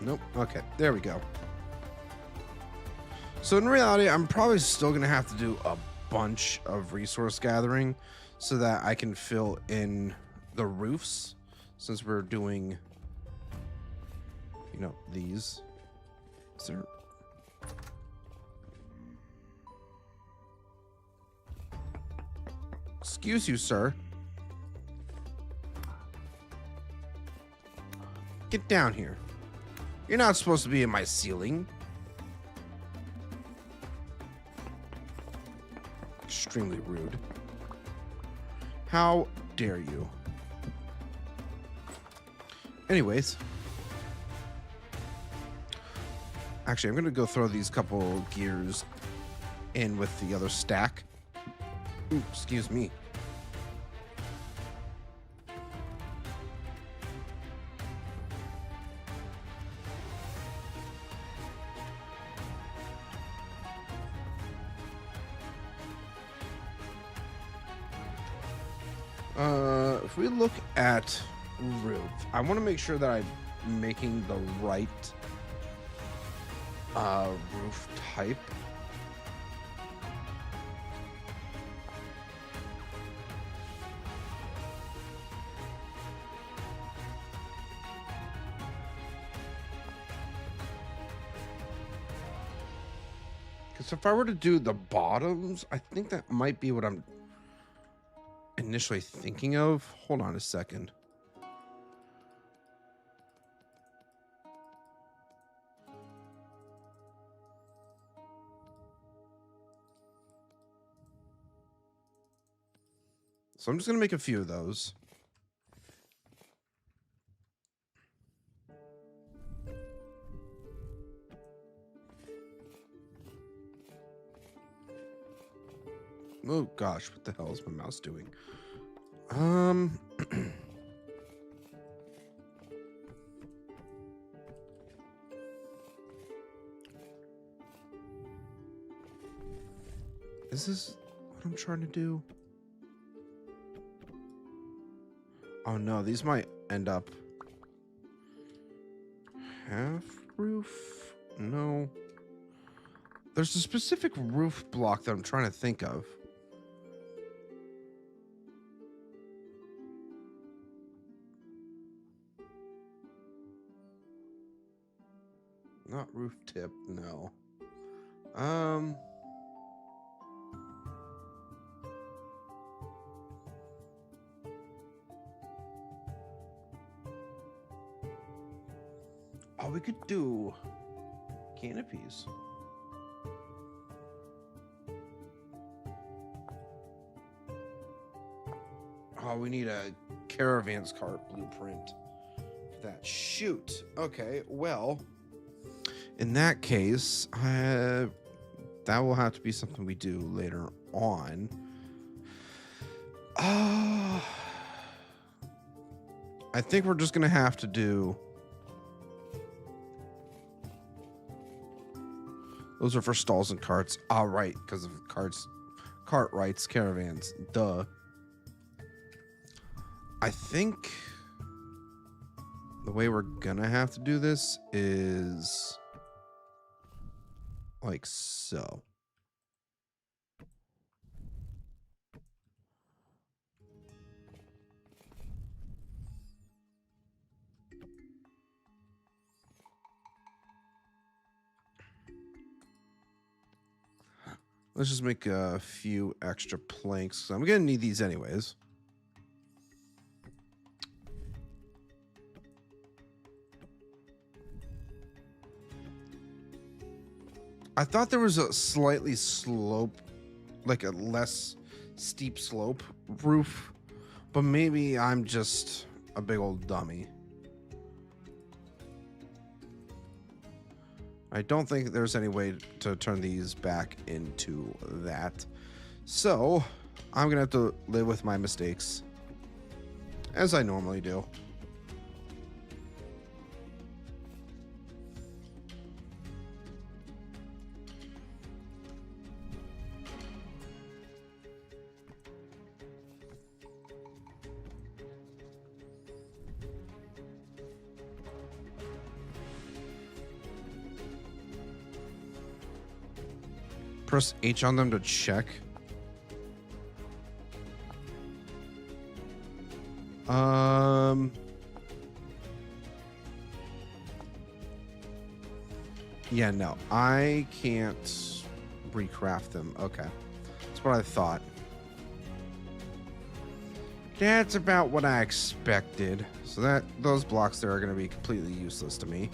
Nope. Okay, there we go. So in reality, I'm probably still going to have to do a bunch of resource gathering so that I can fill in the roofs, since we're doing, you know, these. Is there... Excuse you, sir. Get down here. You're not supposed to be in my ceiling. Extremely rude. How dare you? Anyways. Actually, I'm going to go throw these couple gears in with the other stack. Ooh, excuse me. If we look at roof, I want to make sure that I'm making the right roof type. Because if I were to do the bottoms, I think that might be what I'm initially thinking of. Hold on a second. So I'm just going to make a few of those. Oh gosh, what the hell is my mouse doing? Is this what I'm trying to do? Oh no, these might end up half roof. No, there's a specific roof block that I'm trying to think of. Not roof tip, no. Oh, we could do canopies. Oh, we need a caravan's cart blueprint for that. Shoot. Okay, well, in that case, that will have to be something we do later on. I think we're just going to have to do... Those are for stalls and carts. All right, because of Cartwrights, caravans. Duh. I think the way we're gonna have to do this is like so. Let's just make a few extra planks. I'm gonna need these anyways. I thought there was a slightly slope, like a less steep slope roof, but maybe I'm just a big old dummy. I don't think there's any way to turn these back into that. So I'm gonna have to live with my mistakes, as I normally do. Press H on them to check. Yeah, no, I can't recraft them. Okay. That's what I thought. That's about what I expected. So those blocks there are going to be completely useless to me.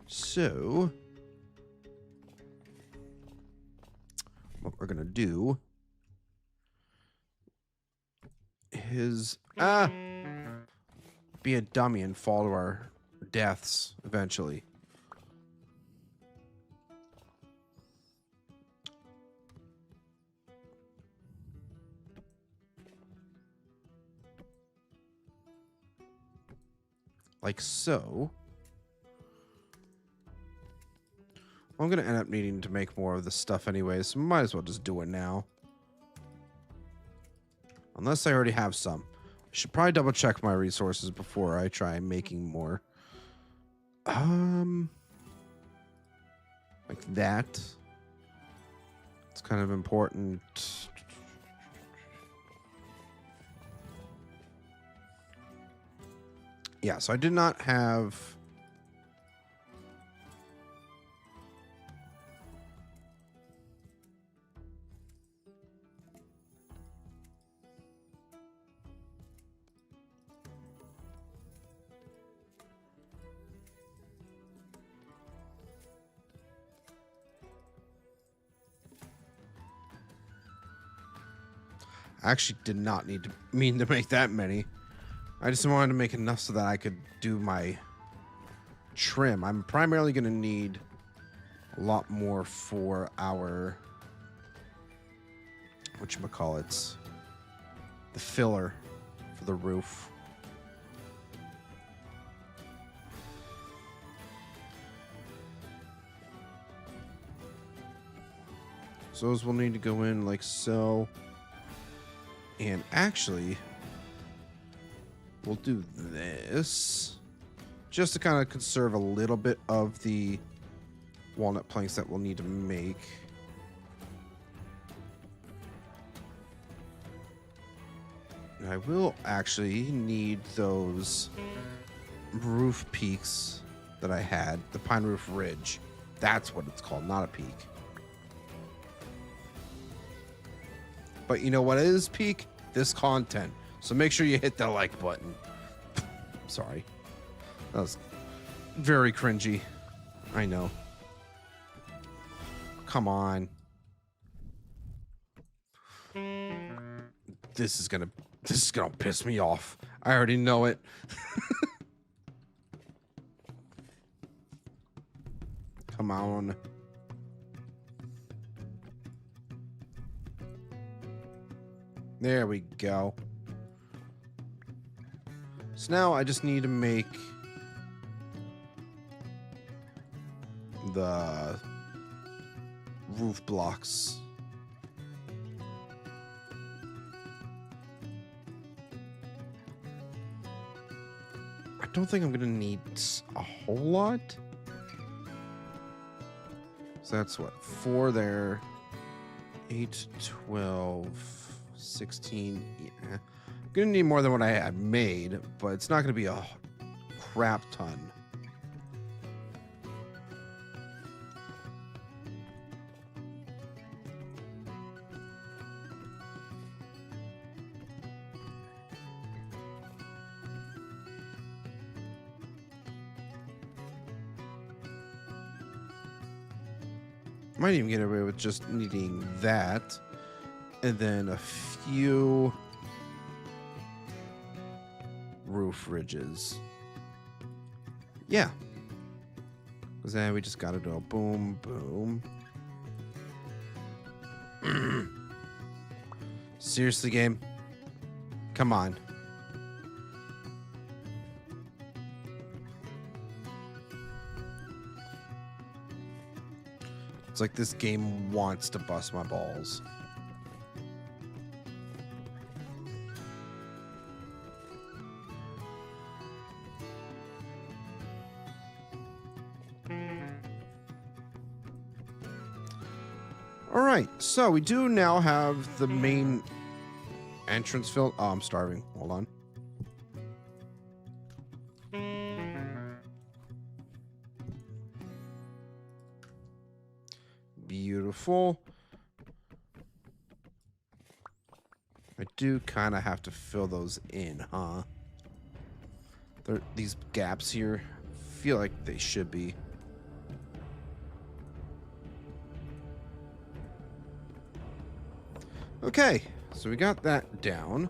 So what we're gonna do is be a dummy and fall to our deaths eventually. Like so. I'm going to end up needing to make more of this stuff anyways, so might as well just do it now. Unless I already have some. I should probably double check my resources before I try making more. Like that. It's kind of important. Yeah, so I did not have... I actually did not mean to make that many. I just wanted to make enough so that I could do my trim. I'm primarily going to need a lot more for our whatchamacallits, the filler for the roof. So those will need to go in like so. And actually, we'll do this just to kind of conserve a little bit of the walnut planks that we'll need to make. And I will actually need those roof peaks that I had, the pine roof ridge. That's what it's called, not a peak. But you know what is peak? This content. So make sure you hit that like button. Sorry. That was very cringy. I know. Come on. This is gonna piss me off. I already know it. Come on. There we go. So now I just need to make the roof blocks. I don't think I'm gonna need a whole lot. So that's what, 4 there, 8, 12, 16. Yeah. I'm gonna need more than what I had made, but it's not gonna be a crap ton. Might even get away with just needing that, and then a few roof ridges. Yeah, because then we just gotta do a boom, boom. Seriously, game? Come on. It's like this game wants to bust my balls. All right, so we do now have the main entrance filled. Oh, I'm starving. Hold on. Beautiful. I do kind of have to fill those in, huh? These gaps here feel like they should be. Okay, so we got that down.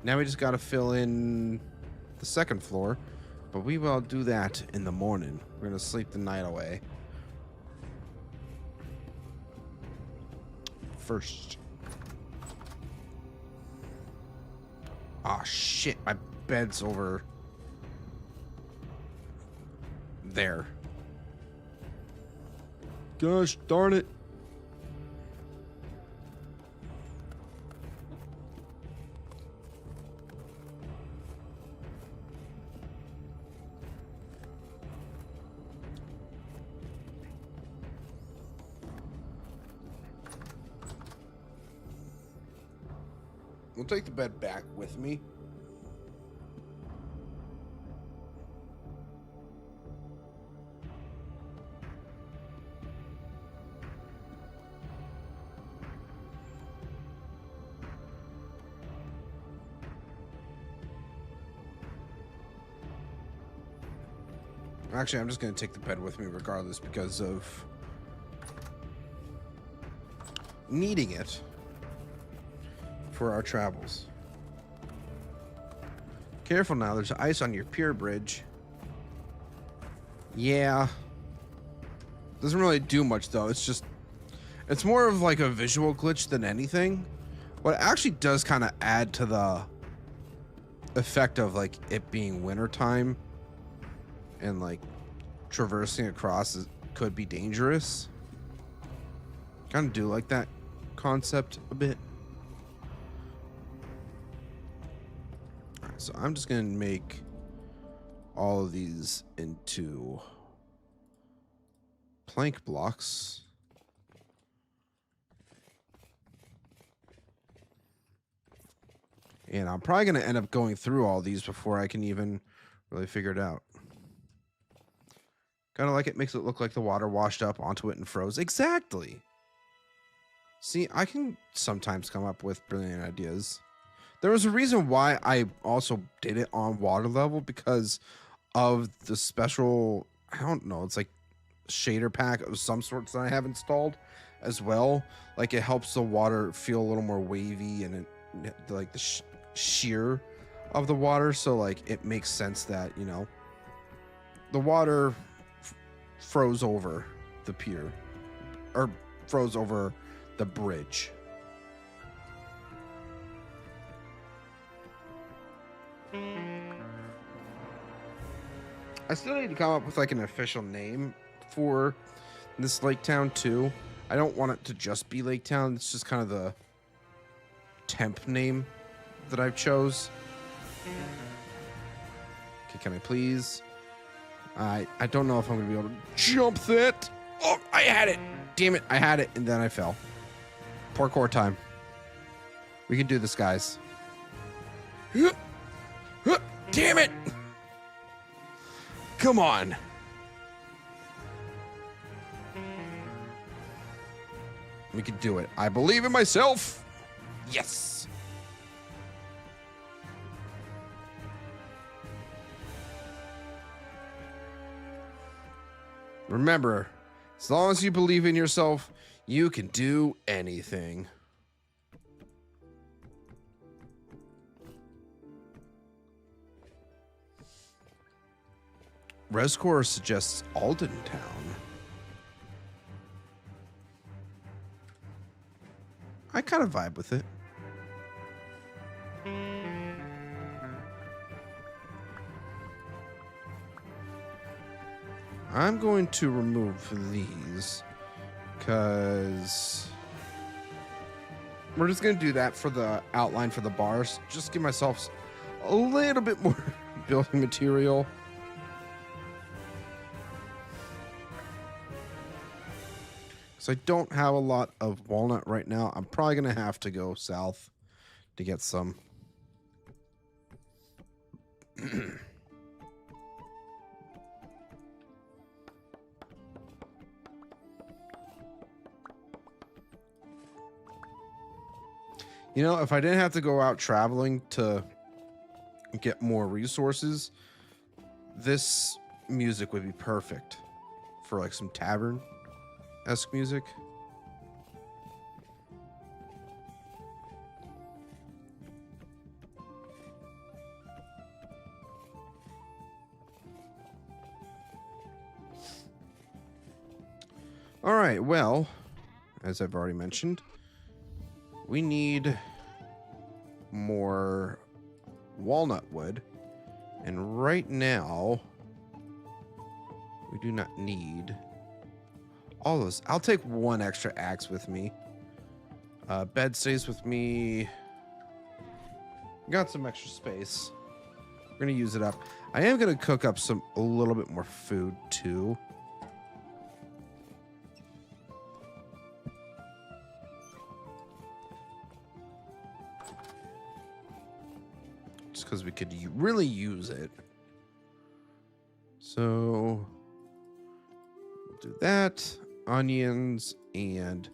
Now we just got to fill in the second floor, but we will do that in the morning. We're going to sleep the night away. First. Ah, shit. My bed's over there. Gosh darn it. We'll take the bed back with me. Actually, I'm just going to take the bed with me regardless because of needing it for our travels. Careful now, there's ice on your pier bridge. Yeah. Doesn't really do much though. It's more of like a visual glitch than anything. But it actually does kind of add to the effect of like it being wintertime and like traversing across could be dangerous. Kind of do like that concept a bit. So I'm just going to make all of these into plank blocks. And I'm probably going to end up going through all these before I can even really figure it out. Kind of like it makes it look like the water washed up onto it and froze. Exactly. See, I can sometimes come up with brilliant ideas. There was a reason why I also did it on water level because of the special, I don't know, it's like shader pack of some sorts that I have installed as well. Like it helps the water feel a little more wavy and it, like the sheer of the water. So like it makes sense that, you know, the water froze over the pier or froze over the bridge. I still need to come up with like an official name for this lake town too. I don't want it to just be Lake Town. It's just kind of the temp name that I've chose. Okay, can I please? I don't know if I'm gonna be able to jump that. Oh, I had it. Damn it, I had it, and then I fell. Parkour time. We can do this, guys. Damn it! Come on. We can do it. I believe in myself. Yes. Remember, as long as you believe in yourself, you can do anything. Rescore suggests Alden Town. I kind of vibe with it. I'm going to remove these because we're just going to do that for the outline for the bars. Just give myself a little bit more building material. So I don't have a lot of walnut right now. I'm probably going to have to go south to get some. You know, if I didn't have to go out traveling to get more resources, this music would be perfect for like some tavern-esque music. All right, well, as I've already mentioned, we need more walnut wood, and right now we do not need all those. I'll take one extra axe with me. Bed stays with me. Got some extra space. We're gonna use it up. I am gonna cook up a little bit more food too. Because we could really use it. So we'll do that. Onions and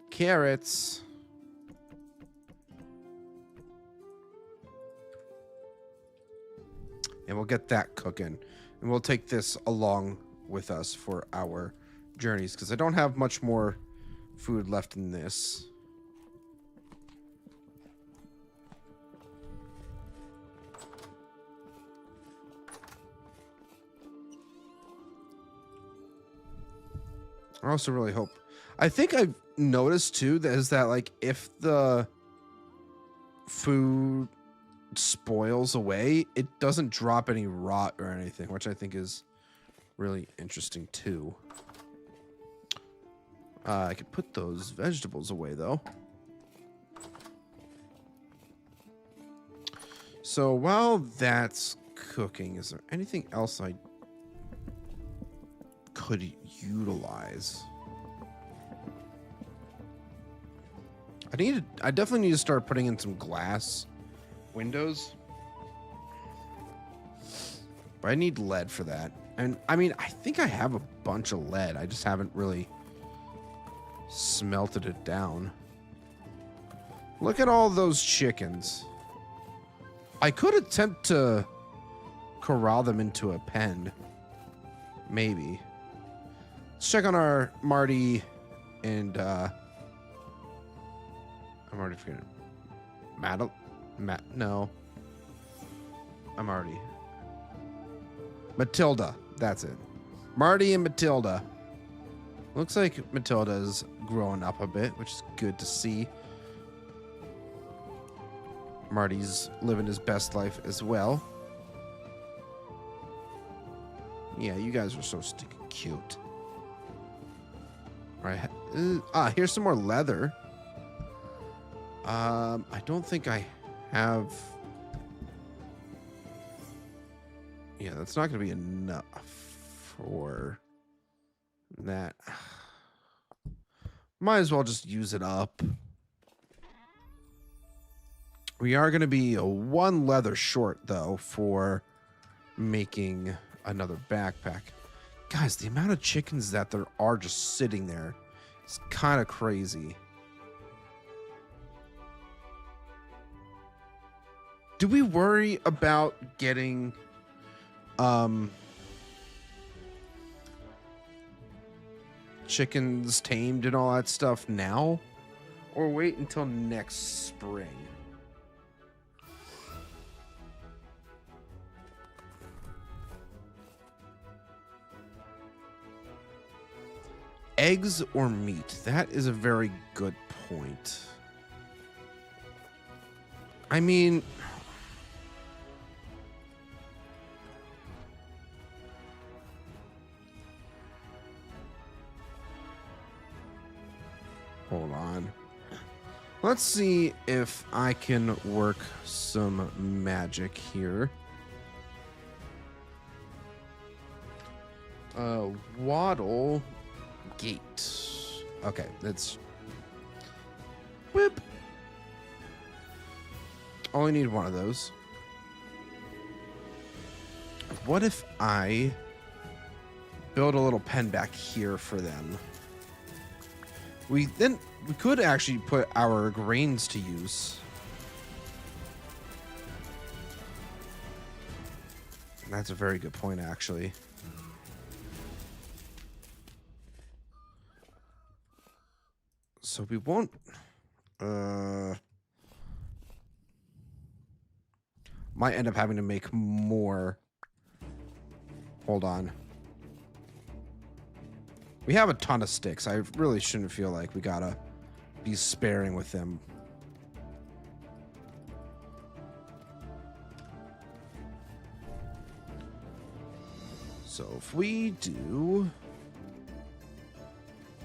carrots. And we'll get that cooking. And we'll take this along with us for our journeys, because I don't have much more food left in this. I also really hope. I think I've noticed too that like if the food spoils away, it doesn't drop any rot or anything, which I think is really interesting too. I could put those vegetables away though. So while that's cooking, is there anything else I could utilize? I definitely need to start putting in some glass windows, but I need lead for that. And I mean, I think I have a bunch of lead. I just haven't really smelted it down. Look at all those chickens. I could attempt to corral them into a pen. Maybe. Let's check on our Marty and I'm already forgetting. No. I'm already. Matilda. That's it. Marty and Matilda. Looks like Matilda's growing up a bit, which is good to see. Marty's living his best life as well. Yeah, you guys are so stinking cute. All right. Here's some more leather. I don't think I have... Yeah, that's not going to be enough for that. Might as well just use it up. We are going to be one leather short, though, for making another backpack. Guys, the amount of chickens that there are just sitting there is kind of crazy. Do we worry about getting chickens tamed and all that stuff now, or wait until next spring? Eggs or meat? That is a very good point. I mean, hold on. Let's see if I can work some magic here. Waddle gate. Okay, that's... Whip. Only need one of those. What if I build a little pen back here for them? We could actually put our grains to use. That's a very good point, actually. So we won't... might end up having to make more. Hold on. We have a ton of sticks. I really shouldn't feel like we gotta be sparing with them. So if we do...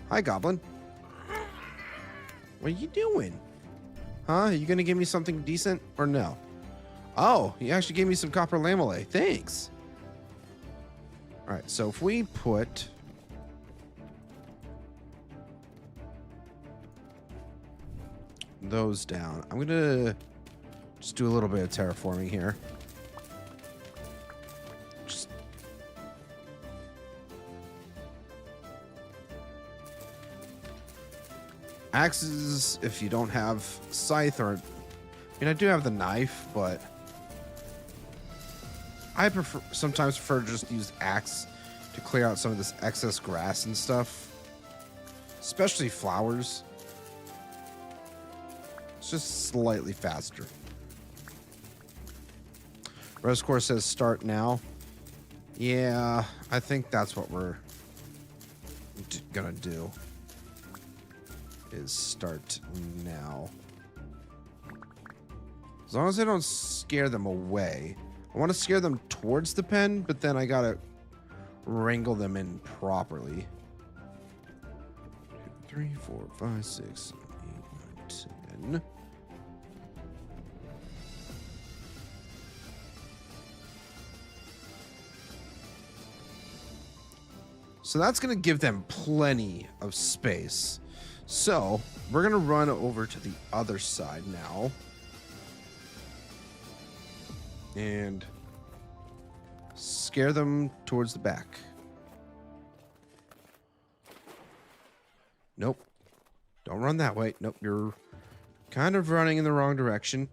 Hi, Goblin. What are you doing? Huh? Are you gonna give me something decent or no? Oh, you actually gave me some copper lamellae. Thanks. All right, so if we put... those down. I'm gonna just do a little bit of terraforming here. Just... axes, if you don't have scythe, or... I mean, I do have the knife, but... I sometimes prefer to just use axe to clear out some of this excess grass and stuff. Especially flowers. It's just slightly faster. Rosecore says start now. Yeah, I think that's what we're gonna do. Is start now. As long as I don't scare them away. I want to scare them towards the pen, but then I gotta wrangle them in properly. 2, 3, 4, 5, 6, 7, 8, 9, 10. So that's gonna give them plenty of space. So we're gonna run over to the other side now. And scare them towards the back. Nope. Don't run that way. Nope, you're kind of running in the wrong direction.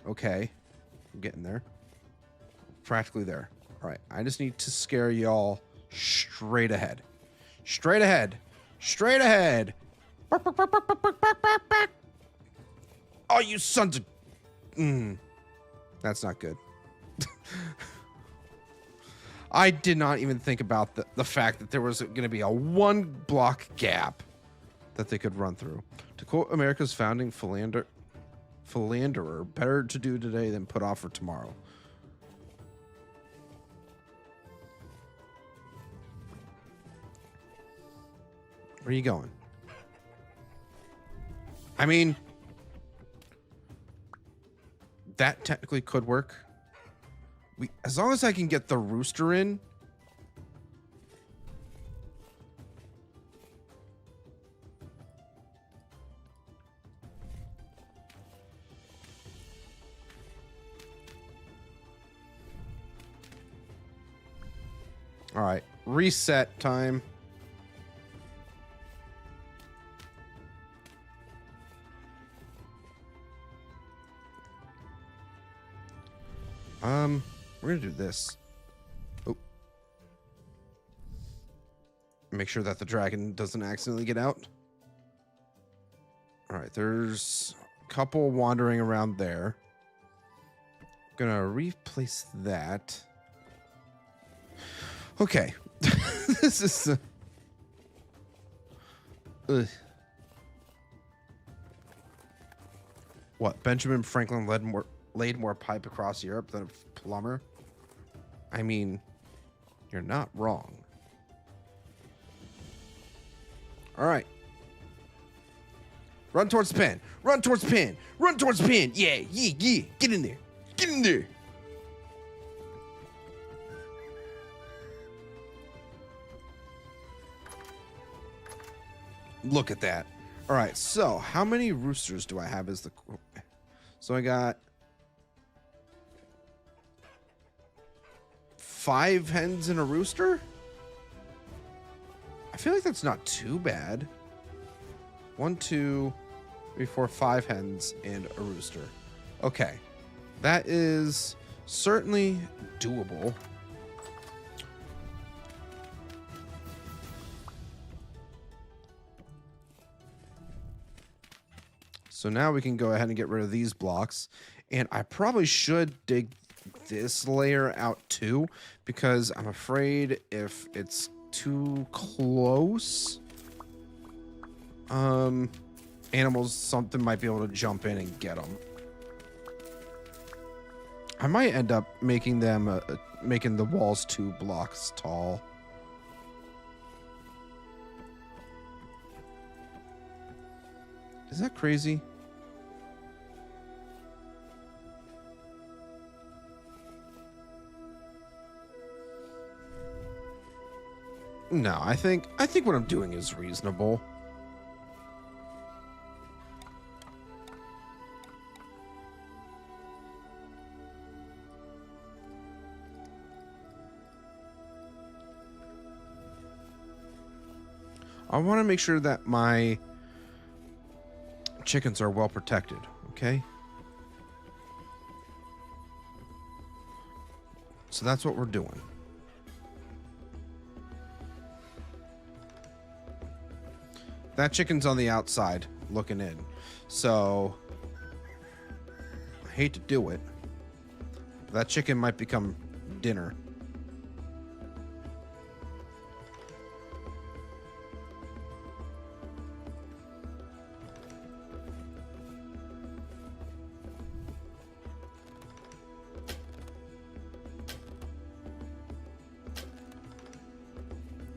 Okay. I'm getting there. Practically there. All right. I just need to scare y'all straight ahead. Straight ahead. Straight ahead. Oh, you sons of... That's not good. I did not even think about the fact that there was going to be a 1 block gap that they could run through. To quote America's founding philanderer, better to do today than put off for tomorrow. Where are you going? I mean, that technically could work. As long as I can get the rooster in. All right, reset time. We're gonna do this. Oh. Make sure that the dragon doesn't accidentally get out. All right, there's a couple wandering around there. Gonna replace that. Okay. This is what? Benjamin Franklin laid more pipe across Europe than a plumber? I mean, you're not wrong. All right. Run towards the pen. Run towards the pen. Run towards the pen. Yeah, yeah, yeah. Get in there. Get in there. Look at that. All right, so how many roosters do I have as the... So I got 5 hens and a rooster? I feel like that's not too bad. 1, 2, 3, 4, 5 hens and a rooster. Okay. That is certainly doable. So now we can go ahead and get rid of these blocks. And I probably should dig this layer out too, because I'm afraid if it's too close, animals, something might be able to jump in and get them. I might end up making them, making the walls 2 blocks tall. Is that crazy? No, I think what I'm doing is reasonable. I want to make sure that my chickens are well protected, okay? So that's what we're doing. That chicken's on the outside looking in. So I hate to do it, but that chicken might become dinner.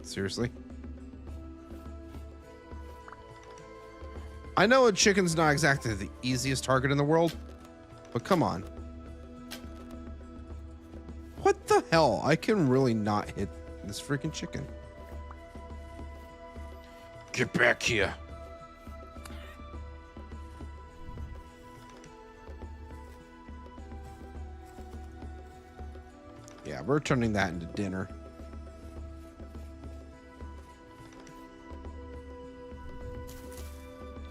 Seriously? I know a chicken's not exactly the easiest target in the world, but come on. What the hell? I can really not hit this freaking chicken. Get back here. Yeah, we're turning that into dinner.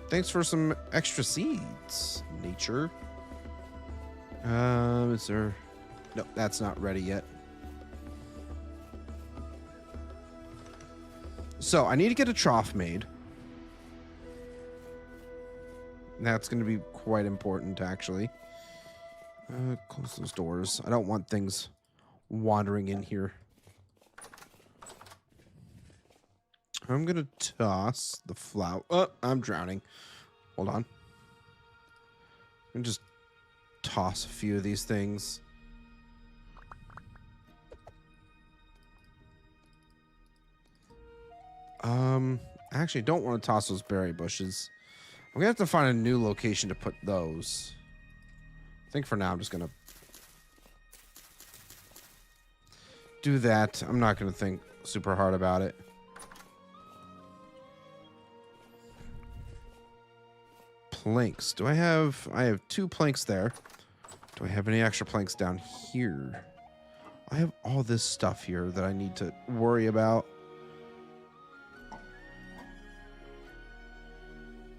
Thanks for some extra seeds, nature. Is there... No, that's not ready yet. So, I need to get a trough made. That's going to be quite important, actually. Close those doors. I don't want things wandering in here. I'm going to toss the flour. Oh, I'm drowning. Hold on. I'm just toss a few of these things. I I actually don't want to toss those berry bushes. I'm gonna have to find a new location to put those. I think for now I'm just gonna do that. I'm not gonna think super hard about it. Planks. Do I have 2 planks there. Do I have any extra planks down here? I have all this stuff here that I need to worry about.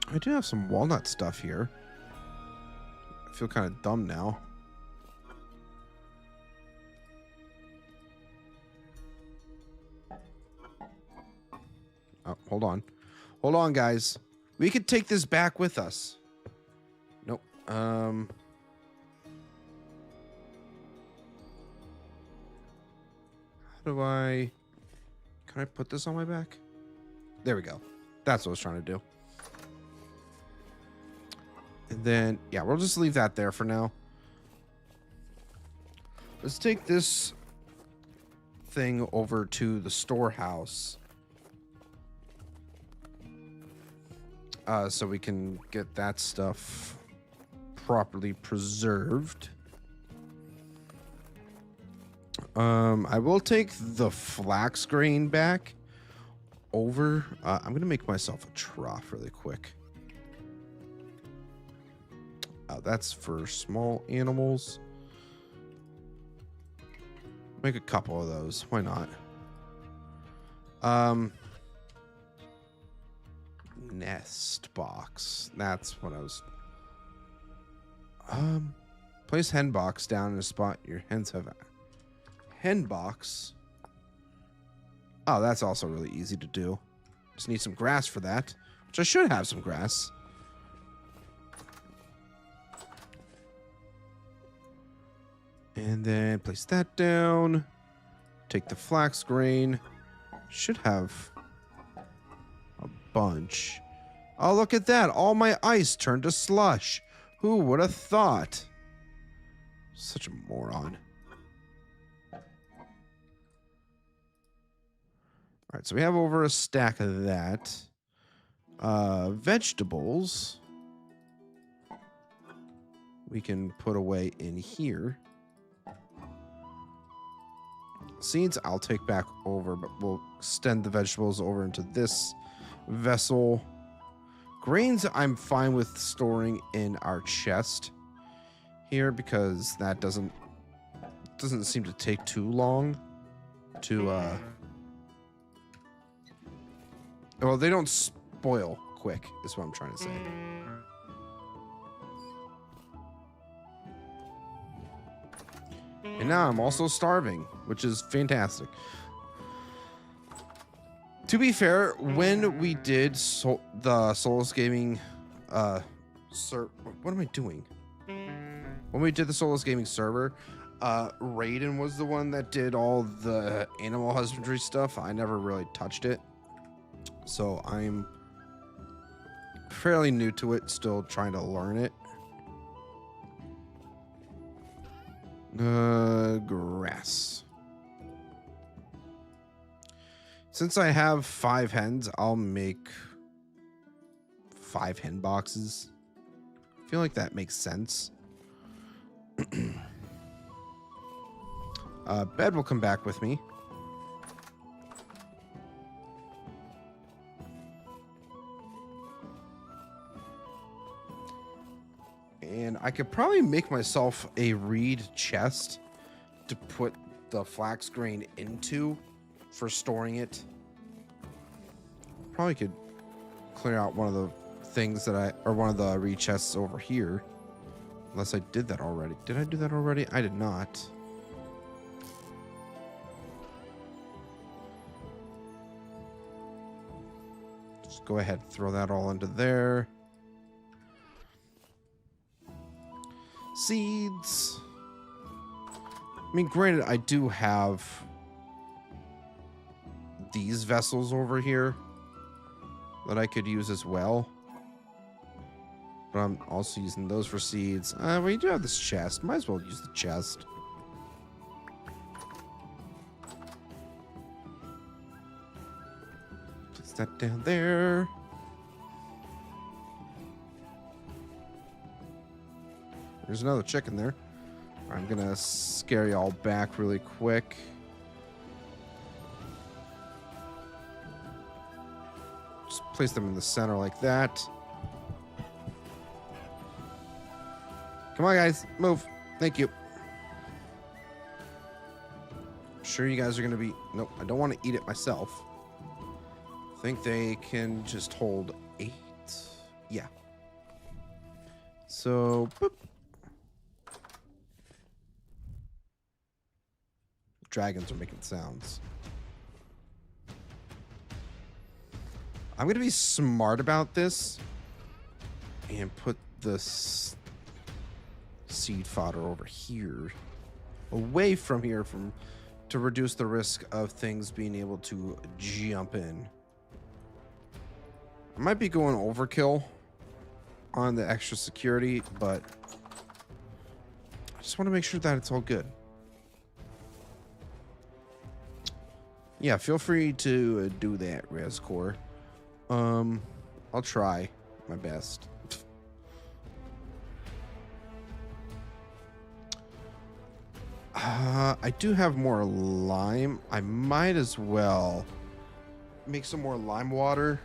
I do have some walnut stuff here. I feel kind of dumb now. Oh, hold on. Hold on, guys. We could take this back with us. Nope. How do I... Can I put this on my back? There we go. That's what I was trying to do. And then, yeah, we'll just leave that there for now. Let's take this thing over to the storehouse. So we can get that stuff properly preserved. I will take the flax grain back over. I'm going to make myself a trough really quick. That's for small animals. Make a couple of those. Why not? Nest box. That's what I was... Place hen box down in a spot your hens have. Hen box. Oh, that's also really easy to do. Just need some grass for that, which I should have some grass. And then place that down. Take the flax grain. Should have a bunch. Oh, look at that. All my ice turned to slush. Who would have thought? Such a moron. All right, so we have over a stack of that. Vegetables we can put away in here. Seeds I'll take back over, but we'll extend the vegetables over into this vessel. Grains I'm fine with storing in our chest here because that doesn't seem to take too long to well, they don't spoil quick is what I'm trying to say. And now I'm also starving, which is fantastic. To be fair, when we did the Souls Gaming, what am I doing? When we did the Souls Gaming server, Raiden was the one that did all the animal husbandry stuff. I never really touched it. So I'm fairly new to it, still trying to learn it. Grass. Since I have 5 hens, I'll make 5 hen boxes. I feel like that makes sense. Bed will come back with me. And I could probably make myself a reed chest to put the flax grain into for storing it. Probably could clear out one of the things that one of the reed chests over here. Unless I did that already. Did I do that already? I did not. Just go ahead and throw that all into there. Seeds. I mean, granted, I do have these vessels over here that I could use as well. But I'm also using those for seeds. Well, you do have this chest. Might as well use the chest. Place that down there. There's another chicken there. I'm gonna scare y'all back really quick. Just place them in the center like that. Come on, guys. Move. Thank you. Sure you guys are gonna be... Nope, I don't want to eat it myself. I think they can just hold 8. Yeah. So, boop. Dragons are making sounds. I'm gonna be smart about this and put this seed fodder over here, away from here, to reduce the risk of things being able to jump in. I might be going overkill on the extra security, but I just want to make sure that it's all good. Yeah, feel free to do that, Rescore. I'll try my best. I do have more lime. I might as well make some more lime water.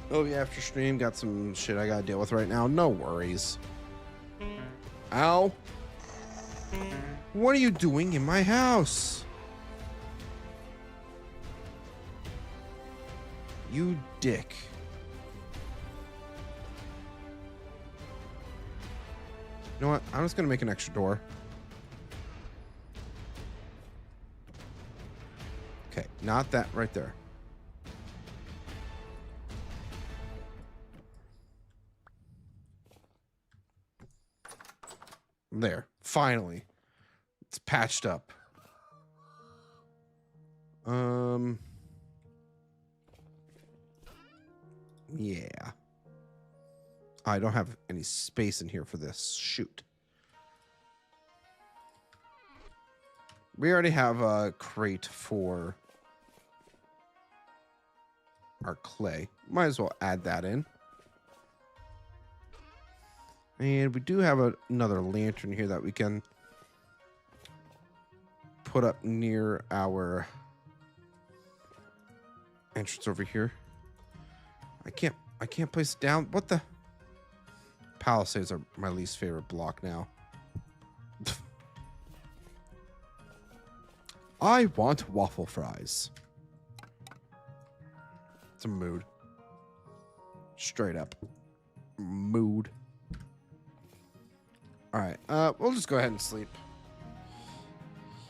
Oh yeah, after stream, got some shit I gotta deal with right now. No worries. Ow. What are you doing in my house? You dick. You know what? I'm just gonna make an extra door. Okay, not that right there. There, finally. It's patched up. Yeah. I don't have any space in here for this. Shoot. We already have a crate for our clay. Might as well add that in. And we do have another lantern here that we can put up near our entrance over here. I can't place it down. What the? Palisades are my least favorite block now. I want waffle fries. It's a mood. Straight up. Mood. All right, we'll just go ahead and sleep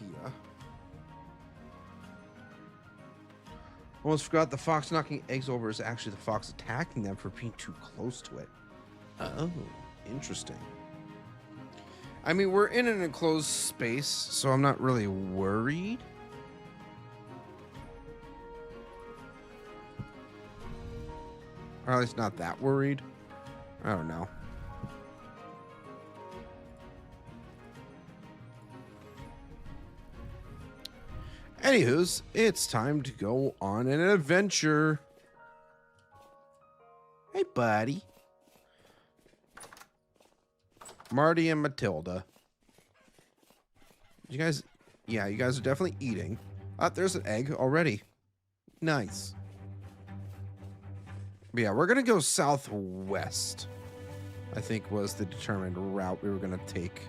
here. Almost forgot the fox knocking eggs over is actually the fox attacking them for being too close to it. Oh, interesting. I mean, we're in an enclosed space, so I'm not really worried. Or at least not that worried. I don't know. Anywho's, it's time to go on an adventure. Hey, buddy. Marty and Matilda. You guys, yeah, you guys are definitely eating. There's an egg already. Nice. But yeah, we're going to go southwest, I think was the determined route we were going to take.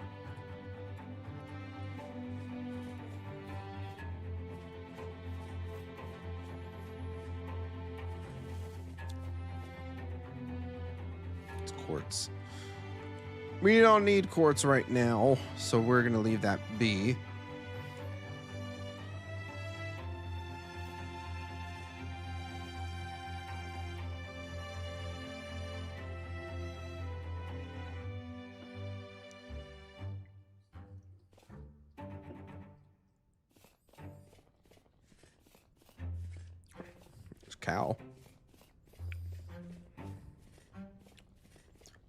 Quartz. We don't need quartz right now, so we're gonna leave that be. cow.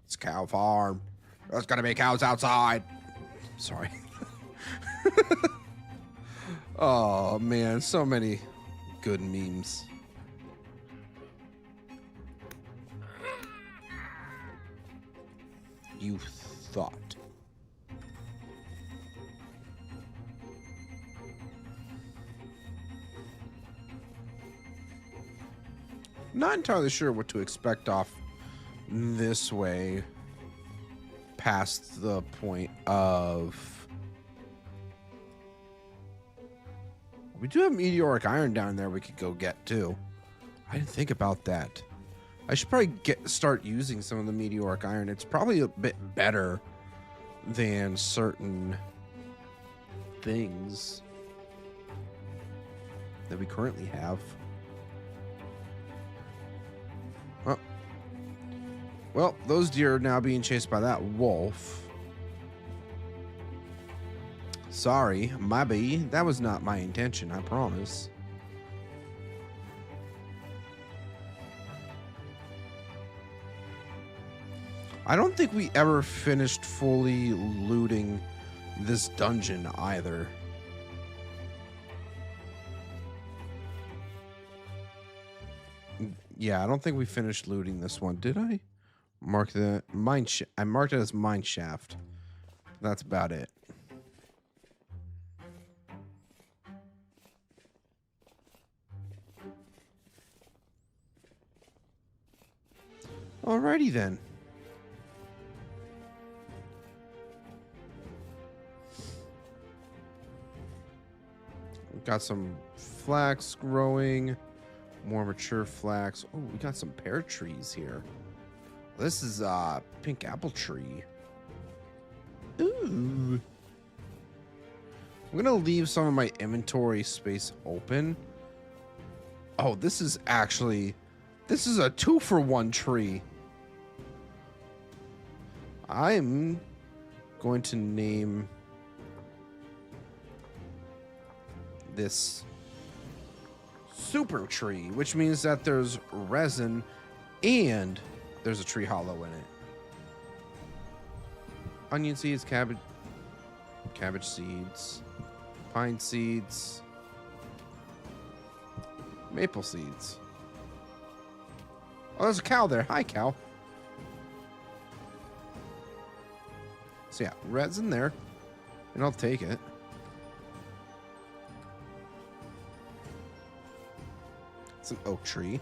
It's a cow farm. There's gonna be cows outside. Sorry. Oh man, so many good memes. You thought. Not entirely sure what to expect off this way past the point of... We do have meteoric iron down there we could go get too. I didn't think about that. I should probably start using some of the meteoric iron. It's probably a bit better than certain things that we currently have. Oh. Well, those deer are now being chased by that wolf. Sorry, my bee. That was not my intention, I promise. I don't think we ever finished fully looting this dungeon either. Yeah, I don't think we finished looting this one. Did I? Mark the mine I marked it as mine shaft. That's about it. Alrighty then. We've got some flax growing, more mature flax. Oh, we got some pear trees here. This is a pink apple tree. Ooh. I'm gonna leave some of my inventory space open. Oh, this is a 2-for-1 tree. I'm going to name this super tree, which means that there's resin and there's a tree hollow in it. Onion seeds, cabbage seeds, pine seeds, maple seeds. Oh, there's a cow there. Hi, cow. So yeah, resin there, and I'll take it. It's an oak tree.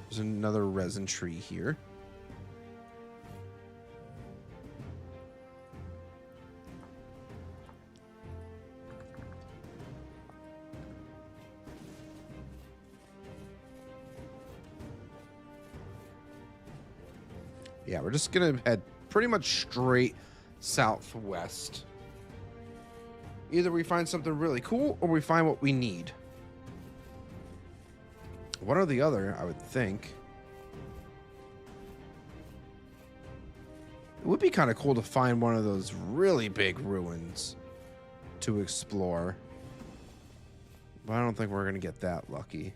There's another resin tree here. Yeah, we're just gonna head pretty much straight southwest. Either we find something really cool or we find what we need. One or the other, I would think. It would be kind of cool to find one of those really big ruins to explore. But I don't think we're going to get that lucky.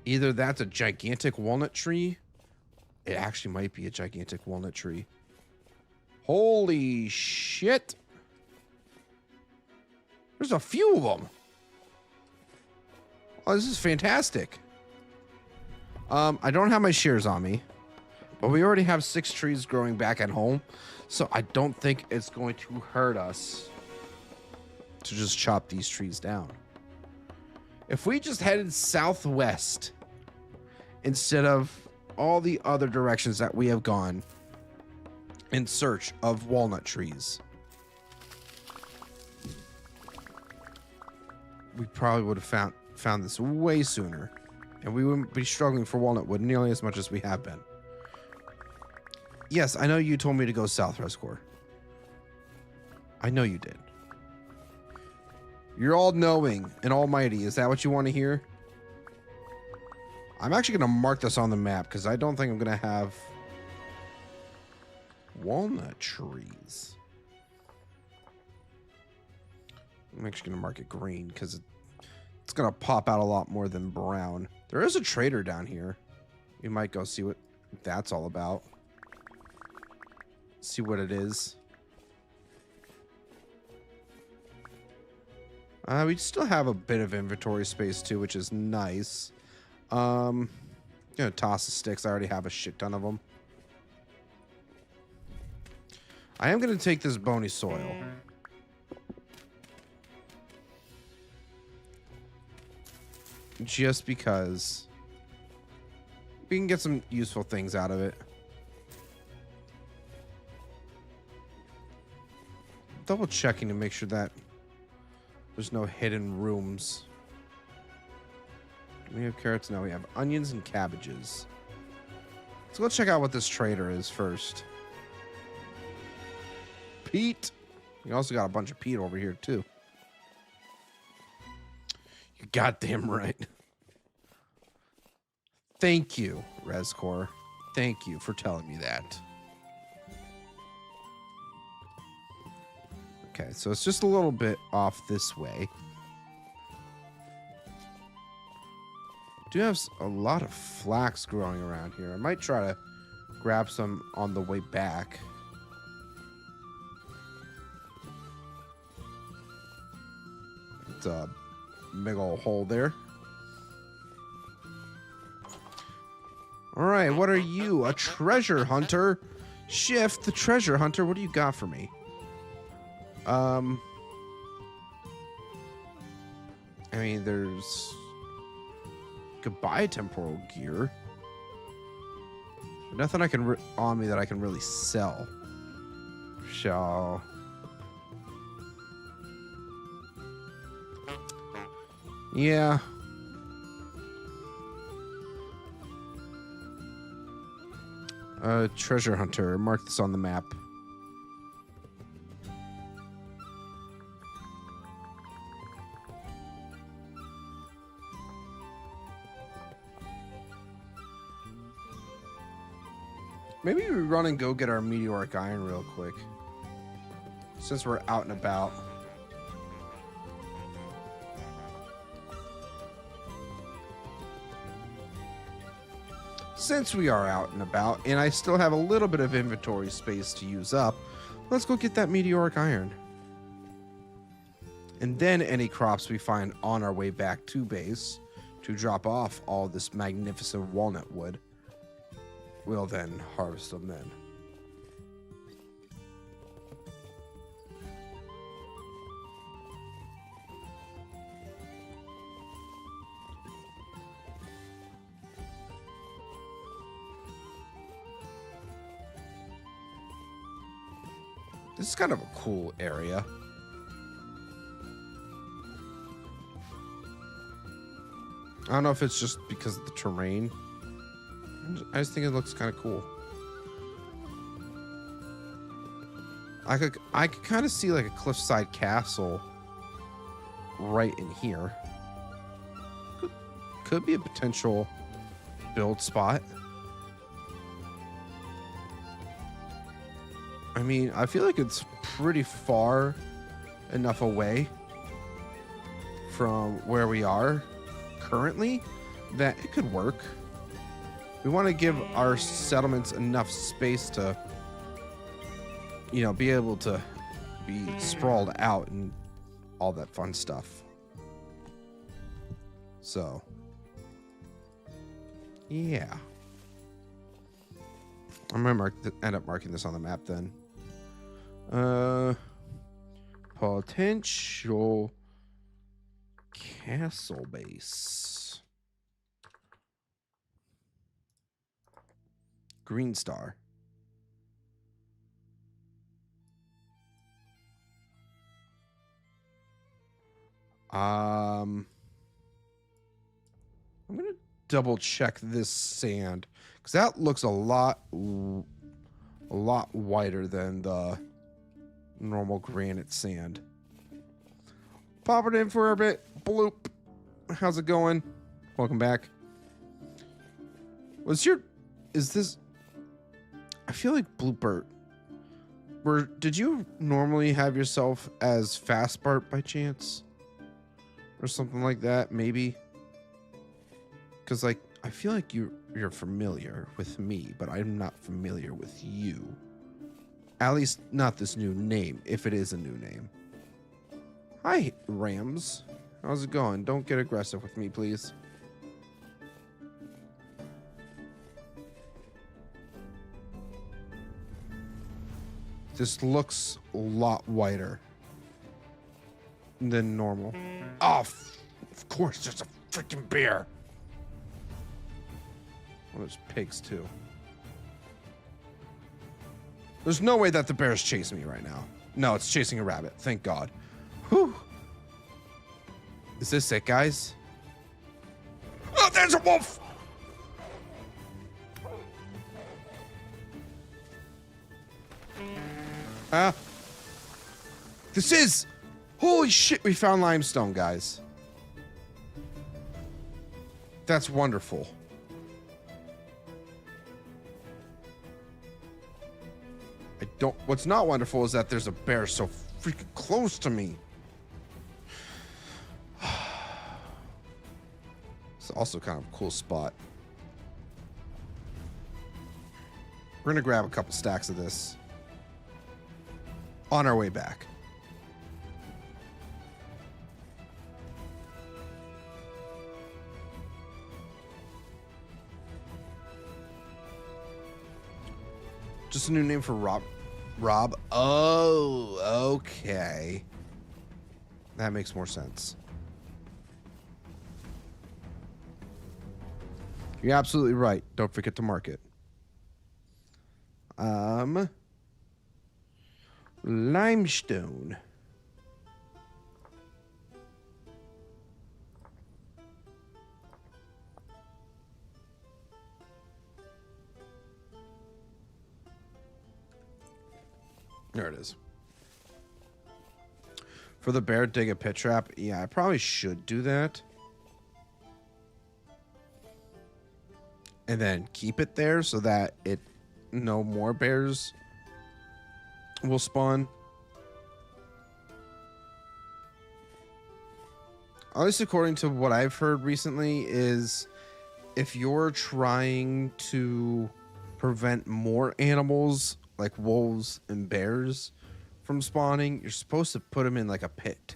Either that's a gigantic walnut tree. It actually might be a gigantic walnut tree. Holy shit. There's a few of them. Oh, this is fantastic. I don't have my shears on me, but we already have 6 trees growing back at home, so I don't think it's going to hurt us to just chop these trees down. If we just headed southwest instead of all the other directions that we have gone in search of walnut trees, we probably would have found this way sooner, and we wouldn't be struggling for walnut wood nearly as much as we have been. Yes, I know you told me to go south, Rescore. I know you did. You're all-knowing and almighty. Is that what you want to hear? I'm actually going to mark this on the map because I don't think I'm going to have walnut trees. I'm actually going to mark it green because It's gonna pop out a lot more than brown. There is a trader down here. We might go see what that's all about. See what it is. We still have a bit of inventory space too, which is nice. Gonna toss the sticks. I already have a shit ton of them. I am gonna take this bony soil. Just because we can get some useful things out of it. Double checking to make sure that there's no hidden rooms. Do we have carrots? No, we have onions and cabbages. Let's go check out what this trader is first. Peat. We also got a bunch of peat over here too. You're goddamn right. Thank you, Rescore. Thank you for telling me that. Okay, so it's just a little bit off this way. Do have a lot of flax growing around here. I might try to grab some on the way back. It's a big old hole there. All right, what are you? A treasure hunter? Shift the treasure hunter. What do you got for me? I mean, there's goodbye temporal gear. Nothing I can on me that I can really sell. Shall. Yeah. Treasure hunter. Mark this on the map. Maybe we run and go get our meteoric iron real quick. Since we're out and about. Since we are out and about, and I still have a little bit of inventory space to use up, let's go get that meteoric iron. And then any crops we find on our way back to base to drop off all this magnificent walnut wood, we'll then harvest them then. This is kind of a cool area. I don't know if it's just because of the terrain. I just think it looks kind of cool. I could kind of see like a cliffside castle right in here. Could be a potential build spot. I mean, I feel like it's pretty far enough away from where we are currently that it could work. We want to give our settlements enough space to, you know, be able to be sprawled out and all that fun stuff. So, yeah. I'm gonna end up marking this on the map then. Potential castle base. Green star. I'm gonna double check this sand because that looks a lot whiter than the normal granite sand. Pop it in for a bit. Bloop. How's it going? Welcome back. Is this? I feel like Bloopert. Did you normally have yourself as Fastbart by chance? or something like that, maybe. Because, like, I feel like you're familiar with me, but I'm not familiar with you. At least not this new name, if it is a new name. Hi, Rams. How's it going? Don't get aggressive with me, please. This looks a lot whiter than normal. Oh, of course, there's a freaking bear. Well, there's pigs, too. There's no way that the bear's chasing me right now. No, it's chasing a rabbit. Thank God. Whew. Is this it, guys? Oh, there's a wolf! This is... Holy shit, we found limestone, guys. That's wonderful. What's not wonderful is that there's a bear so freaking close to me. It's also kind of a cool spot. We're gonna grab a couple stacks of this on our way back. Just a new name for Rob. Rob? Oh, okay. That makes more sense. You're absolutely right. Don't forget to mark it. Limestone. There it is. For the bear, dig a pit trap. Yeah, I probably should do that. And then keep it there so that no more bears will spawn. At least according to what I've heard recently is if you're trying to prevent more animals like wolves and bears from spawning, you're supposed to put them in like a pit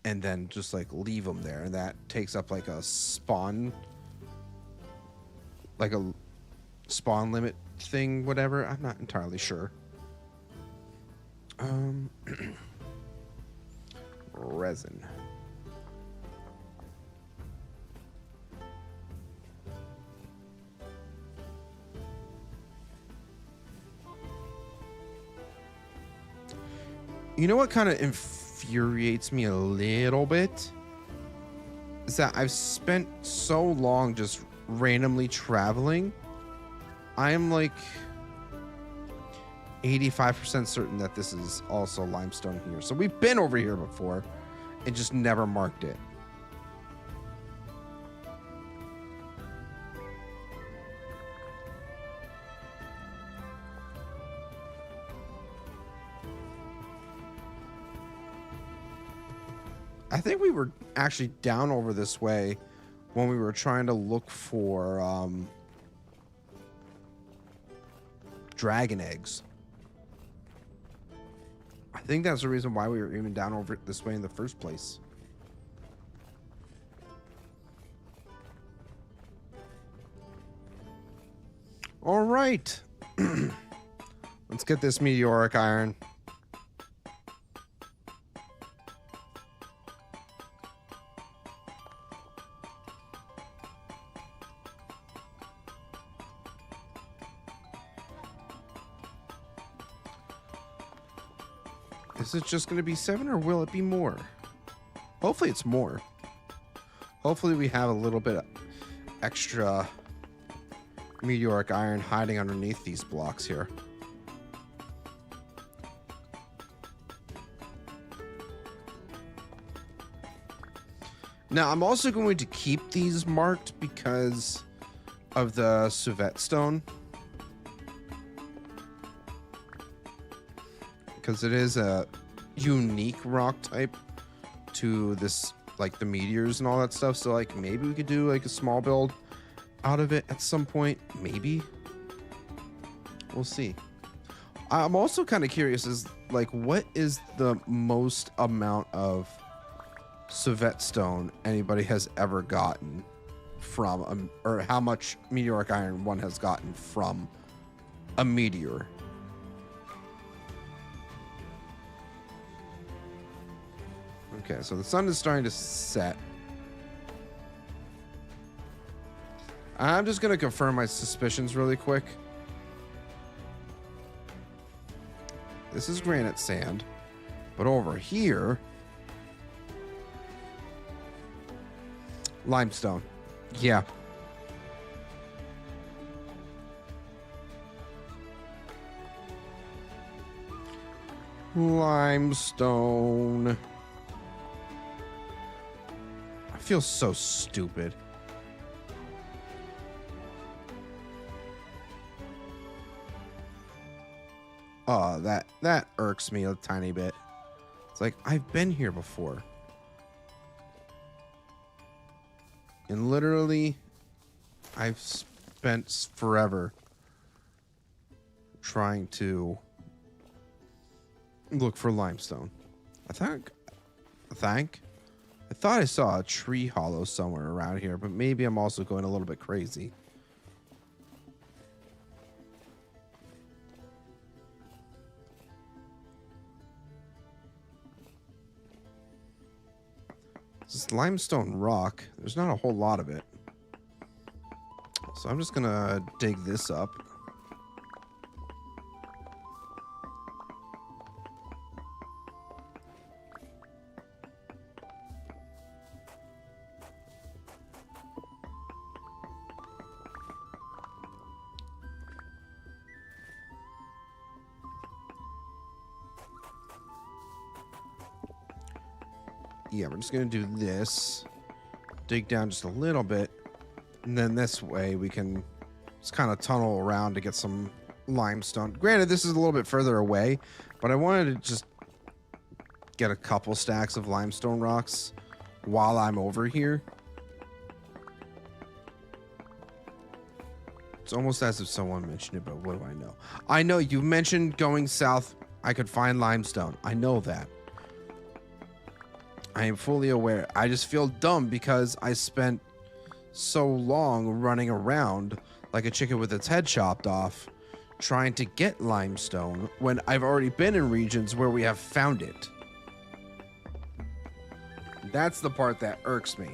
and then just like leave them there, and that takes up like a spawn limit thing, whatever. I'm not entirely sure. Resin. You know what kind of infuriates me a little bit? Is that I've spent so long just randomly traveling. I am like 85% certain that this is also limestone here. So we've been over here before and just never marked it. I think we were actually down over this way when we were trying to look for dragon eggs. I think that's the reason why we were even down over this way in the first place. All right. Let's get this meteoric iron. Is it just going to be 7 or will it be more? Hopefully it's more. Hopefully we have a little bit of extra meteoric iron hiding underneath these blocks here. Now I'm also going to keep these marked because of the Suvet stone. Because it is a unique rock type to this like the meteors and all that stuff. So like maybe we could do like a small build out of it at some point. Maybe. We'll see. I'm also kind of curious is like what is the most amount of civet stone anybody has ever gotten from or how much meteoric iron one has gotten from a meteor. Okay, so the sun is starting to set. I'm just going to confirm my suspicions really quick. This is granite sand, but over here, limestone. Yeah. Limestone. I feel so stupid. Oh, that irks me a tiny bit. It's like, I've been here before. And literally, I've spent forever trying to look for limestone. I thought I saw a tree hollow somewhere around here, but maybe I'm also going a little bit crazy. This limestone rock, there's not a whole lot of it. So I'm just gonna dig this up. Yeah, we're just gonna do this, dig down just a little bit, and then this way we can just kind of tunnel around to get some limestone. Granted, this is a little bit further away, but I wanted to just get a couple stacks of limestone rocks while I'm over here. It's almost as if someone mentioned it, but what do I know? I know you mentioned going south, I could find limestone. I know that. I am fully aware. I just feel dumb because I spent so long running around like a chicken with its head chopped off trying to get limestone when I've already been in regions where we have found it. That's the part that irks me.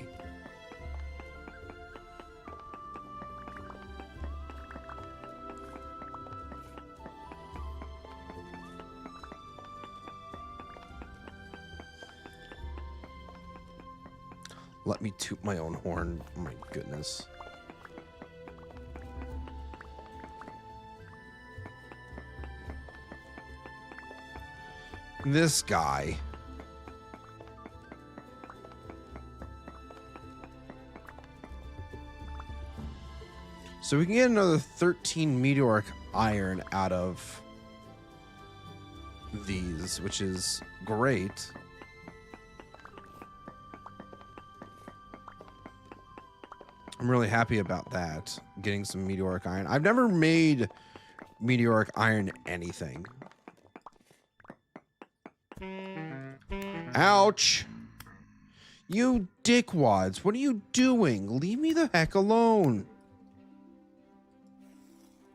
Let me toot my own horn. Oh my goodness. This guy. So we can get another 13 meteoric iron out of these, which is great. I'm really happy about that, getting some meteoric iron. I've never made meteoric iron anything. Ouch! You dickwads, what are you doing? Leave me the heck alone.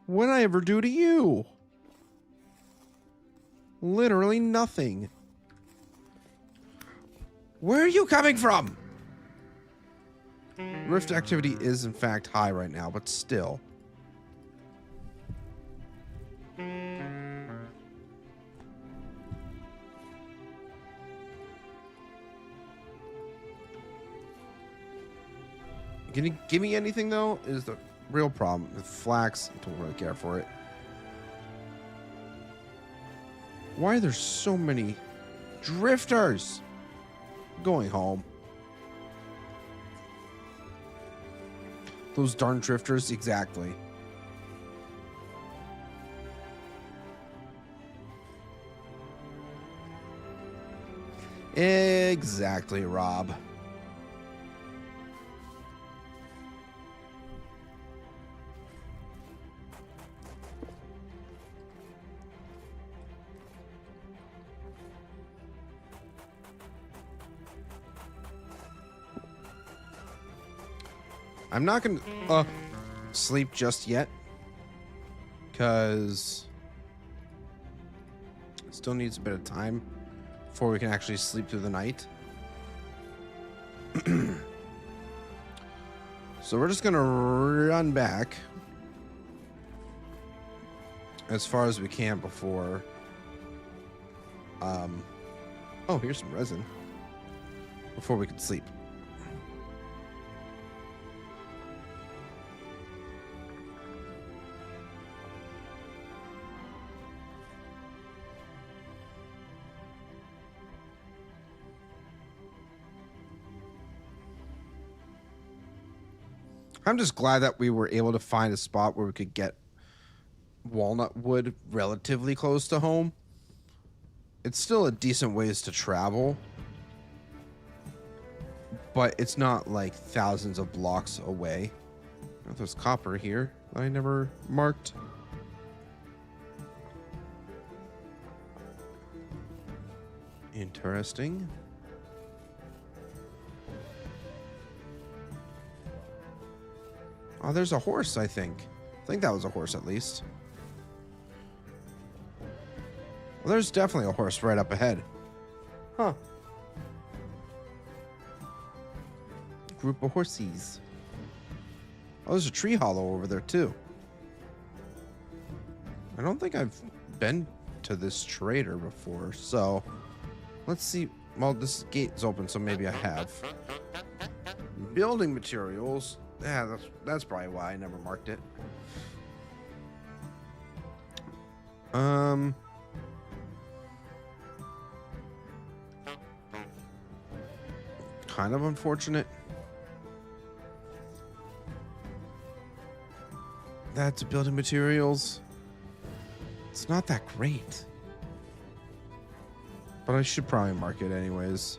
What did I ever do to you? Literally nothing. Where are you coming from? Rift activity is in fact high right now, but still. Can you give me anything though? Is the real problem with flax? I don't really care for it. Why are there so many drifters? Going home. Those darn drifters, exactly. Exactly, Rob. I'm not gonna sleep just yet, because it still needs a bit of time before we can actually sleep through the night. So we're just gonna run back as far as we can before oh, here's some resin, before we can sleep. I'm just glad that we were able to find a spot where we could get walnut wood relatively close to home. It's still a decent ways to travel, but it's not like thousands of blocks away. Oh, there's copper here that I never marked. Interesting. Oh, there's a horse, I think. I think that was a horse, at least. Well, there's definitely a horse right up ahead. Huh. Group of horsies. Oh, there's a tree hollow over there, too. I don't think I've been to this trader before, so... Let's see. Well, this gate's open, so maybe I have. Building materials. Yeah, that's probably why I never marked it. Kind of unfortunate. That's building materials. It's not that great. But I should probably mark it anyways.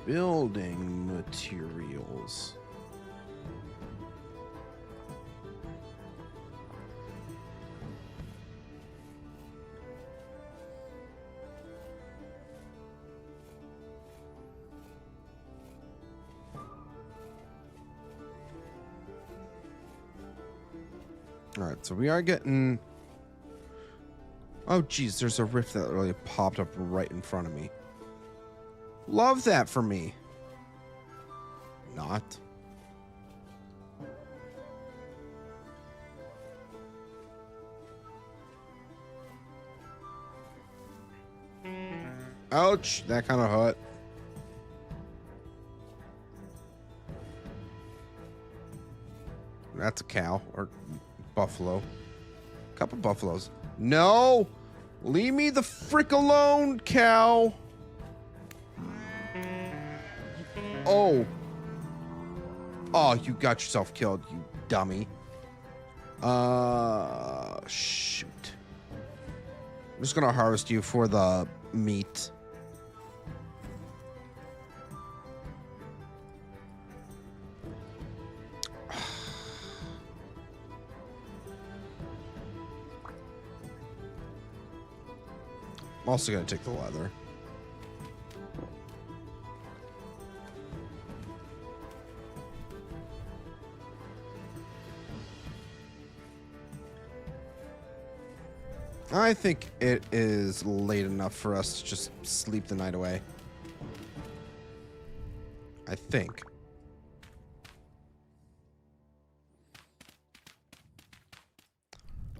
Building materials. All right, so we are getting... Oh, geez, there's a rift that really popped up right in front of me. Love that for me. Not. Ouch, that kind of hurt. That's a cow or buffalo. Couple buffaloes. No! Leave me the frick alone, cow! Oh. Oh, you got yourself killed, you dummy. Shoot. I'm just gonna harvest you for the meat. I'm also gonna take the leather. I think it is late enough for us to just sleep the night away. I think.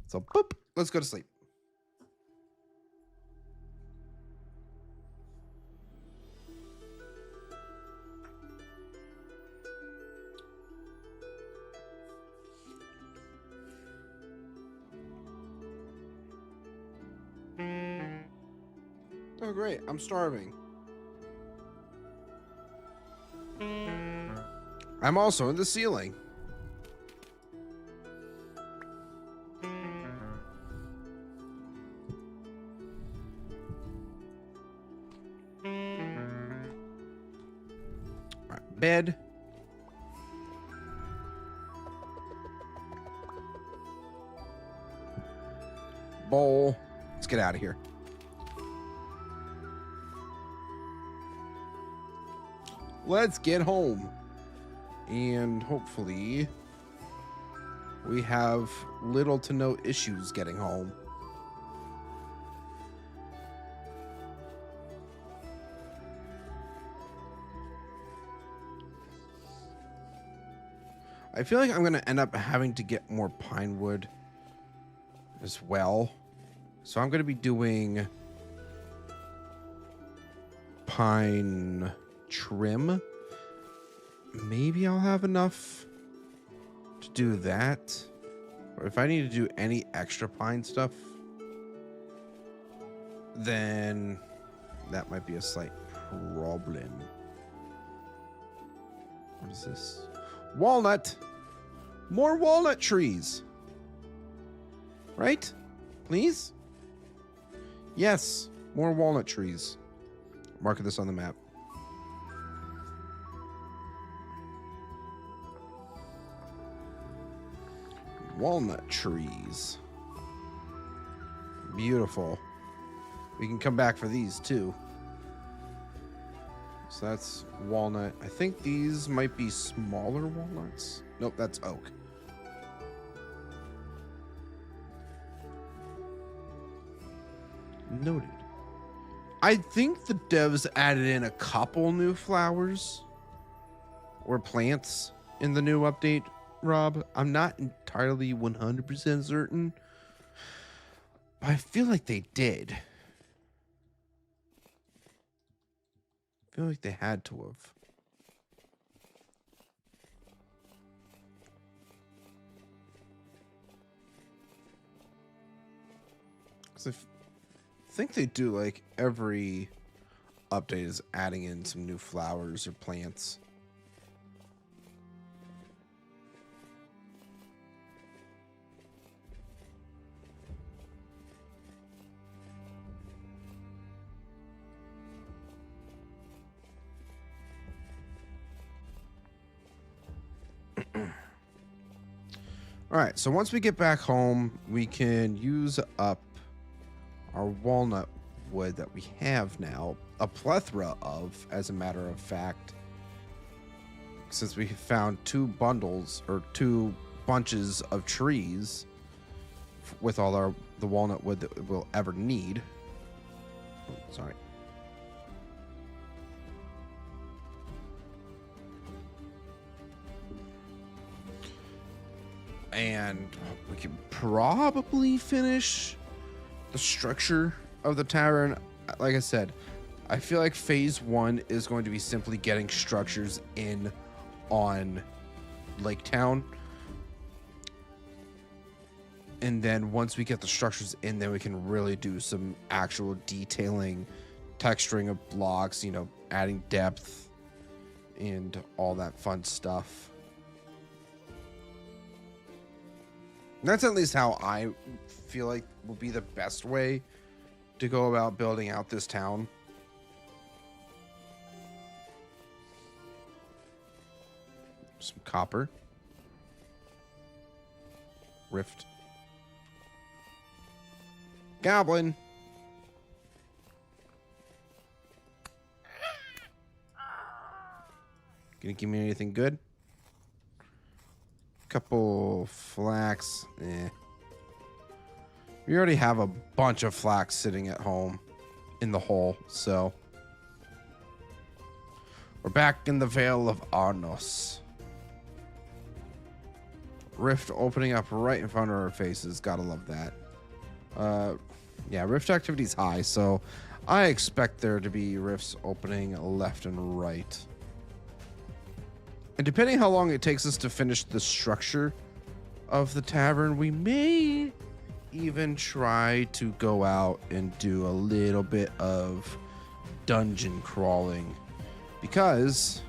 So, boop, let's go to sleep. Oh, great. I'm starving. I'm also in the ceiling. All right, bed. Bowl. Let's get out of here. let's get home. And hopefully we have little to no issues getting home. I feel like I'm going to end up having to get more pine wood as well. So I'm going to be doing pine trim. Maybe I'll have enough to do that. Or if I need to do any extra pine stuff, then that might be a slight problem. What is this? Walnut. More walnut trees. Right? Please? Yes. More walnut trees. Mark this on the map. Walnut trees. Beautiful. We can come back for these too. So that's walnut. I think these might be smaller walnuts. Nope, that's oak. Noted. I think the devs added in a couple new flowers or plants in the new update, Rob. I'm not entirely 100% certain, but I feel like they did. I feel like they had to have. Because I think they do, like, every update is adding in some new flowers or plants. All right, so once we get back home, we can use up our walnut wood that we have now, a plethora of, as a matter of fact, since we found two bunches of trees with all the walnut wood that we'll ever need. Oh, sorry. And we can probably finish the structure of the tavern. Like I said, I feel like phase 1 is going to be simply getting structures in on Lake Town. And then once we get the structures in, then we can really do some actual detailing, texturing of blocks, you know, adding depth and all that fun stuff. That's at least how I feel like will be the best way to go about building out this town. Some copper. Rift. Goblin. Gonna give me anything good? Couple flax. We already have a bunch of flax sitting at home in the hole, so we're back in the Vale of Arnos. Rift opening up right in front of our faces. Gotta love that. Yeah, rift activity is high, so I expect there to be rifts opening left and right. And depending how long it takes us to finish the structure of the tavern, we may even try to go out and do a little bit of dungeon crawling, because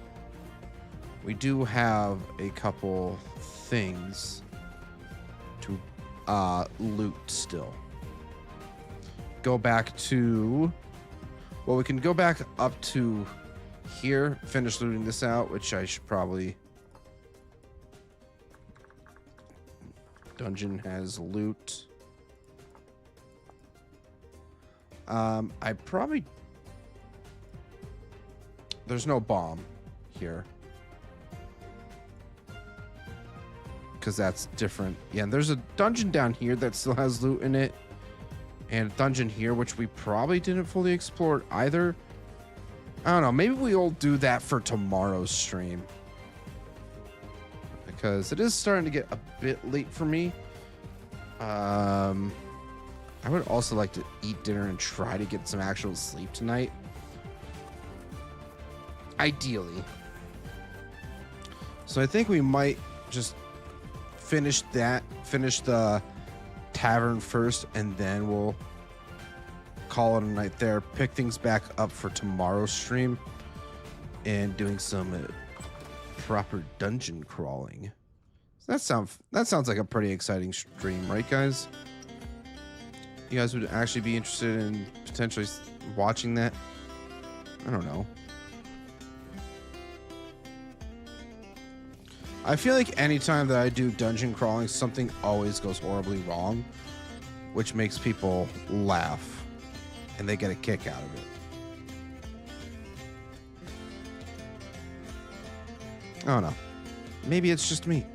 we do have a couple things to loot still. Go back to, well, we can go back up to here, finish looting this out, which I should probably. Dungeon has loot. I probably, there's no bomb here. Because that's different. Yeah, and there's a dungeon down here that still has loot in it. And a dungeon here, which we probably didn't fully explore either. I don't know. Maybe we'll do that for tomorrow's stream. Because it is starting to get a bit late for me. I would also like to eat dinner and try to get some actual sleep tonight. Ideally. So I think we might just finish the tavern first, and then we'll call it a night there. Pick things back up for tomorrow's stream and doing some proper dungeon crawling. That sounds like a pretty exciting stream, right, guys? You guys would actually be interested in potentially watching that? I don't know. I feel like anytime that I do dungeon crawling, something always goes horribly wrong, which makes people laugh, and they get a kick out of it. I don't know. Maybe it's just me.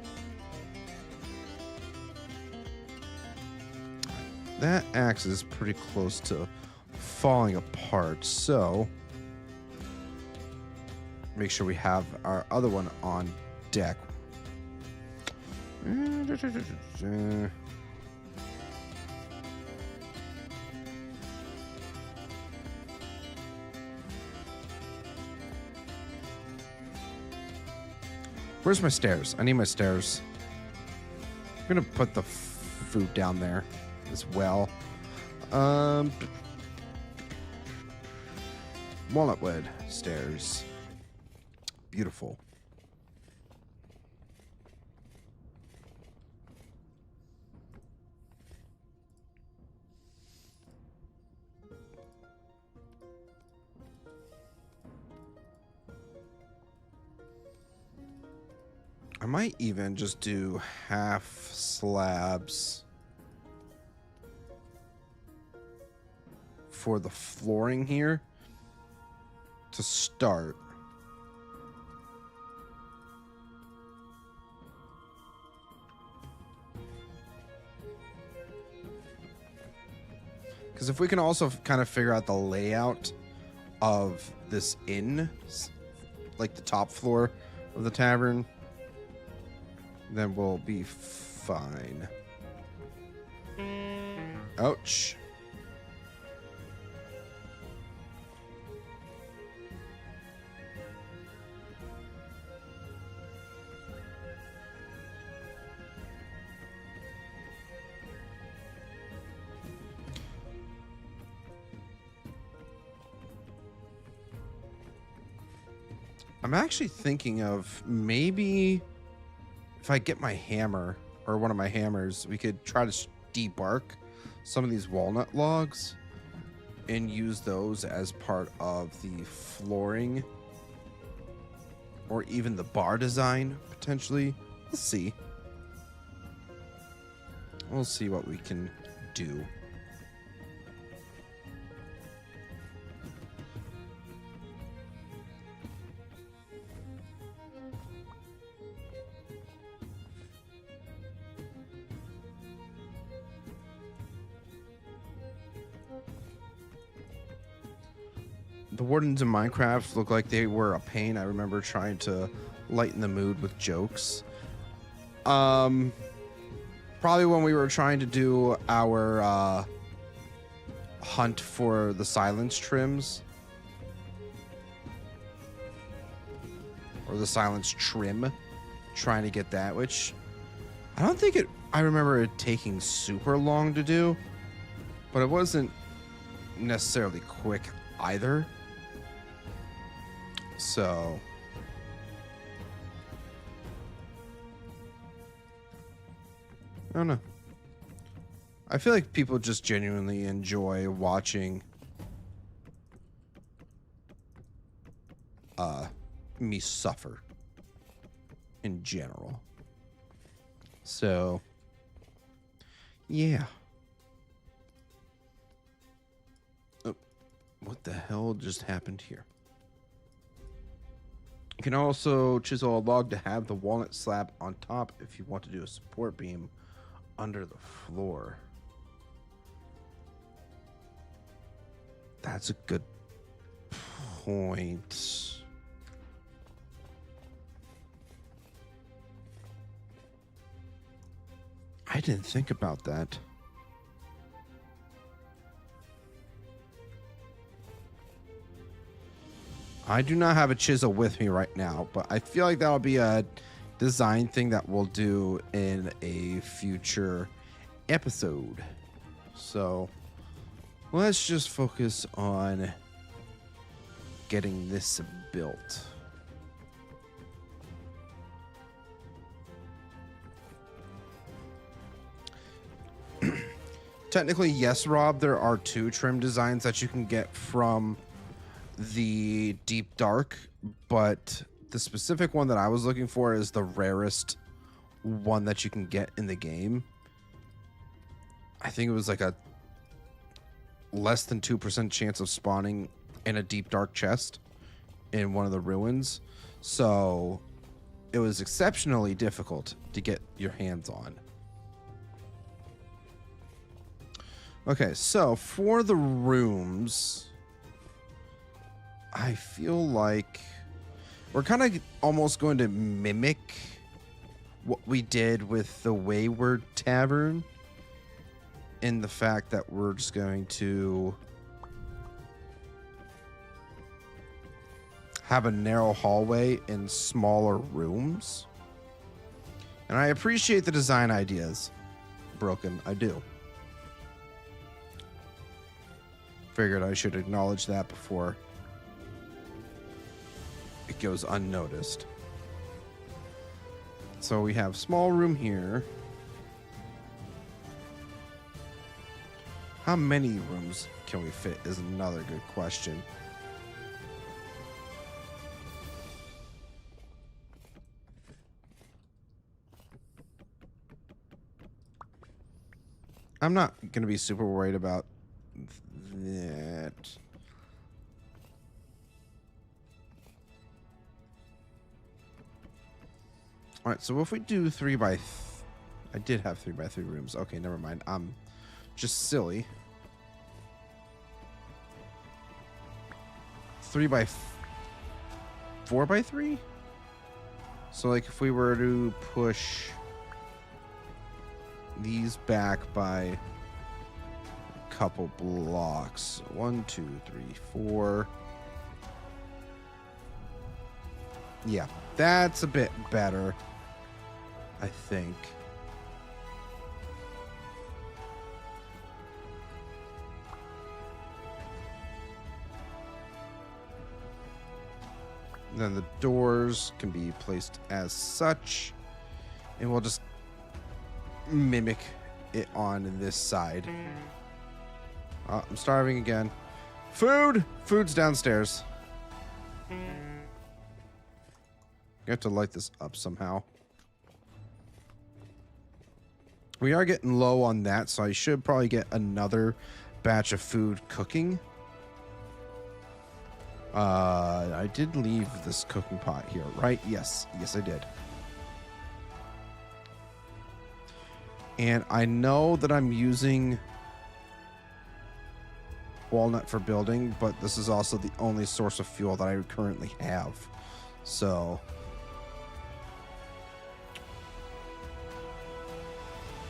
That axe is pretty close to falling apart, so make sure we have our other one on deck. Where's my stairs? I need my stairs. I'm gonna put the food down there as well. Walnut wood stairs. Beautiful. I might even just do half slabs for the flooring here to start. Because if we can also kind of figure out the layout of this inn, like the top floor of the tavern, then we'll be fine. Ouch. I'm actually thinking of maybe if I get my hammer or one of my hammers, we could try to debark some of these walnut logs and use those as part of the flooring or even the bar design potentially. We'll see. We'll see what we can do. The wardens in Minecraft look like they were a pain. I remember trying to lighten the mood with jokes. Probably when we were trying to do our hunt for the silence trims. Or the silence trim. Trying to get that, which I don't think I remember it taking super long to do. But it wasn't necessarily quick either. So I don't know. I feel like people just genuinely enjoy watching me suffer in general. So yeah. Oh, what the hell just happened here? You can also chisel a log to have the walnut slab on top if you want to do a support beam under the floor. That's a good point. I didn't think about that. I do not have a chisel with me right now, but I feel like that'll be a design thing that we'll do in a future episode. So let's just focus on getting this built. Technically, yes, Rob, there are 2 trim designs that you can get from the Deep Dark, but the specific one that I was looking for is the rarest one that you can get in the game. I think it was like a less than 2% chance of spawning in a Deep Dark chest in one of the ruins. So it was exceptionally difficult to get your hands on. Okay, so for the rooms, I feel like we're kind of almost going to mimic what we did with the Wayward Tavern, in the fact that we're just going to have a narrow hallway in smaller rooms. And I appreciate the design ideas, Broken. I do. Figured I should acknowledge that before it goes unnoticed. So we have small room here. How many rooms can we fit is another good question. I'm not going to be super worried about that. All right, so if we do 3 by I did have 3 by 3 rooms. Okay, never mind. I'm just silly. 3 by 4 by 3? So like if we were to push these back by a couple blocks. 1, 2, 3, 4. Yeah, that's a bit better, I think. Then the doors can be placed as such, and we'll just mimic it on this side. Oh, I'm starving again. Food! Food's downstairs. Got to light this up somehow. We are getting low on that, so I should probably get another batch of food cooking. I did leave this cooking pot here, right? Yes. Yes, I did. And I know that I'm using walnut for building, but this is also the only source of fuel that I currently have. So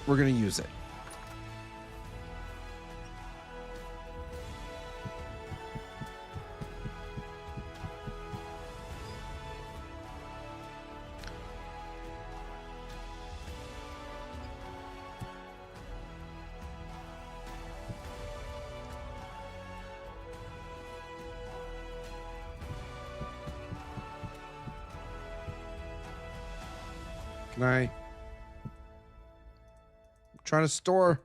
we're going to use it. Can I try to store?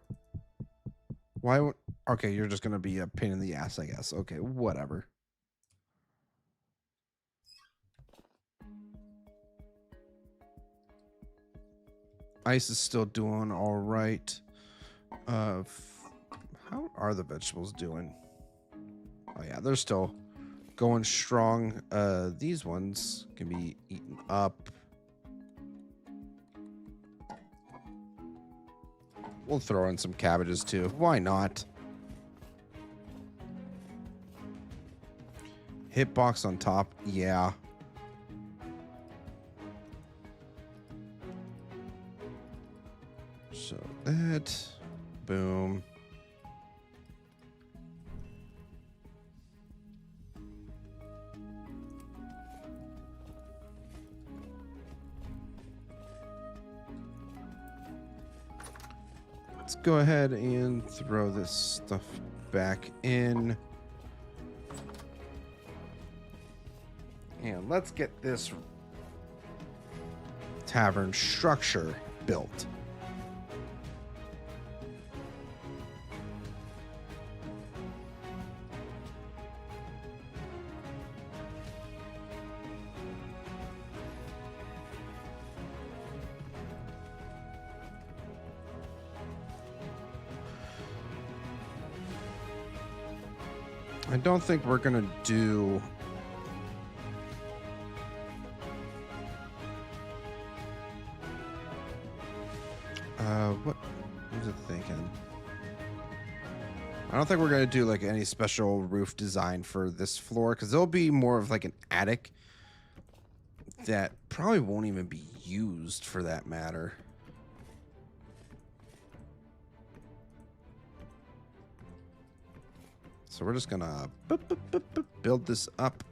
Why would... Okay, you're just gonna be a pain in the ass, I guess. Okay, whatever. Ice is still doing all right. How are the vegetables doing? Oh yeah, they're still going strong. These ones can be eaten up. We'll throw in some cabbages too. Why not? Hitbox on top. Yeah. So that. Boom. Let's go ahead and throw this stuff back in. And let's get this tavern structure built. I don't think we're gonna do what was it thinking? I don't think we're gonna do like any special roof design for this floor because it'll be more of like an attic that probably won't even be used for that matter. So we're just gonna build this up.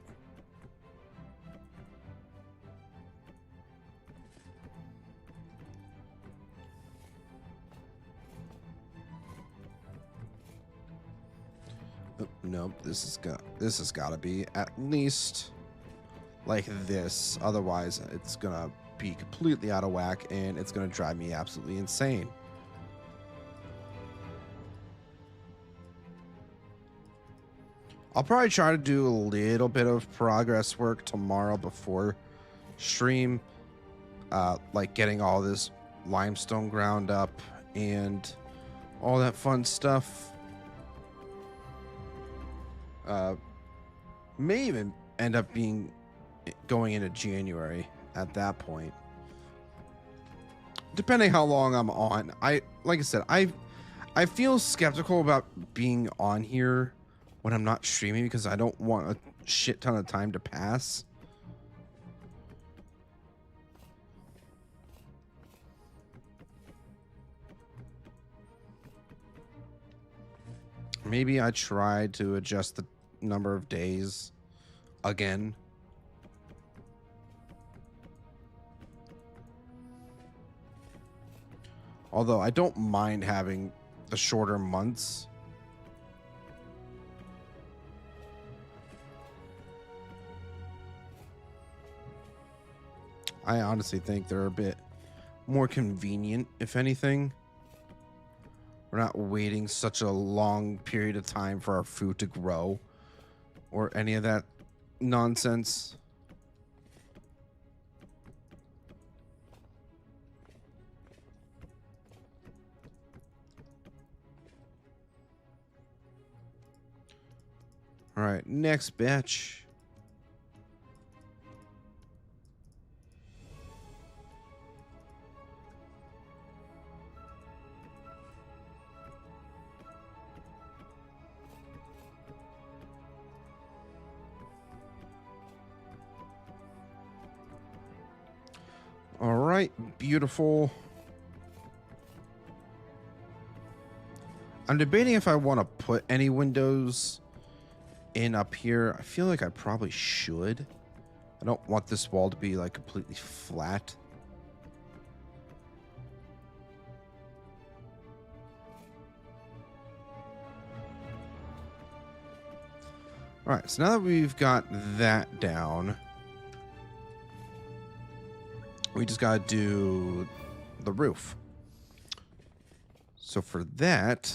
Oh, nope, this has got to be at least like this. Otherwise, it's gonna be completely out of whack, and it's gonna drive me absolutely insane. I'll probably try to do a little bit of progress work tomorrow before stream, like getting all this limestone ground up and all that fun stuff. May even end up going into January at that point, depending how long I'm on. Like I said, I feel skeptical about being on here when I'm not streaming because I don't want a shit ton of time to pass. Maybe I try to adjust the number of days again. Although I don't mind having the shorter months. I honestly think they're a bit more convenient, if anything. We're not waiting such a long period of time for our food to grow or any of that nonsense. All right, next batch. All right, beautiful. I'm debating if I want to put any windows in up here. I feel like I probably should. I don't want this wall to be like completely flat. All right, so now that we've got that down, we just got to do the roof. So for that,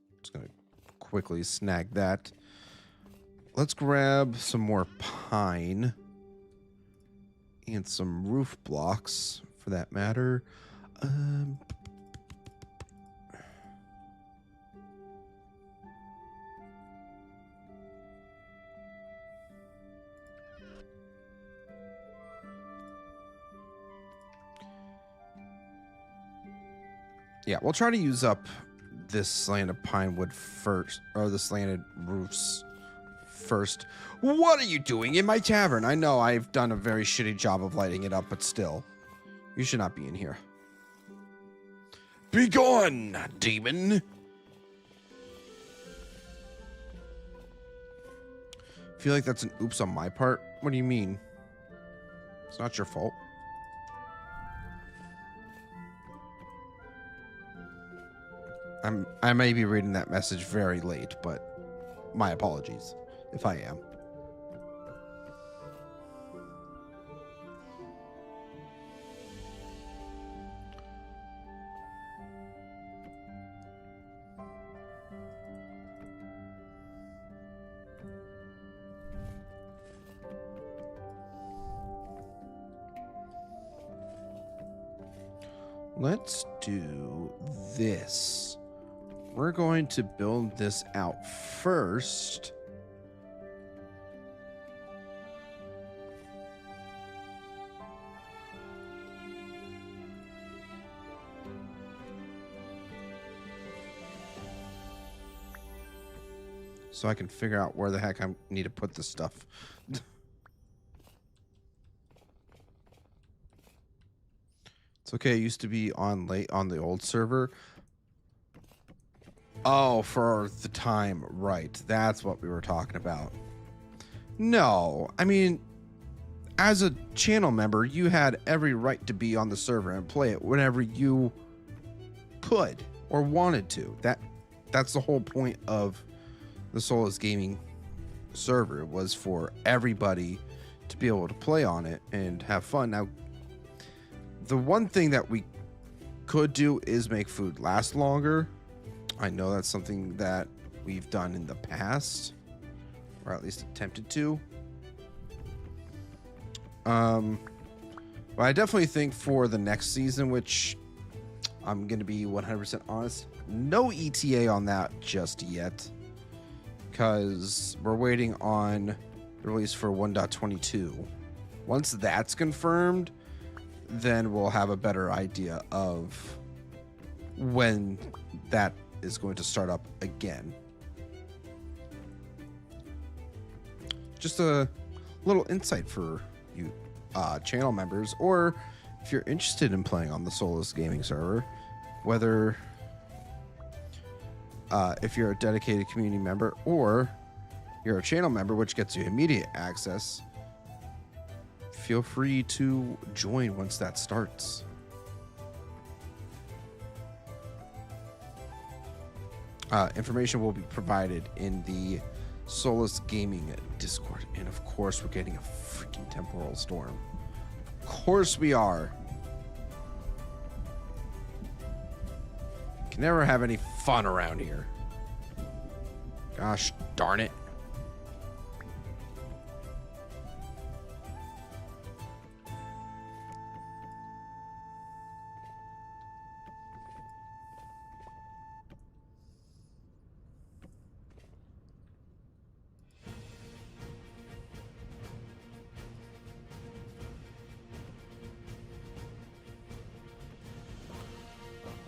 I'm just going to quickly snag that. Let's grab some more pine and some roof blocks for that matter. Yeah, we'll try to use up this slanted pine wood first, or the slanted roofs first. What are you doing in my tavern? I know I've done a very shitty job of lighting it up, but still, you should not be in here. Be gone, demon! Feel like that's an oops on my part? What do you mean? It's not your fault. I may be reading that message very late, but my apologies if I am. Let's do this. We're going to build this out first. So I can figure out where the heck I need to put this stuff. It's okay, it used to be on late on the old server. Oh, for the time, right. That's what we were talking about. No, I mean, as a channel member, you had every right to be on the server and play it whenever you could or wanted to. That's the whole point of the Soulless Gaming server. It was for everybody to be able to play on it and have fun. Now, the one thing that we could do is make food last longer. I know that's something that we've done in the past, or at least attempted to. But I definitely think for the next season, which I'm going to be 100% honest, no ETA on that just yet, because we're waiting on the release for 1.22. Once that's confirmed, then we'll have a better idea of when that is going to start up again. Just a little insight for you channel members, or if you're interested in playing on the Soulless Gaming server, whether if you're a dedicated community member or you're a channel member, which gets you immediate access, feel free to join once that starts. Information will be provided in the Soulless Gaming Discord. And of course, we're getting a freaking temporal storm. Of course we are. Can never have any fun around here. Gosh darn it.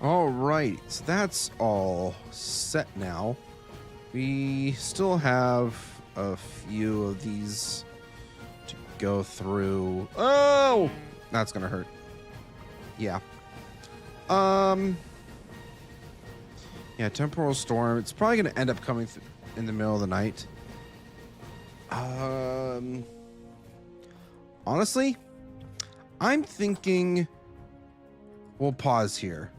All right, so that's all set now. We still have a few of these to go through. Oh, that's gonna hurt. Yeah. Yeah, temporal storm. It's probably gonna end up coming in the middle of the night. Honestly, I'm thinking we'll pause here.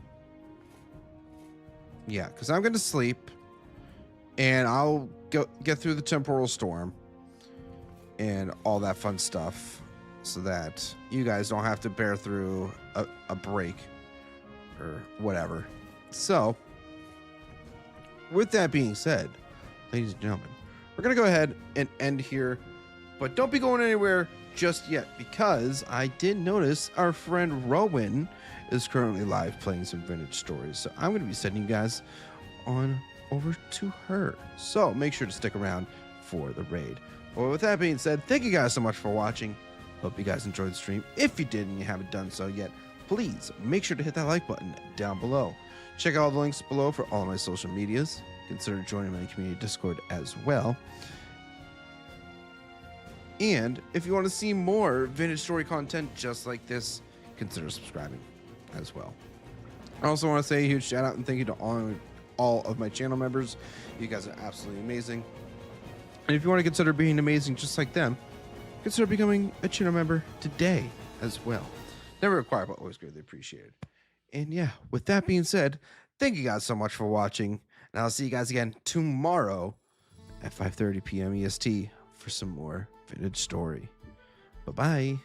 Yeah, because I'm going to sleep, and I'll get through the temporal storm and all that fun stuff so that you guys don't have to bear through a break or whatever. So, with that being said, ladies and gentlemen, we're going to go ahead and end here, but don't be going anywhere just yet, because I did notice our friend Rowan is currently live playing some vintage stories. So I'm going to be sending you guys on over to her. So make sure to stick around for the raid. Well, with that being said, thank you guys so much for watching. Hope you guys enjoyed the stream. If you did and you haven't done so yet, please make sure to hit that like button down below. Check out all the links below for all my social medias. Consider joining my community Discord as well. And if you want to see more vintage story content just like this, consider subscribing as well. I also want to say a huge shout out and thank you to all of my channel members. You guys are absolutely amazing. And if you want to consider being amazing just like them, consider becoming a channel member today as well. Never required, but always greatly appreciated. And yeah, with that being said, thank you guys so much for watching. And I'll see you guys again tomorrow at 5:30 p.m. EST for some more vintage story. Bye-bye.